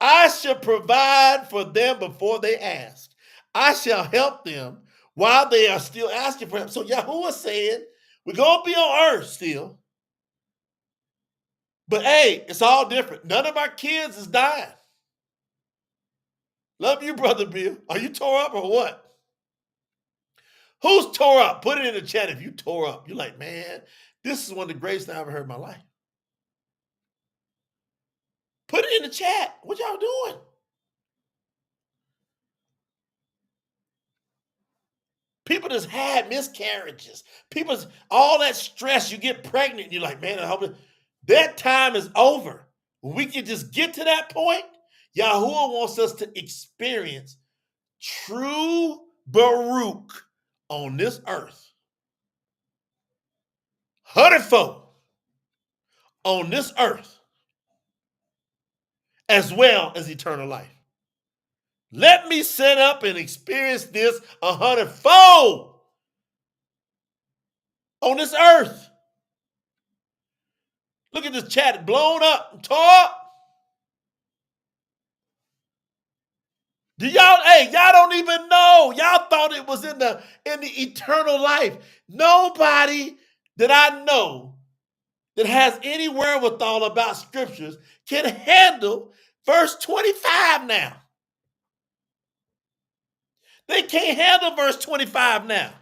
I shall provide for them before they ask. I shall help them while they are still asking for help. So Yahuwah said, we're going to be on earth still. But hey, it's all different. None of our kids is dying. Love you, Brother Bill. Are you tore up or what? Who's tore up? Put it in the chat if you tore up. You're like, man, this is one of the greatest things I ever heard in my life. Put it in the chat. What y'all doing? People just had miscarriages. People's all that stress. You get pregnant. You're like, man, I hope that time is over. When we can just get to that point, Yahuwah wants us to experience true Baruch on this earth. 100-fold on this earth, as well as eternal life. Let me set up and experience this 100-fold on this earth. Look at this chat, blown up, tore up. Y'all don't even know. Y'all thought it was in the eternal life. Nobody that I know that has any wherewithal about scriptures can handle verse 25 now. They can't handle verse 25 now.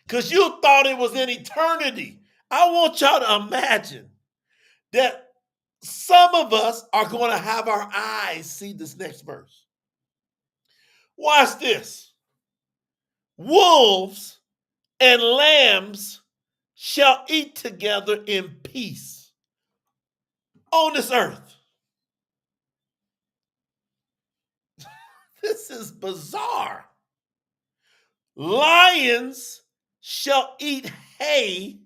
Because you thought it was in eternity. I want y'all to imagine that some of us are going to have our eyes see this next verse. Watch this. Wolves and lambs shall eat together in peace on this earth. This is bizarre. Lions shall eat hay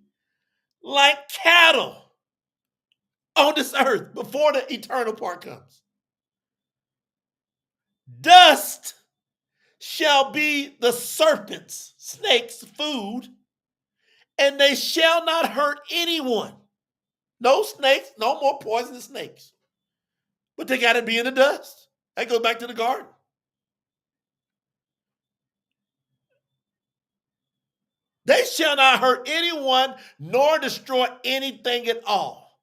like cattle on this earth before the eternal part comes. Dust shall be the serpents, snakes' food, and they shall not hurt anyone. No snakes, no more poisonous snakes. But they got to be in the dust. That goes back to the garden. They shall not hurt anyone nor destroy anything at all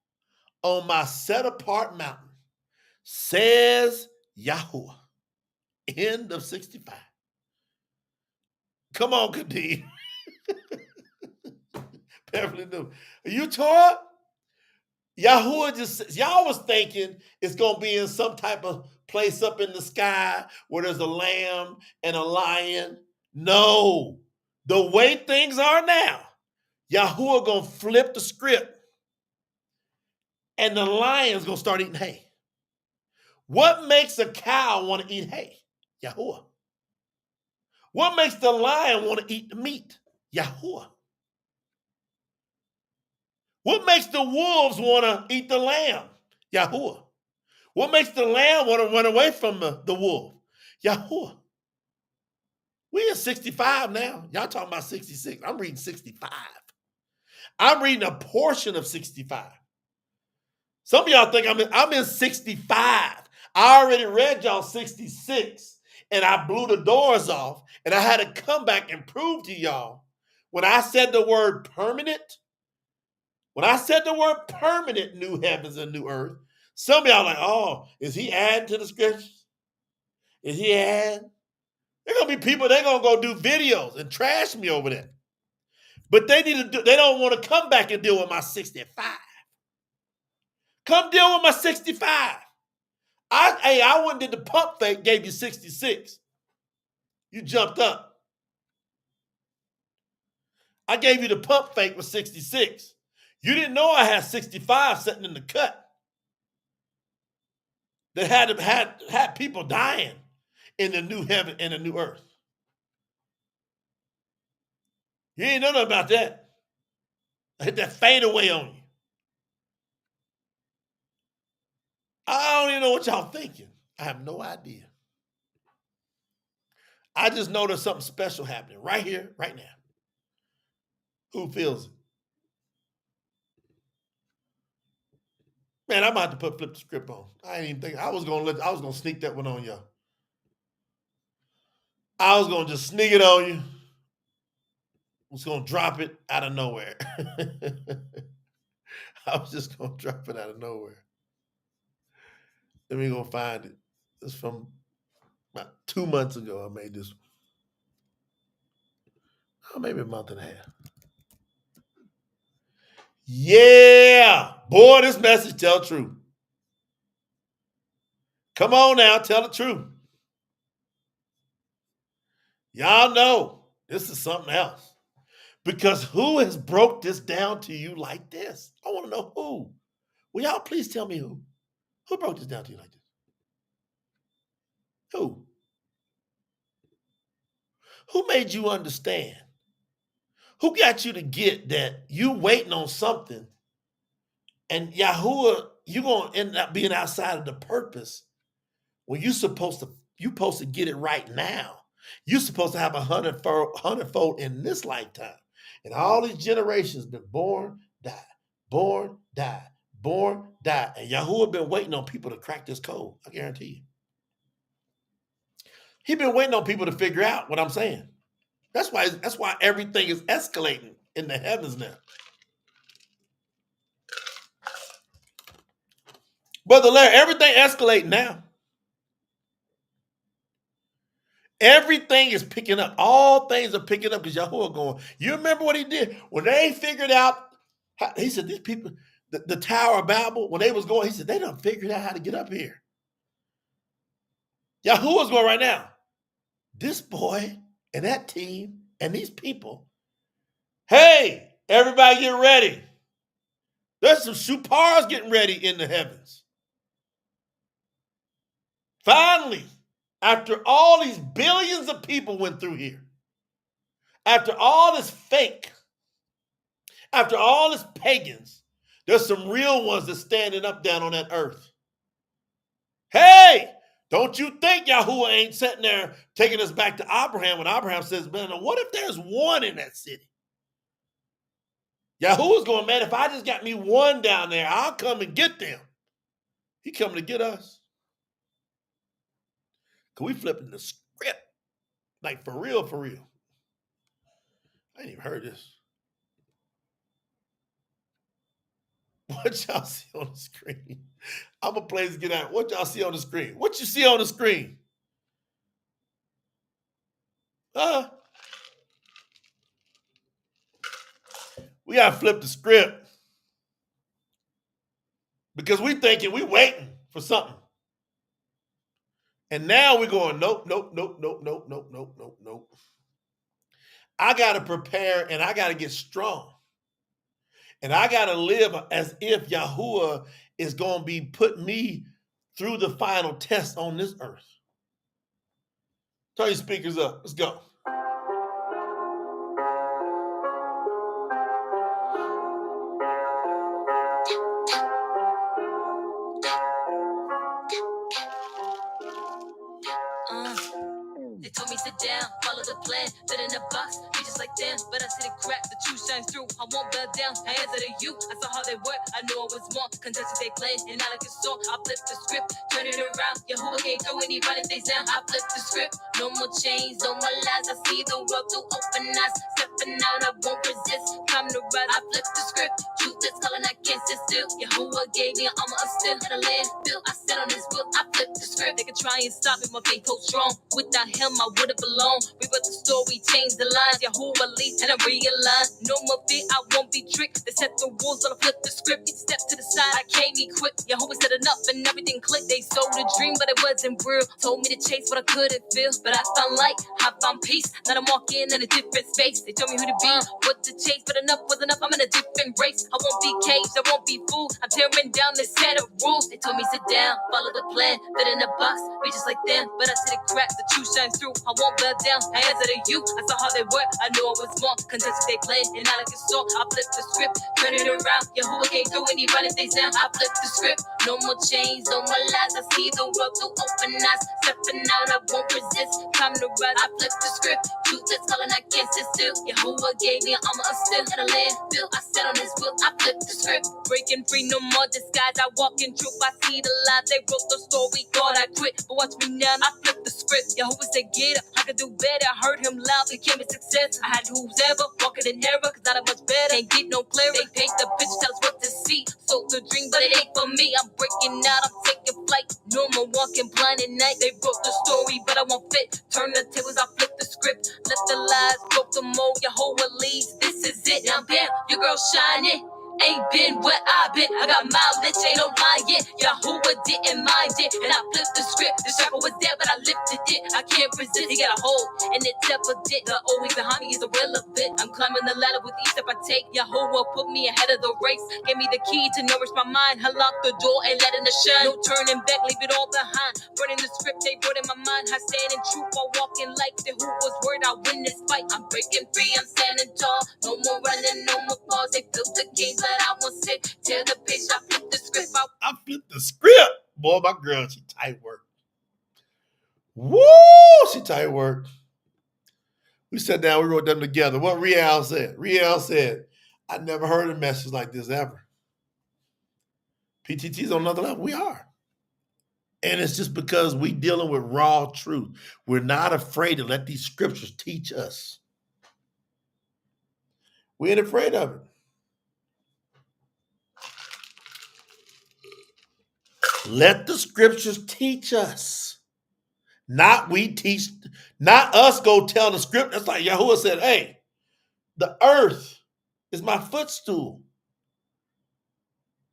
on my set apart mountain, says Yahuwah. End of 65. Come on, Kadeem. Beverly New. Are you tore up? Yahuwah just, y'all was thinking it's going to be in some type of place up in the sky where there's a lamb and a lion. No. The way things are now, Yahuwah going to flip the script and the lion's going to start eating hay. What makes a cow want to eat hay? Yahuwah. What makes the lion want to eat the meat? Yahuwah. What makes the wolves want to eat the lamb? Yahuwah. What makes the lamb want to run away from the wolf? Yahuwah. We in 65 now. Y'all talking about 66. I'm reading 65. I'm reading a portion of 65. Some of y'all think I'm in 65. I already read y'all 66, and I blew the doors off, and I had to come back and prove to y'all when I said the word permanent, new heavens and new earth, some of y'all like, oh, is he adding to the scriptures? Is he adding? There are going to be people, they're going to go do videos and trash me over that. But they don't want to come back and deal with my 65. Come deal with my 65. I went and did the pump fake, gave you 66. You jumped up. I gave you the pump fake with 66. You didn't know I had 65 sitting in the cut. That had people dying in the new heaven and the new earth. You ain't know nothing about that. I hit that fade away on you. I don't even know what y'all thinking. I have no idea. I just know there's something special happening right here, right now. Who feels it? Man, I'm about to flip the script on. I ain't even think I was gonna sneak that one on y'all. I was gonna just sneak it on you. I was gonna drop it out of nowhere. I was just going to drop it out of nowhere. Let me go find it. It's from about 2 months ago. I made this. Oh, maybe a month and a half. Yeah. Boy, this message tell the truth. Come on now, tell the truth. Y'all know this is something else. Because who has broke this down to you like this? I want to know who. Will y'all please tell me who? Who broke this down to you like this? Who? Who made you understand? Who got you to get that you waiting on something and Yahuwah, you're going to end up being outside of the purpose when you're supposed to get it right now. You're supposed to have a hundredfold in this lifetime. And all these generations been born, died, born, died, born, died. And Yahuwah been waiting on people to crack this code. I guarantee you. He been waiting on people to figure out what I'm saying. That's why everything is escalating in the heavens now. Brother Larry, everything escalating now. Everything is picking up. All things are picking up because Yahuwah going. You remember what he did? When they figured out, he said, these people, the Tower of Babel, when they was going, he said, they done figured out how to get up here. Yahuwah's going right now. This boy and that team and these people, hey, everybody get ready. There's some shupars getting ready in the heavens. Finally, after all these billions of people went through here, after all this fake, after all this pagans, there's some real ones that's standing up down on that earth. Hey, don't you think Yahuwah ain't sitting there taking us back to Abraham when Abraham says, man, what if there's one in that city? Yahuwah's going, man, if I just got me one down there, I'll come and get them. He coming to get us. Cause we flipping the script. Like for real, for real. I ain't even heard this. What y'all see on the screen? I'm gonna play this, get out. What y'all see on the screen? What you see on the screen? We gotta flip the script. Because we thinking we waiting for something. And now we're going, nope. I got to prepare and I got to get strong. And I got to live as if Yahuwah is going to be putting me through the final test on this earth. Turn your speakers up. Let's go. They told me sit down, follow the plan, fit in a box, be just like them. But I see the crack, the truth shines through. I won't bow down, I answer to you. I saw how they work, I knew I was more contested they played, and not like a song. I flip the script, turn it around. Yahuwah can't throw anybody face down. I flip the script, no more chains, no more lies. I see the world through open eyes, stepping out, I won't resist. Time to rise, I flip the script, truth is calling, I can't sit still. Yahuwah gave me an armor of steel and a land built. I stand on his will, I flip the script. They can try and stop me, my faith holds strong. Without him, I would've belonged. Rewrote the story, changed the lines. Yahuwah leads and I realize no more fear, I won't be tricked. They set the rules, but I flip the script. Each step to the side, I can't equip. Yahuwah said enough and everything clicked. They sold a dream, but it wasn't real. Told me to chase what I couldn't feel, but I found light, I found peace. Now I'm walking in a different space. They told me who to be, what to chase, but enough was enough. I'm in a different race. I won't be caged, I won't be fooled. I'm tearing down this set of rules. They told me sit down, follow the plan, fit in a box, be just like them. But I see the crack, the truth shines through. I won't bow down, I answer to you. I saw how they work, I knew I was more contested they played, and not like a song. I flip the script, turn it around. Yahuwah can't throw anybody face down. I flip the script, No more chains, no more lies. I see the world through open eyes. Stepping out, I won't resist. Time to rise, I flip the script. Truth is calling, I can't sit still. Yahuwah gave me an armor of steel. At a land built, I set on his will. I flip the script. Breaking free, no more disguise. I walk in truth, I see the lies. They wrote the story, thought I quit. But watch me now, I flip the script. Yahuwah said, get up, I could do better. I heard him loud, became a success. I had who's ever walking in error, cause not a much better. Can't get no clearer. They paint the picture, tell us what to see. Sold the dream, but it ain't for me. I'm breaking out, I'm taking flight. No more walking blind at night. They wrote the story, but I won't fit. Turn the tables, I flip the script. Let the lies broke the mold. Yahuwah leads, this is it. Now bam, your girl shining. Ain't been what I've been. I got mileage, ain't no lying. Yahuwah didn't mind it, and I flipped the script. The shackle was there, but I lifted it. I can't resist. He got a hold, and it's evident. The always behind me is irrelevant. I'm climbing the ladder with each step I take. Yahuwah put me ahead of the race. Gave me the key to nourish my mind. Unlock the door and let in the shine. No turning back, leave it all behind. Burning the script they wrote in my mind. I stand in truth while walking like the who was word. I win this fight. I'm breaking free, I'm standing tall. No more running, no more pause. They built the gates, but I won't sit. Tear the page, I flip the script. I flipped the script. Boy, my girl, she tight work. Woo! She tight work. We sat down, we wrote them together. What Rial said? Rial said, I never heard a message like this ever. PTT's on another level. We are. And it's just because we dealing with raw truth. We're not afraid to let these scriptures teach us. We ain't afraid of it. Let the scriptures teach us. Not we teach, not us go tell the script. That's like Yahuwah said, hey, the earth is my footstool.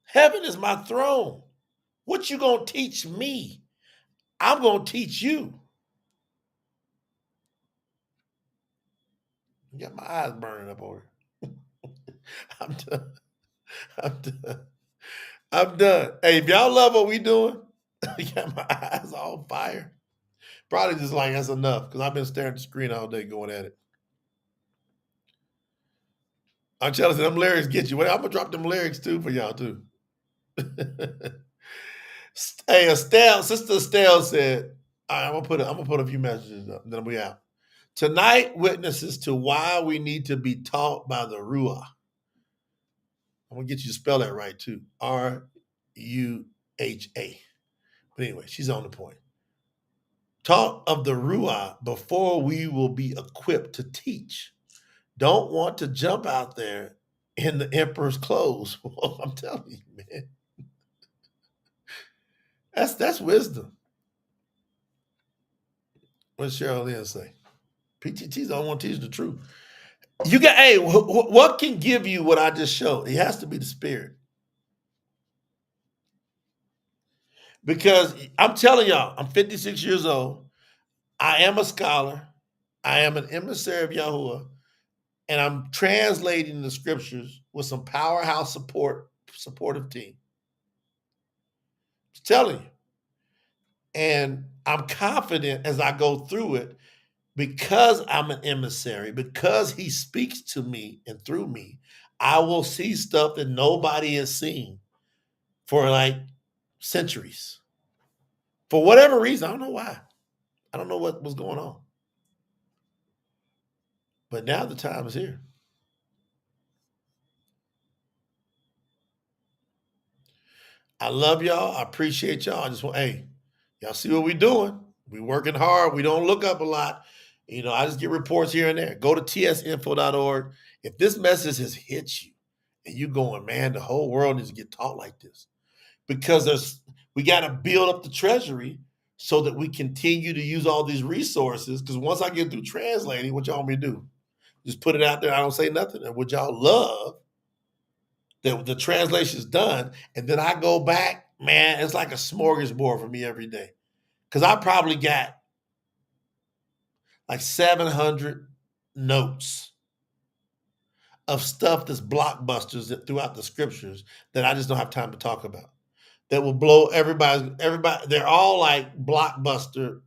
Heaven is my throne. What you gonna teach me? I'm gonna teach you. You got my eyes burning up over here. I'm done. I'm done. I'm done. Hey, if y'all love what we doing, you got my eyes on fire. Probably just like that's enough because I've been staring at the screen all day going at it. I'm telling you, them lyrics get you. I'm gonna drop them lyrics too for y'all too. Hey, Estelle, Sister Estelle said, all right, I'm gonna put a few messages up, then we out. Tonight witnesses to why we need to be taught by the Ruah. I'm gonna get you to spell that right too. Ruha. But anyway, she's on the point. Talk of the Ruah before we will be equipped to teach. Don't want to jump out there in the emperor's clothes. Well, I'm telling you, man. That's wisdom. What does Cheryl Lynn say? PTTs don't want to teach the truth. You got, hey, what can give you what I just showed? It has to be the spirit. Because I'm telling y'all, I'm 56 years old. I am a scholar. I am an emissary of Yahuwah. And I'm translating the scriptures with some powerhouse supportive team. I'm telling you. And I'm confident as I go through it because I'm an emissary, because he speaks to me and through me, I will see stuff that nobody has seen for like centuries. For whatever reason, I don't know why. I don't know what was going on. But now the time is here. I love y'all. I appreciate y'all. I just want, hey, y'all see what we doing. We working hard. We don't look up a lot. You know, I just get reports here and there. Go to tsinfo.org. If this message has hit you and you going, man, the whole world needs to get taught like this. Because we got to build up the treasury so that we continue to use all these resources. Because once I get through translating, what y'all want me to do? Just put it out there. I don't say nothing. And would y'all love that the translation's done, and then I go back, man, it's like a smorgasbord for me every day. Because I probably got like 700 notes of stuff that's blockbusters throughout the scriptures that I just don't have time to talk about. That will blow everybody. They're all like blockbuster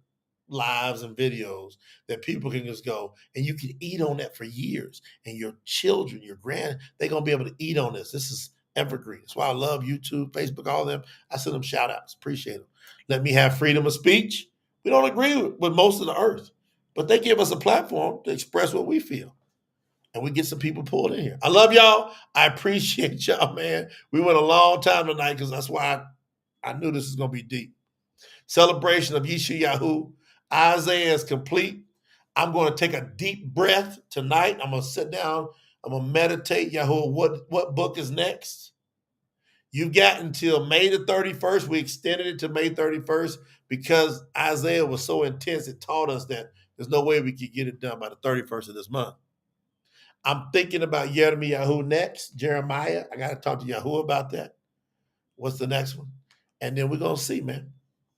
lives and videos that people can just go, and you can eat on that for years. And your children, your they're going to be able to eat on this. evergreen. That's why I love YouTube, Facebook, all of them. I send them shout outs. Appreciate them. Let me have freedom of speech. We don't agree with most of the earth, but they give us a platform to express what we feel. And we get some people pulled in here. I love y'all. I appreciate y'all, man. We went a long time tonight because that's why I knew this was going to be deep. Celebration of Yishaiyahu. Isaiah is complete. I'm going to take a deep breath tonight. I'm going to sit down. I'm going to meditate. Yahuwah, what book is next? You've got until May the 31st. We extended it to May 31st because Isaiah was so intense. It taught us that there's no way we could get it done by the 31st of this month. I'm thinking about Yirmiyahu next, Jeremiah. I got to talk to Yahuwah about that. What's the next one? And then we're going to see, man.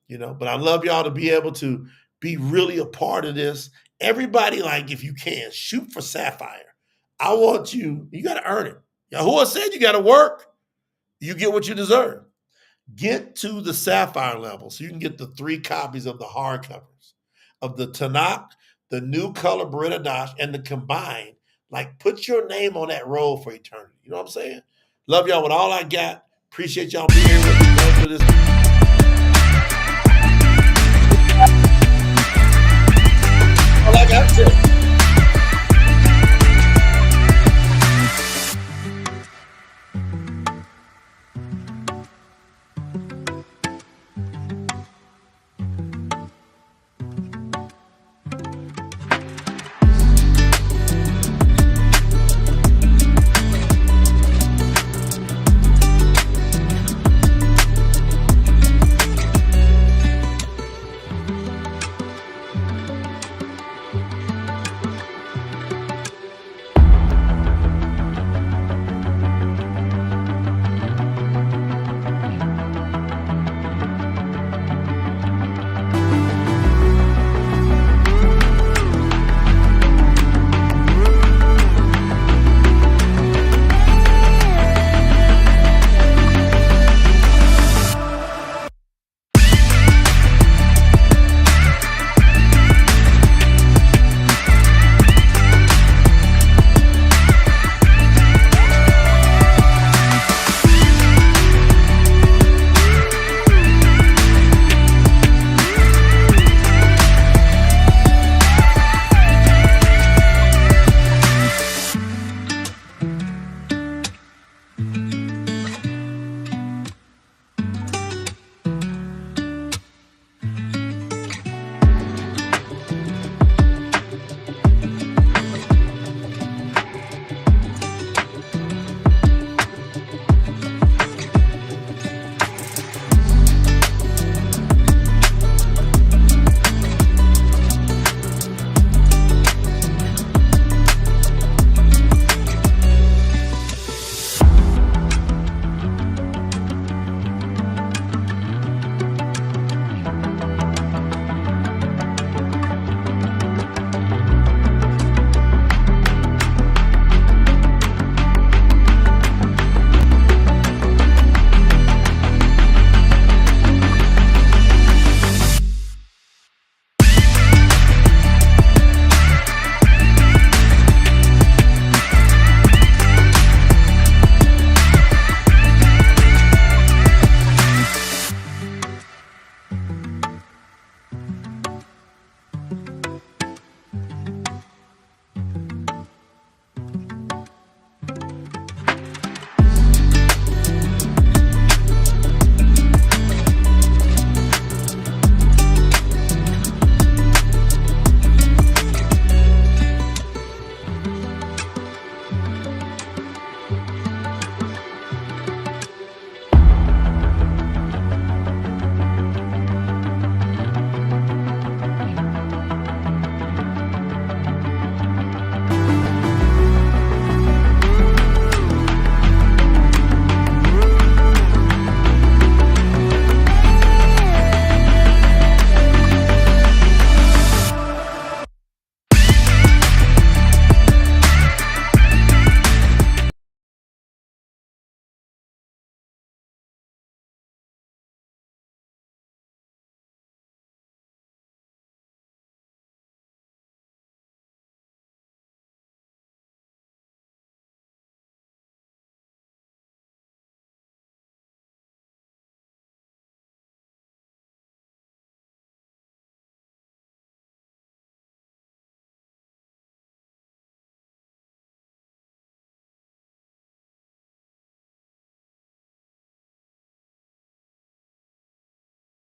But I love y'all to be able to be really a part of this. Everybody, like, if you can, shoot for Sapphire. I want you got to earn it. Yahuwah said you got to work. You get what you deserve. Get to the Sapphire level so you can get the 3 copies of the hardcovers of the Tanakh, the new color Beretta and the combined. Like, put your name on that roll for eternity. You know what I'm saying? Love y'all with all I got. Appreciate y'all being here with me. Thanks for this.